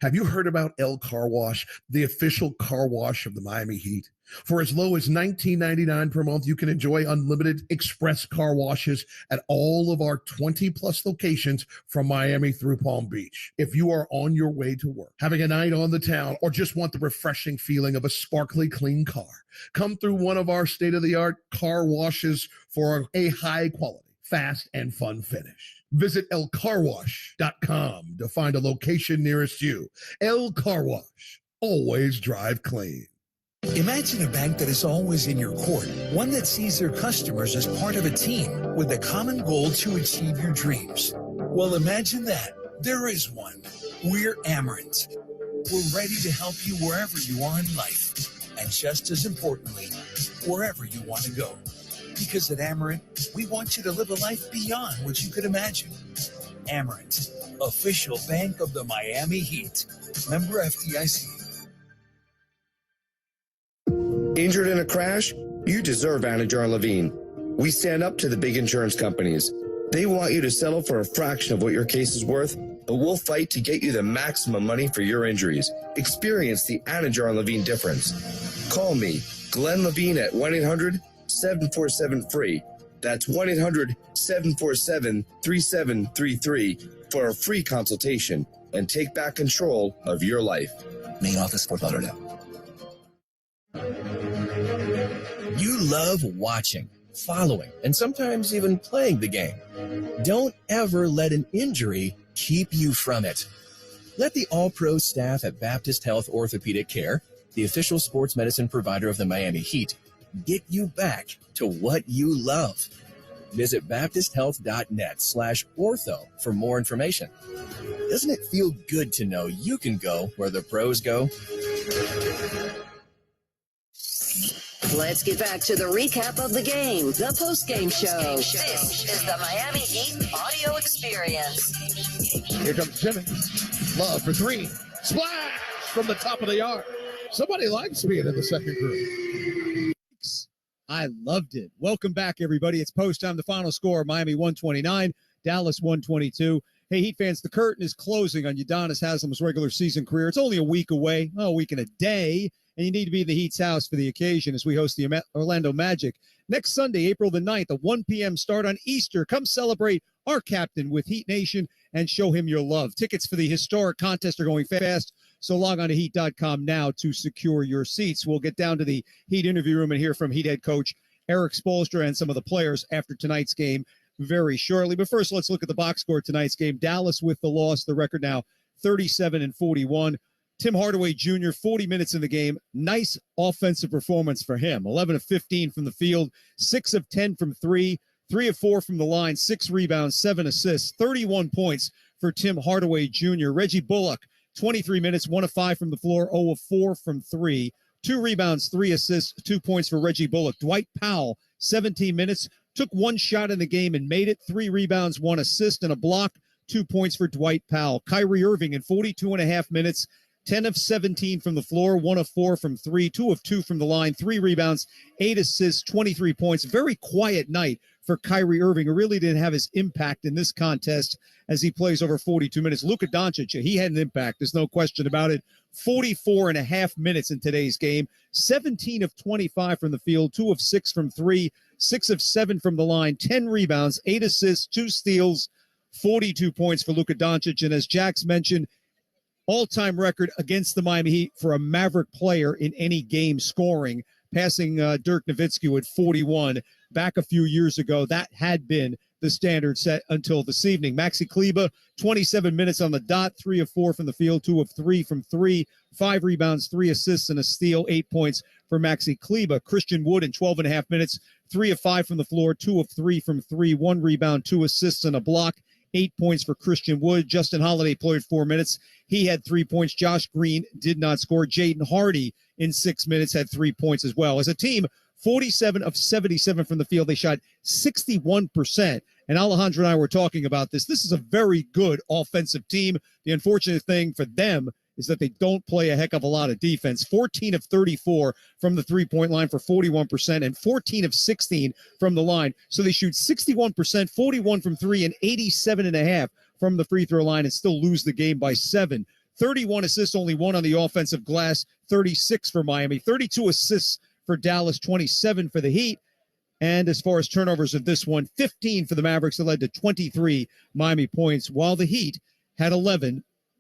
Have you heard about El Car Wash, the official car wash of the Miami Heat? For as low as $19.99 per month, you can enjoy unlimited express car washes at all of our 20-plus locations from Miami through Palm Beach. If you are on your way to work, having a night on the town, or just want the refreshing feeling of a sparkly clean car, come through one of our state-of-the-art car washes for a high-quality, fast, and fun finish. Visit elcarwash.com to find a location nearest you. El Car Wash. Always drive clean. Imagine a bank that is always in your court, one that sees their customers as part of a team with a common goal to achieve your dreams. Well, imagine that. There is one. We're Amerant. We're ready to help you wherever you are in life, and just as importantly, wherever you want to go. Because at Amerant, we want you to live a life beyond what you could imagine. Amerant, official bank of the Miami Heat. Member FDIC. Injured in a crash? You deserve Anajar and Levine. We stand up to the big insurance companies. They want you to settle for a fraction of what your case is worth, but we'll fight to get you the maximum money for your injuries. Experience the Anajar and Levine difference. Call me, Glenn Levine, at 1-800-747-FREE. That's 1-800-747-3733 for a free consultation and take back control of your life. Main office, Fort Lauderdale. You love watching, following, and sometimes even playing the game. Don't ever let an injury keep you from it. Let the all-pro staff at Baptist Health Orthopedic Care, the official sports medicine provider of the Miami Heat, get you back to what you love. Visit baptisthealth.net/ortho for more information. Doesn't it feel good to know you can go where the pros go? Let's get back to the recap of the game, the post-game show. This is the Miami Heat audio experience. Here comes Jimmy. Love for 3. Splash from the top of the arc. Somebody likes being in the second group. I loved it. Welcome back, everybody. It's post time. The final score, Miami 129, Dallas 122. Hey, Heat fans, the curtain is closing on Udonis Haslem's regular season career. It's only a week away, a week and a day, and you need to be in the Heat's house for the occasion as we host the Orlando Magic. Next Sunday, April the 9th, a 1 p.m. start on Easter. Come celebrate our captain with Heat Nation and show him your love. Tickets for the historic contest are going fast, so log on to Heat.com now to secure your seats. We'll get down to the Heat interview room and hear from Heat head coach Eric Spoelstra and some of the players after tonight's game very shortly. But first, let's look at the box score tonight's game. Dallas with the loss, the record now 37-41. Tim Hardaway Jr., 40 minutes in the game. Nice offensive performance for him. 11 of 15 from the field, 6 of 10 from 3, 3 of 4 from the line, 6 rebounds, 7 assists, 31 points for Tim Hardaway Jr. Reggie Bullock, 23 minutes, 1 of 5 from the floor, 0 of 4 from 3, 2 rebounds, 3 assists, 2 points for Reggie Bullock. Dwight Powell, 17 minutes, took 1 shot in the game and made it, 3 rebounds, 1 assist, and a block, 2 points for Dwight Powell. Kyrie Irving in 42.5 minutes, 10 of 17 from the floor, 1 of 4 from 3, 2 of 2 from the line, 3 rebounds, 8 assists, 23 points. Very quiet night for Kyrie Irving, who really didn't have his impact in this contest as he plays over 42 minutes. Luka Doncic, he had an impact. There's no question about it. 44.5 minutes in today's game, 17 of 25 from the field, 2 of 6 from 3, 6 of 7 from the line, 10 rebounds, 8 assists, 2 steals, 42 points for Luka Doncic. And as Jax mentioned, all-time record against the Miami Heat for a Maverick player in any game scoring, passing Dirk Nowitzki at 41 back a few years ago. That had been the standard set until this evening. Maxi Kleber, 27 minutes on the dot, 3 of 4 from the field, 2 of 3 from 3, 5 rebounds, 3 assists, and a steal, 8 points for Maxi Kleber. Christian Wood in 12.5 minutes, 3 of 5 from the floor, 2 of 3 from 3, 1 rebound, 2 assists, and a block. 8 points for Christian Wood. Justin Holiday played 4 minutes. He had 3 points. Josh Green did not score. Jaden Hardy in 6 minutes had 3 points as well. As a team, 47 of 77 from the field. They shot 61%. And Alejandro and I were talking about this. This is a very good offensive team. The unfortunate thing for them is that they don't play a heck of a lot of defense. 14 of 34 from the three-point line for 41% and 14 of 16 from the line. So they shoot 61%, 41 from 3, and 87.5 from the free throw line and still lose the game by 7. 31 assists, only 1 on the offensive glass, 36 for Miami. 32 assists for Dallas, 27 for the Heat. And as far as turnovers of this one, 15 for the Mavericks that led to 23 Miami points, while the Heat had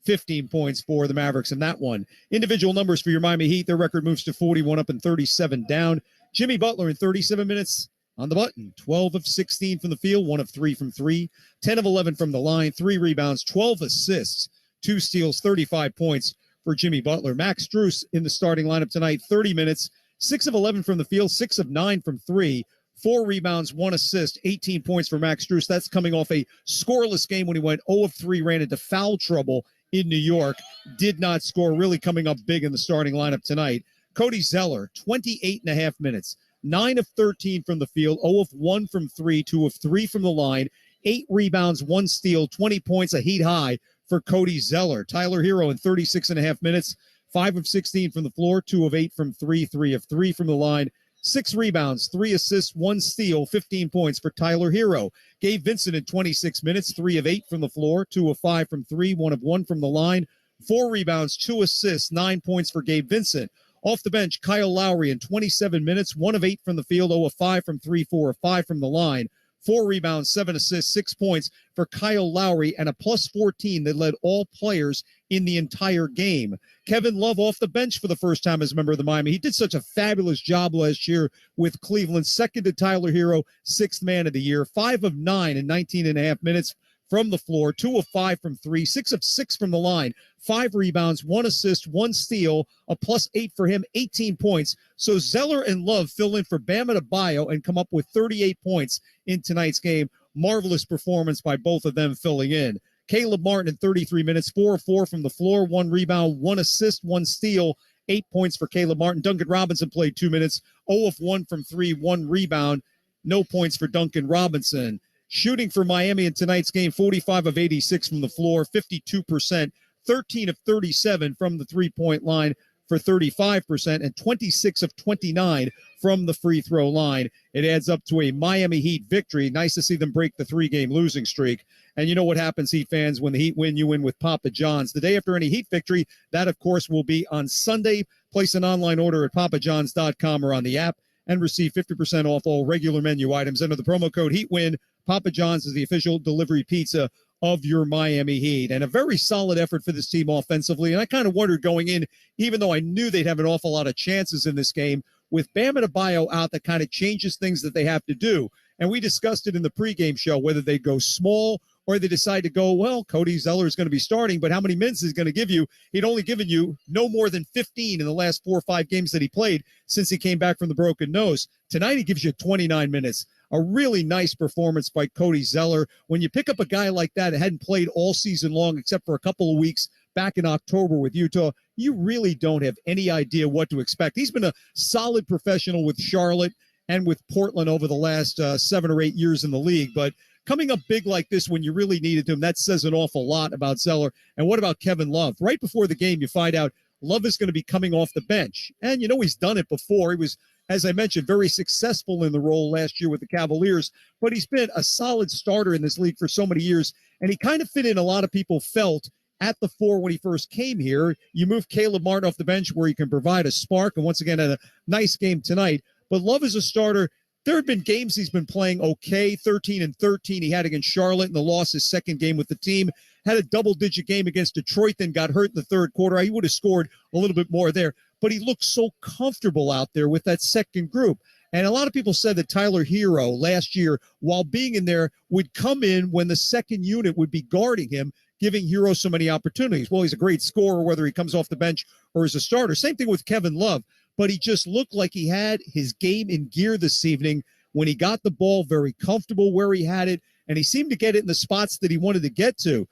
15 points for the Mavericks in that one. Individual numbers for your Miami Heat. Their record moves to 41 up and 37 down. Jimmy Butler in 37 minutes on the button. 12 of 16 from the field, 1 of 3 from 3, 10 of 11 from the line, 3 rebounds, 12 assists, 2 steals, 35 points for Jimmy Butler. Max Strus in the starting lineup tonight, 30 minutes, 6 of 11 from the field, 6 of 9 from 3, 4 rebounds, 1 assist, 18 points for Max Strus. That's coming off a scoreless game when he went 0 of 3, ran into foul trouble in New York, did not score, really coming up big in the starting lineup tonight. Cody Zeller, 28.5 minutes, 9 of 13 from the field, 0 of 1 from 3, 2 of 3 from the line, 8 rebounds, 1 steal, 20 points, a Heat high for Cody Zeller. Tyler Hero in 36.5 minutes, 5 of 16 from the floor, 2 of 8 from 3, 3 of 3 from the line, 6 rebounds, 3 assists, 1 steal, 15 points for Tyler Hero. Gabe Vincent in 26 minutes, 3 of 8 from the floor, 2 of 5 from 3, 1 of 1 from the line, 4 rebounds, 2 assists, 9 points for Gabe Vincent. Off the bench, Kyle Lowry in 27 minutes, 1 of 8 from the field, 0 of 5 from 3, 4 of 5 from the line, 4 rebounds, 7 assists, 6 points for Kyle Lowry, and a plus 14 that led all players in the entire game. Kevin Love off the bench for the first time as a member of the Miami. He did such a fabulous job last year with Cleveland, second to Tyler Hero, 6th man of the year, 5 of 9 in 19.5 minutes from the floor, 2 of 5 from 3, 6 of 6 from the line, 5 rebounds, 1 assist, 1 steal, a plus 8 for him, 18 points. So Zeller and Love fill in for Bam Adebayo and come up with 38 points in tonight's game. Marvelous performance by both of them filling in. Caleb Martin in 33 minutes, 4 of 4 from the floor, 1 rebound, 1 assist, 1 steal, 8 points for Caleb Martin. Duncan Robinson played 2 minutes, 0 of 1 from 3, 1 rebound, no points for Duncan Robinson. Shooting for Miami in tonight's game, 45 of 86 from the floor, 52%, 13 of 37 from the three-point line for 35% and 26 of 29 from the free throw line. It adds up to a Miami Heat victory. Nice to see them break the 3-game losing streak. And you know what happens, Heat fans, when the Heat win, you win with Papa John's. The day after any Heat victory, that, of course, will be on Sunday. Place an online order at papajohns.com or on the app and receive 50% off all regular menu items. Enter the promo code HEATWIN. Papa John's is the official delivery pizza of your Miami Heat. And a very solid effort for this team offensively. And I kind of wondered going in, even though I knew they'd have an awful lot of chances in this game, with Bam Adebayo out, that kind of changes things that they have to do. And we discussed it in the pregame show, whether they go small or they decide to go, well, Cody Zeller is going to be starting, but how many minutes is he going to give you? He'd only given you no more than 15 in the last 4 or 5 games that he played since he came back from the broken nose. Tonight, he gives you 29 minutes. A really nice performance by Cody Zeller. When you pick up a guy like that hadn't played all season long, except for a couple of weeks back in October with Utah, you really don't have any idea what to expect. He's been a solid professional with Charlotte and with Portland over the last 7 or 8 years in the league. But coming up big like this when you really needed him, that says an awful lot about Zeller. And what about Kevin Love? Right before the game, you find out Love is going to be coming off the bench. And, you know, he's done it before. He was, as I mentioned, very successful in the role last year with the Cavaliers. But he's been a solid starter in this league for so many years. And he kind of fit in, a lot of people felt, at the 4 when he first came here. You move Caleb Martin off the bench where he can provide a spark. And once again, had a nice game tonight. But Love is a starter. There have been games he's been playing okay, 13-13 he had against Charlotte in the loss, his second game with the team. Had a double-digit game against Detroit, then got hurt in the third quarter. He would have scored a little bit more there. But he looked so comfortable out there with that second group. And a lot of people said that Tyler Hero last year, while being in there, would come in when the second unit would be guarding him, giving Hero so many opportunities. Well, he's a great scorer, whether he comes off the bench or as a starter. Same thing with Kevin Love. But he just looked like he had his game in gear this evening when he got the ball, very comfortable where he had it, and he seemed to get it in the spots that he wanted to get to.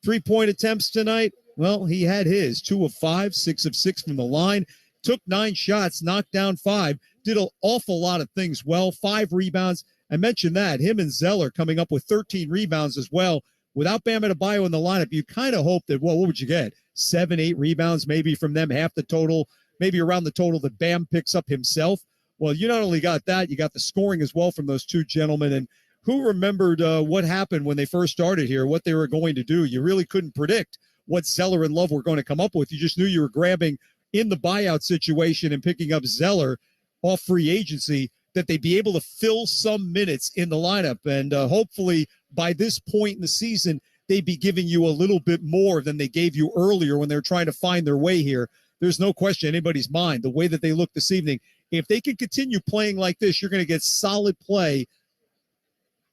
3-point attempts tonight, well, he had his 2 of 5, 6 of 6 from the line, took 9 shots, knocked down 5, did an awful lot of things well, 5 rebounds. I mentioned that, him and Zeller coming up with 13 rebounds as well. Without Bam Adebayo in the lineup, you kind of hope that, well, what would you get? 7, 8 rebounds maybe from them, half the total, maybe around the total that Bam picks up himself. Well, you not only got that, you got the scoring as well from those two gentlemen. And who remembered what happened when they first started here, what they were going to do? You really couldn't predict what Zeller and Love were going to come up with. You just knew you were grabbing in the buyout situation and picking up Zeller off free agency, that they'd be able to fill some minutes in the lineup. And hopefully by this point in the season, they'd be giving you a little bit more than they gave you earlier when they were trying to find their way here. There's no question in anybody's mind, the way that they look this evening. If they can continue playing like this, you're going to get solid play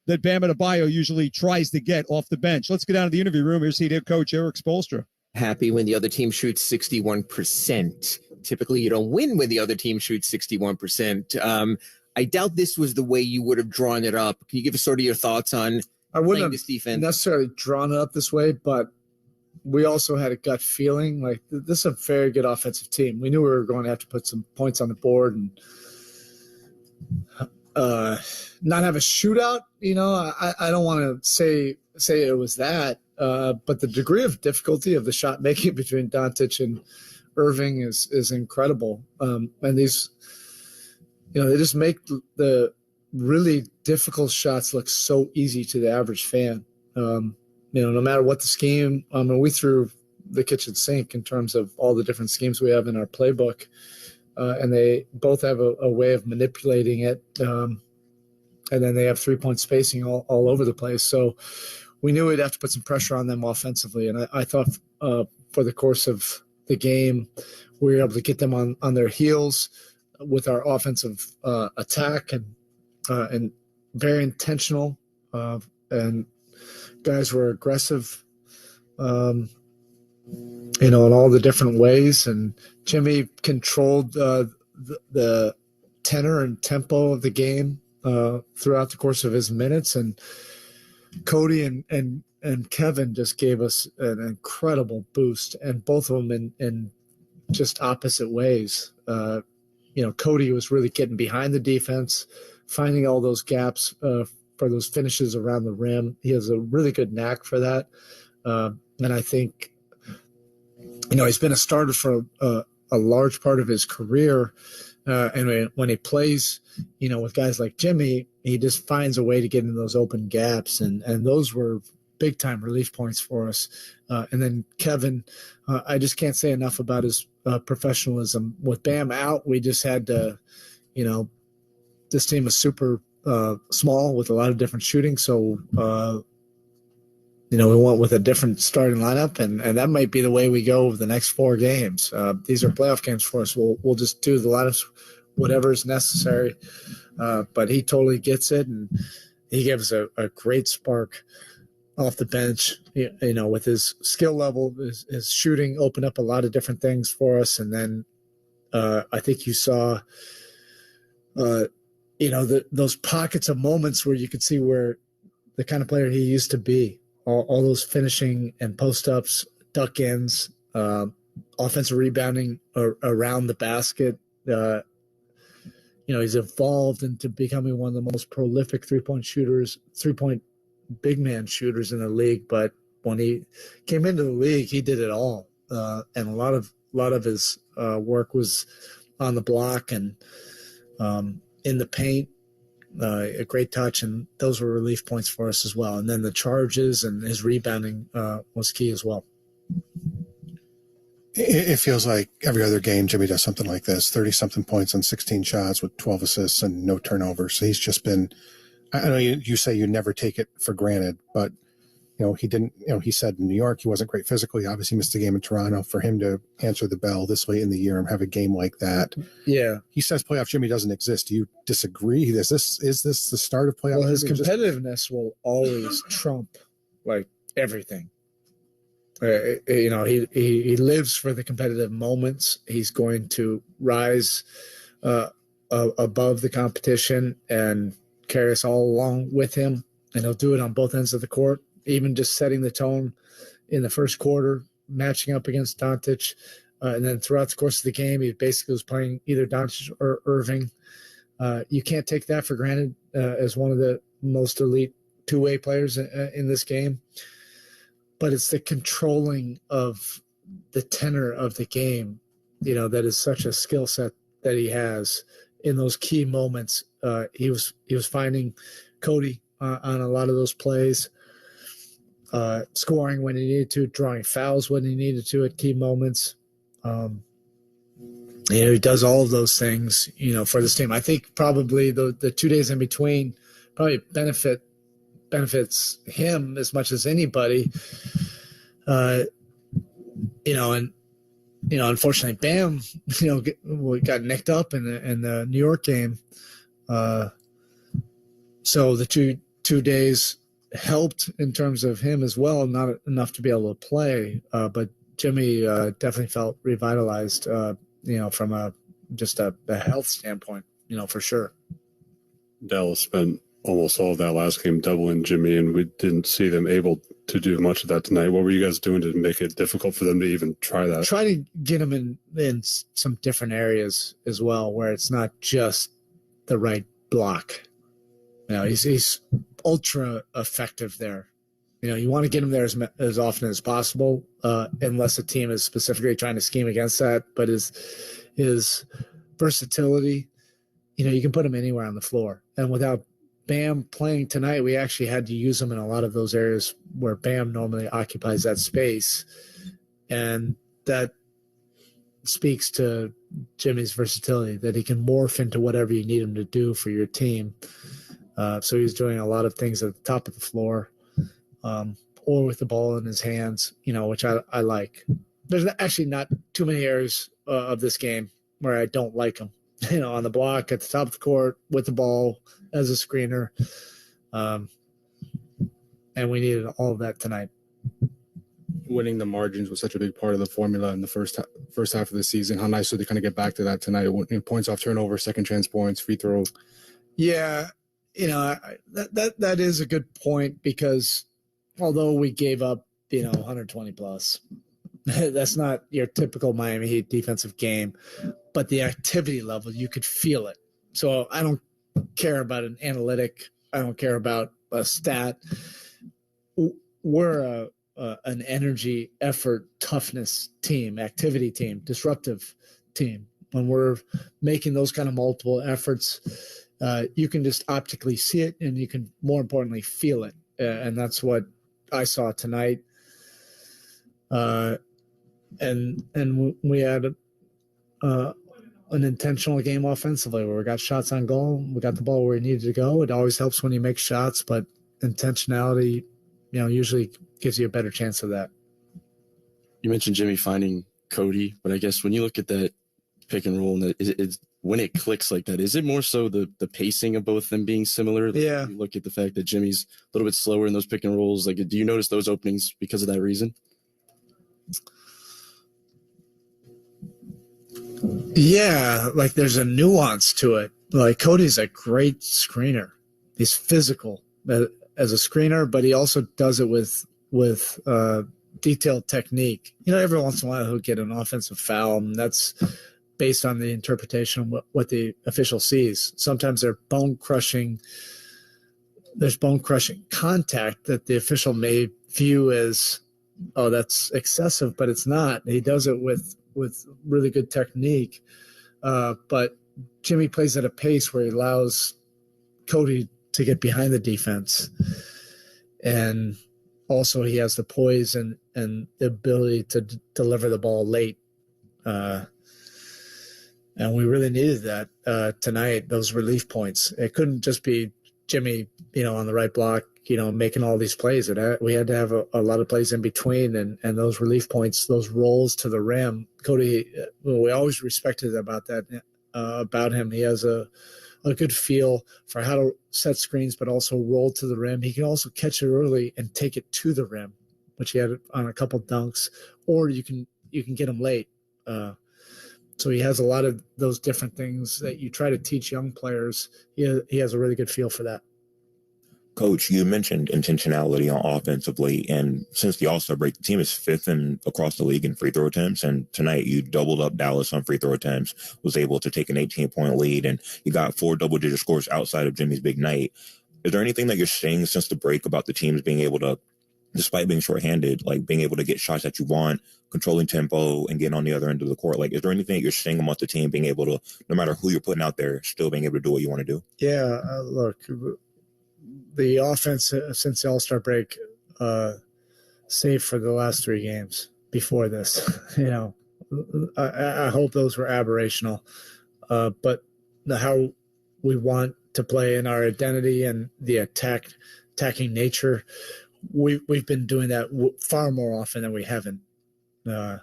that Bam Adebayo usually tries to get off the bench. Let's get down to the interview room. Here's head coach Eric Spoelstra. Happy when the other team shoots 61%. Typically, you don't win when the other team shoots 61%. I doubt this was the way you would have drawn it up. Can you give us sort of your thoughts on I wouldn't playing have this defense? necessarily drawn it up this way, but we also had a gut feeling like this is a very good offensive team. We knew we were going to have to put some points on the board and not have a shootout. You know, I don't want to say it was that, but the degree of difficulty of the shot making between Doncic and Irving is incredible. And these, you know, they just make the really difficult shots look so easy to the average fan. You know, no matter what the scheme, we threw the kitchen sink in terms of all the different schemes we have in our playbook, and they both have a way of manipulating it, and then they have 3-point spacing all over the place. So we knew we'd have to put some pressure on them offensively, and I thought for the course of the game, we were able to get them on their heels with our offensive attack and very intentional, and guys were aggressive, you know, in all the different ways. And Jimmy controlled the tenor and tempo of the game throughout the course of his minutes. And Cody and Kevin just gave us an incredible boost, and both of them in just opposite ways. You know, Cody was really getting behind the defense, finding all those gaps for those finishes around the rim. He has a really good knack for that. And I think, you know, he's been a starter for a large part of his career. And when he plays, with guys like Jimmy, he just finds a way to get in those open gaps. And those were big time relief points for us. And then Kevin, I just can't say enough about his professionalism. With Bam out, we just had to, this team was super small with a lot of different shooting. So, we went with a different starting lineup, and that might be the way we go over the next 4 games. These are playoff games for us. We'll just do the lineups, whatever is necessary. But he totally gets it, and he gives a great spark off the bench. With his skill level, his shooting opened up a lot of different things for us. And then I think you saw, those pockets of moments where you could see where the kind of player he used to be. All those finishing and post-ups, duck-ins, offensive rebounding around the basket. He's evolved into becoming one of the most prolific three-point big man shooters in the league. But when he came into the league, he did it all. And a lot of his work was on the block and in the paint. A great touch, and those were relief points for us as well. And then the charges and his rebounding was key as well. It feels like every other game Jimmy does something like this, 30-something points on 16 shots with 12 assists and no turnovers. So he's just been – I know you say you never take it for granted, but, he didn't – he said in New York he wasn't great physically. He obviously missed a game in Toronto. For him to answer the bell this late in the year and have a game like that. Yeah. He says playoff Jimmy doesn't exist. Do you disagree? Is this the start of playoff? Well, his Jimmy? competitiveness will always trump everything. He lives for the competitive moments. He's going to rise above the competition and carry us all along with him. And he'll do it on both ends of the court, even just setting the tone in the first quarter, matching up against Doncic. And then throughout the course of the game, he basically was playing either Doncic or Irving. You can't take that for granted as one of the most elite two-way players in this game. But it's the controlling of the tenor of the game, that is such a skill set that he has in those key moments. He was finding Cody on a lot of those plays, scoring when he needed to, drawing fouls when he needed to at key moments. He does all of those things, for this team. I think probably the 2 days in between probably benefits him as much as anybody. Unfortunately, Bam, got nicked up in the New York game. So the two days helped in terms of him as well, not enough to be able to play. But Jimmy definitely felt revitalized, from a health standpoint, for sure. Dallas spent almost all of that last game doubling Jimmy, and we didn't see them able to do much of that tonight. What were you guys doing to make it difficult for them to even try that? Try to get him in some different areas as well, where it's not just the right block. He's ultra effective there. You want to get him there as often as possible, unless the team is specifically trying to scheme against that. But his versatility, you can put him anywhere on the floor. And without Bam playing tonight, we actually had to use him in a lot of those areas where Bam normally occupies that space. And that speaks to Jimmy's versatility, that he can morph into whatever you need him to do for your team. So he's doing a lot of things at the top of the floor, or with the ball in his hands, which I like. There's actually not too many areas of this game where I don't like him. On the block, at the top of the court, with the ball, as a screener. And we needed all of that tonight. Winning the margins was such a big part of the formula in the first half of the season. How nice was to kind of get back to that tonight? Points off turnover, second chance points, free throw. Yeah, that is a good point, because although we gave up, 120 plus, that's not your typical Miami Heat defensive game, but the activity level, you could feel it. So I don't care about an analytic. I don't care about a stat. We're an energy, effort, toughness team, activity team, disruptive team. When we're making those kind of multiple efforts, you can just optically see it, and you can, more importantly, feel it. And that's what I saw tonight. And we had an intentional game offensively where we got shots on goal. We got the ball where it needed to go. It always helps when you make shots, but intentionality, usually gives you a better chance of that. You mentioned Jimmy finding Cody, but I guess when you look at that pick and roll, and it's when it clicks like that, is it more so the pacing of both them being similar? Yeah. You look at the fact that Jimmy's a little bit slower in those pick and rolls. Like, do you notice those openings because of that reason? Yeah, like there's a nuance to it. Like Cody's a great screener. He's physical as a screener, but he also does it with detailed technique. Every once in a while he'll get an offensive foul, and that's based on the interpretation of what the official sees. Sometimes there's bone crushing contact that the official may view as, oh, that's excessive, but it's not. He does it with really good technique. But Jimmy plays at a pace where he allows Cody to get behind the defense. And also he has the poise and the ability to deliver the ball late. And we really needed that tonight, those relief points. It couldn't just be Jimmy, on the right block, making all these plays. We had to have a lot of plays in between, and those relief points, those rolls to the rim. Cody, we always respected about that, about him. He has a good feel for how to set screens, but also roll to the rim. He can also catch it early and take it to the rim, which he had on a couple dunks, or you can get him late. So he has a lot of those different things that you try to teach young players. He has a really good feel for that. Coach, you mentioned intentionality on offensively, and since the All-Star break, the team is fifth across the league in free throw attempts, and tonight you doubled up Dallas on free throw attempts, was able to take an 18-point lead, and you got 4 double-digit scores outside of Jimmy's big night. Is there anything that you're seeing since the break about the teams being able to, despite being shorthanded, like being able to get shots that you want, controlling tempo, and getting on the other end of the court? Like, is there anything that you're seeing amongst the team being able to, no matter who you're putting out there, still being able to do what you want to do? Yeah, look, the offense since the All-Star break, save for the last 3 games before this, I hope those were aberrational. But how we want to play in our identity and the attacking nature, we've been doing that far more often than we haven't. And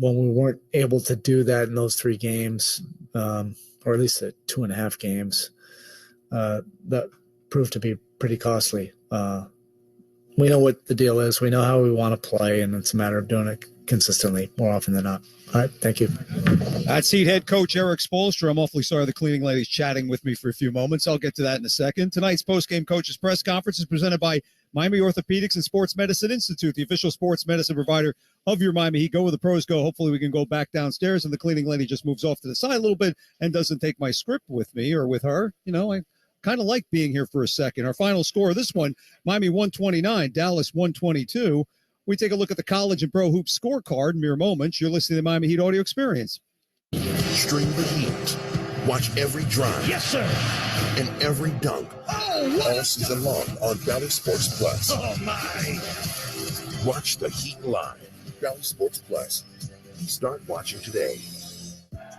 when we weren't able to do that in those 3 games, or at least the 2.5 games, that proved to be pretty costly. We know what the deal is. We know how we want to play, and it's a matter of doing it consistently more often than not. All right, thank you. That's Heat head coach Eric Spoelstra. I'm awfully sorry the cleaning lady's chatting with me for a few moments. I'll get to that in a second. Tonight's post-game coaches press conference is presented by Miami Orthopedics and Sports Medicine Institute, the official sports medicine provider of your Miami Heat. Go where the pros go. Hopefully we can go back downstairs, and the cleaning lady just moves off to the side a little bit and doesn't take my script with me or with her. I kind of like being here for a second. Our final score of this one, Miami 129, Dallas 122. We take a look at the college and pro hoops scorecard in mere moments. You're listening to the Miami Heat Audio Experience. Stream the Heat. Watch every drive. Yes, sir. And every dunk. Oh, all season long on Valley Sports Plus. Oh, my. Watch the Heat live. Valley Sports Plus. Start watching today.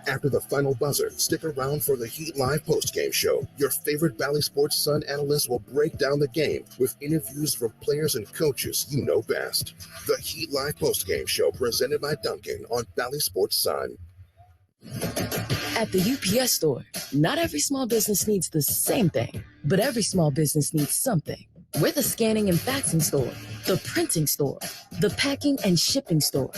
After the final buzzer, stick around for the Heat Live postgame show. Your favorite Valley Sports Sun analysts will break down the game with interviews from players and coaches you know best. The Heat Live postgame show presented by Duncan on Valley Sports Sun. At the UPS store, not every small business needs the same thing, but every small business needs something. We're the scanning and faxing store, the printing store, the packing and shipping store.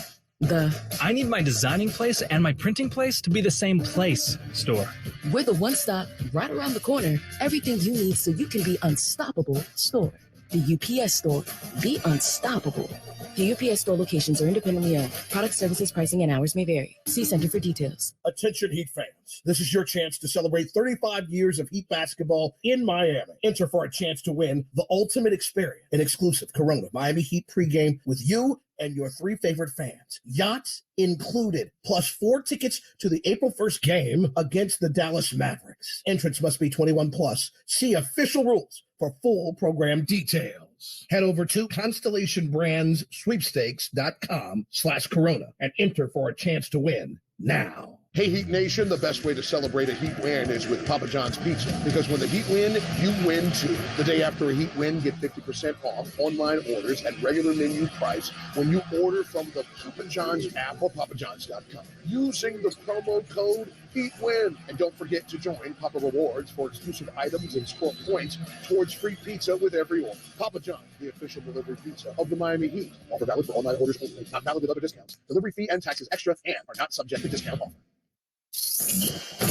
I need my designing place and my printing place to be the same place store. We're the one-stop, right around the corner, everything you need so you can be unstoppable store. The UPS store. Be unstoppable. The UPS Store locations are independently owned. Product, services, pricing, and hours may vary. See Center for details. Attention Heat fans. This is your chance to celebrate 35 years of Heat basketball in Miami. Enter for a chance to win the ultimate experience, an exclusive Corona Miami Heat pregame with you and your 3 favorite fans. Yachts included, plus 4 tickets to the April 1st game against the Dallas Mavericks. Entrance must be 21 plus. See official rules for full program details. Head over to ConstellationBrandsSweepstakes.com/Corona and enter for a chance to win now. Hey, Heat Nation, the best way to celebrate a Heat win is with Papa John's Pizza. Because when the Heat win, you win too. The day after a Heat win, get 50% off online orders at regular menu price when you order from the Papa John's app or papajohns.com using the promo code HEATWIN. And don't forget to join Papa Rewards for exclusive items and score points towards free pizza with every order. Papa John's, the official delivery pizza of the Miami Heat. Offer valid for online orders only. Not valid with other discounts. Delivery fee and taxes extra and are not subject to discount offer.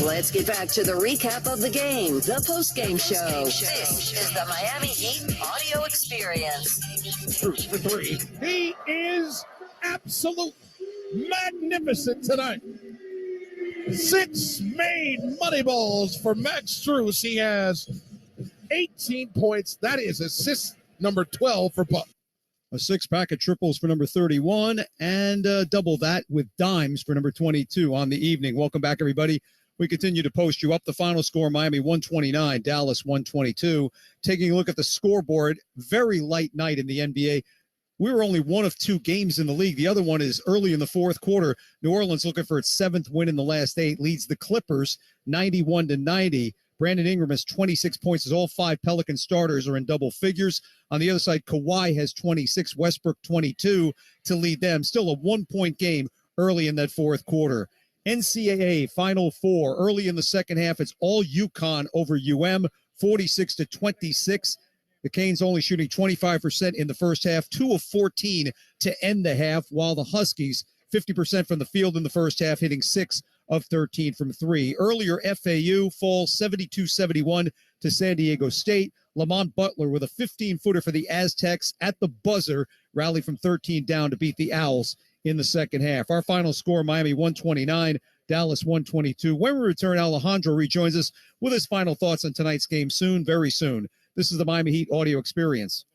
Let's get back to the recap of the game, the post-game show. This is the Miami Heat audio experience. Strus for 3. He is absolute magnificent tonight. 6 made money balls for Max Strus. He has 18 points. That is assist number 12 for Buck. A 6-pack of triples for number 31, and double that with dimes for number 22 on the evening. Welcome back, everybody. We continue to post you up. The final score, Miami 129, Dallas 122. Taking a look at the scoreboard, very light night in the NBA. We were only one of 2 games in the league. The other one is early in the fourth quarter. New Orleans looking for its 7th win in the last 8, leads the Clippers 91-90. Brandon Ingram has 26 points as all 5 Pelican starters are in double figures. On the other side, Kawhi has 26, Westbrook 22 to lead them. Still a 1-point game early in that fourth quarter. NCAA Final Four. Early in the second half, it's all UConn over UM, 46-26. The Canes only shooting 25% in the first half, 2 of 14 to end the half, while the Huskies, 50% from the field in the first half, hitting 6 of 13 from 3. Earlier, FAU falls 72-71 to San Diego State. Lamont Butler with a 15-footer for the Aztecs at the buzzer, rallied from 13 down to beat the Owls in the second half. Our final score, Miami 129, Dallas 122. When we return, Alejandro rejoins us with his final thoughts on tonight's game soon, very soon. This is the Miami Heat audio experience.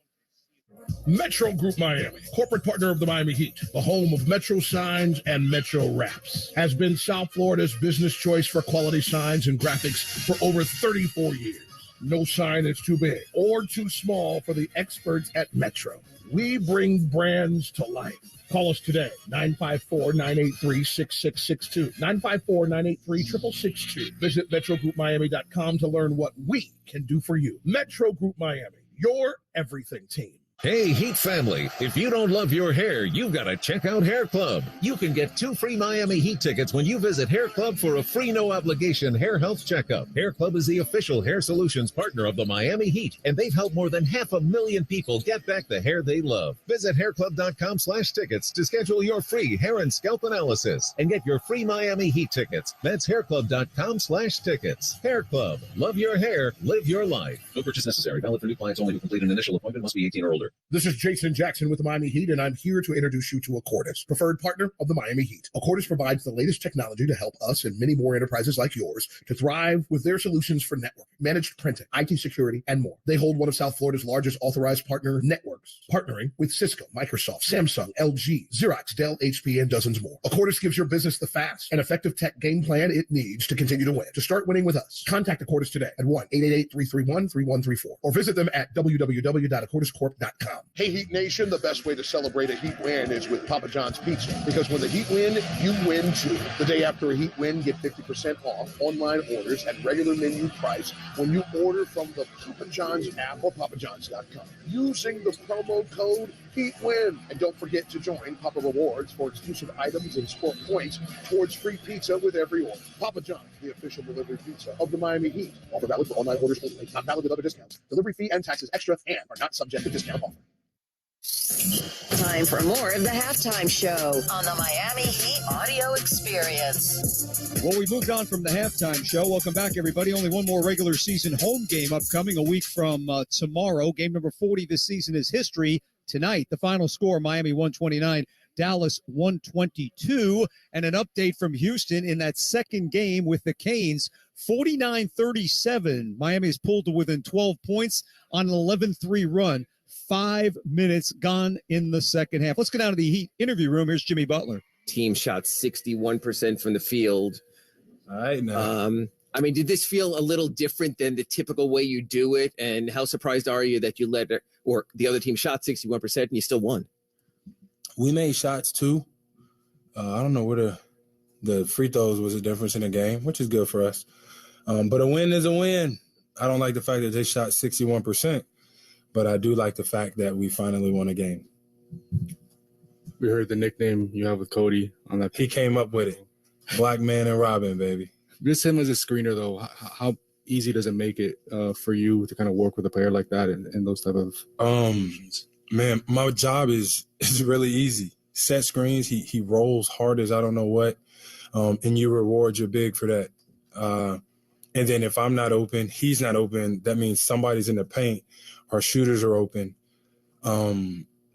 Metro Group Miami, corporate partner of the Miami Heat, the home of Metro Signs and Metro Wraps, has been South Florida's business choice for quality signs and graphics for over 34 years. No sign is too big or too small for the experts at Metro. We bring brands to life. Call us today, 954-983-6662, 954-983-6662. Visit MetroGroupMiami.com to learn what we can do for you. Metro Group Miami, your everything team. Hey, Heat family, if you don't love your hair, you've got to check out Hair Club. You can get 2 free Miami Heat tickets when you visit Hair Club for a free no-obligation hair health checkup. Hair Club is the official hair solutions partner of the Miami Heat, and they've helped more than 500,000 people get back the hair they love. Visit hairclub.com/tickets to schedule your free hair and scalp analysis and get your free Miami Heat tickets. That's hairclub.com/tickets. Hair Club. Love your hair. Live your life. No purchase necessary. Valid for new clients only who complete an initial appointment. Must be 18 or older. This is Jason Jackson with the Miami Heat, and I'm here to introduce you to Accordis, preferred partner of the Miami Heat. Accordis provides the latest technology to help us and many more enterprises like yours to thrive with their solutions for network, managed printing, IT security, and more. They hold one of South Florida's largest authorized partner networks, partnering with Cisco, Microsoft, Samsung, LG, Xerox, Dell, HP, and dozens more. Accordis gives your business the fast and effective tech game plan it needs to continue to win. To start winning with us, contact Accordis today at 1-888-331-3134 or visit them at www.accordiscorp.com. Hey, Heat Nation, the best way to celebrate a Heat win is with Papa John's Pizza. Because when the Heat win, you win too. The day after a Heat win, get 50% off online orders at regular menu price when you order from the Papa John's app or papajohns.com using the promo code HEATWIN. And don't forget to join Papa Rewards for exclusive items and score points towards free pizza with every order. Papa John's, the official delivery pizza of the Miami Heat. Offer valid for online orders only. Not valid with other discounts. Delivery fee and taxes extra and are not subject to discount offer. Time for more of the halftime show on the Miami Heat audio experience. Well, we moved on from the halftime show. Welcome back, everybody. Only one more regular season home game upcoming a week from tomorrow. Game number 40 this season is history. tonight. The final score, Miami 129, Dallas 122. And an update from Houston in that second game with the Canes, 49-37. Miami is pulled to within 12 points on an 11-3 run. 5 minutes gone in the second half. Let's go down to the Heat interview room. Here's Jimmy Butler. Team shot 61% from the field. All right, now. I mean, did this feel a little different than the typical way you do it? And how surprised are you that you or the other team shot 61% and you still won? We made shots too. I don't know where the free throws was a difference in the game, which is good for us. But a win is a win. I don't like the fact that they shot 61%, but I do like the fact that we finally won a game. We heard the nickname you have with Cody on that. He came up with it. Black man and Robin, baby. Just him as a screener, though, how easy does it make it for you to kind of work with a player like that and those type of man, my job is really easy. Set screens, he rolls hard as I don't know what, and you reward your big for that. And then if I'm not open, he's not open, that means somebody's in the paint. Our shooters are open.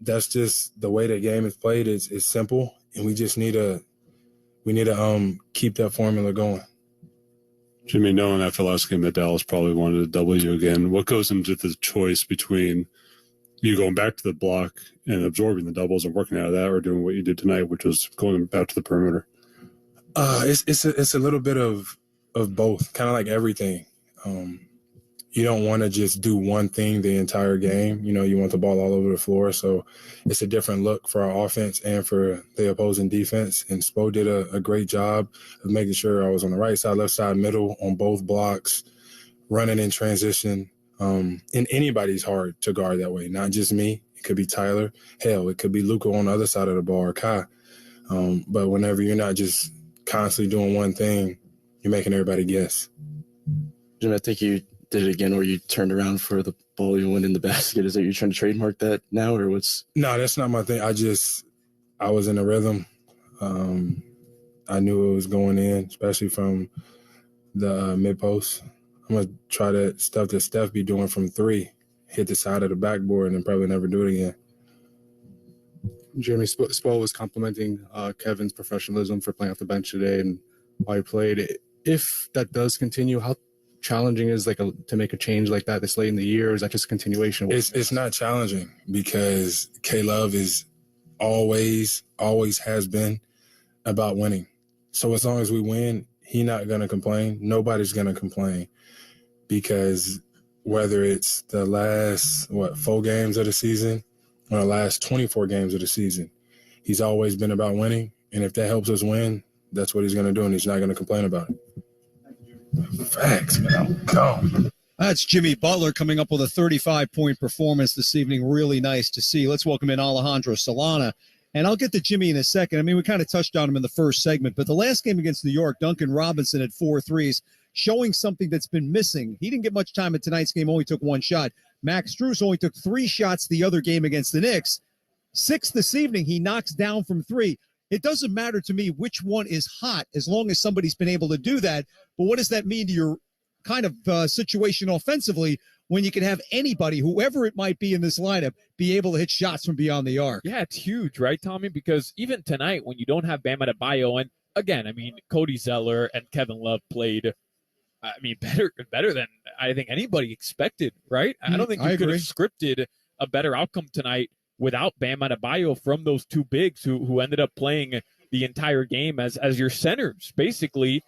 That's just the way the game is played. It's simple, and we just need to keep that formula going. Jimmy, knowing after last game that Dallas probably wanted to double you again, what goes into the choice between you going back to the block and absorbing the doubles and working out of that, or doing what you did tonight, which was going back to the perimeter? It's a little bit of both, kind of like everything. You don't want to just do one thing the entire game. You know, you want the ball all over the floor. So it's a different look for our offense and for the opposing defense. And Spo did a great job of making sure I was on the right side, left side, middle on both blocks, running in transition. And anybody's hard to guard that way, not just me. It could be Tyler. Hell, it could be Luka on the other side of the ball or Kai. But whenever you're not just constantly doing one thing, you're making everybody guess. Jim, I think you did it again where you turned around for the ball you went in the basket. Is that you're trying to trademark that now, or what's? No, that's not my thing. I was in a rhythm. I knew it was going in, especially from the mid post. I'm going to try that stuff that Steph be doing from three, hit the side of the backboard, and probably never do it again. Jimmy, Spo was complimenting Kevin's professionalism for playing off the bench today and why he played. If that does continue, how challenging is to make a change like that this late in the year? Or is that just a continuation? It's not challenging because K-Love is always has been about winning. So as long as we win, he's not going to complain. Nobody's going to complain because whether it's the last, 4 games of the season or the last 24 games of the season, he's always been about winning. And if that helps us win, that's what he's going to do, and he's not going to complain about it. Facts, man. Go. That's Jimmy Butler coming up with a 35-point performance this evening. Really nice to see. Let's welcome in Alejandro Solana. And I'll get to Jimmy in a second. I mean, we kind of touched on him in the first segment, but the last game against New York, Duncan Robinson had 4 threes, showing something that's been missing. He didn't get much time in tonight's game, only took 1 shot. Max Strus only took 3 shots the other game against the Knicks. 6 this evening, he knocks down from 3. It doesn't matter to me which one is hot as long as somebody's been able to do that. But what does that mean to your kind of situation offensively when you can have anybody, whoever it might be in this lineup, be able to hit shots from beyond the arc? Yeah, it's huge, right, Tommy? Because even tonight, when you don't have Bam Adebayo, and again, I mean, Cody Zeller and Kevin Love played, I mean, better than I think anybody expected, right? I don't think you could have scripted a better outcome tonight without Bam Adebayo from those 2 bigs who ended up playing the entire game as your centers, basically.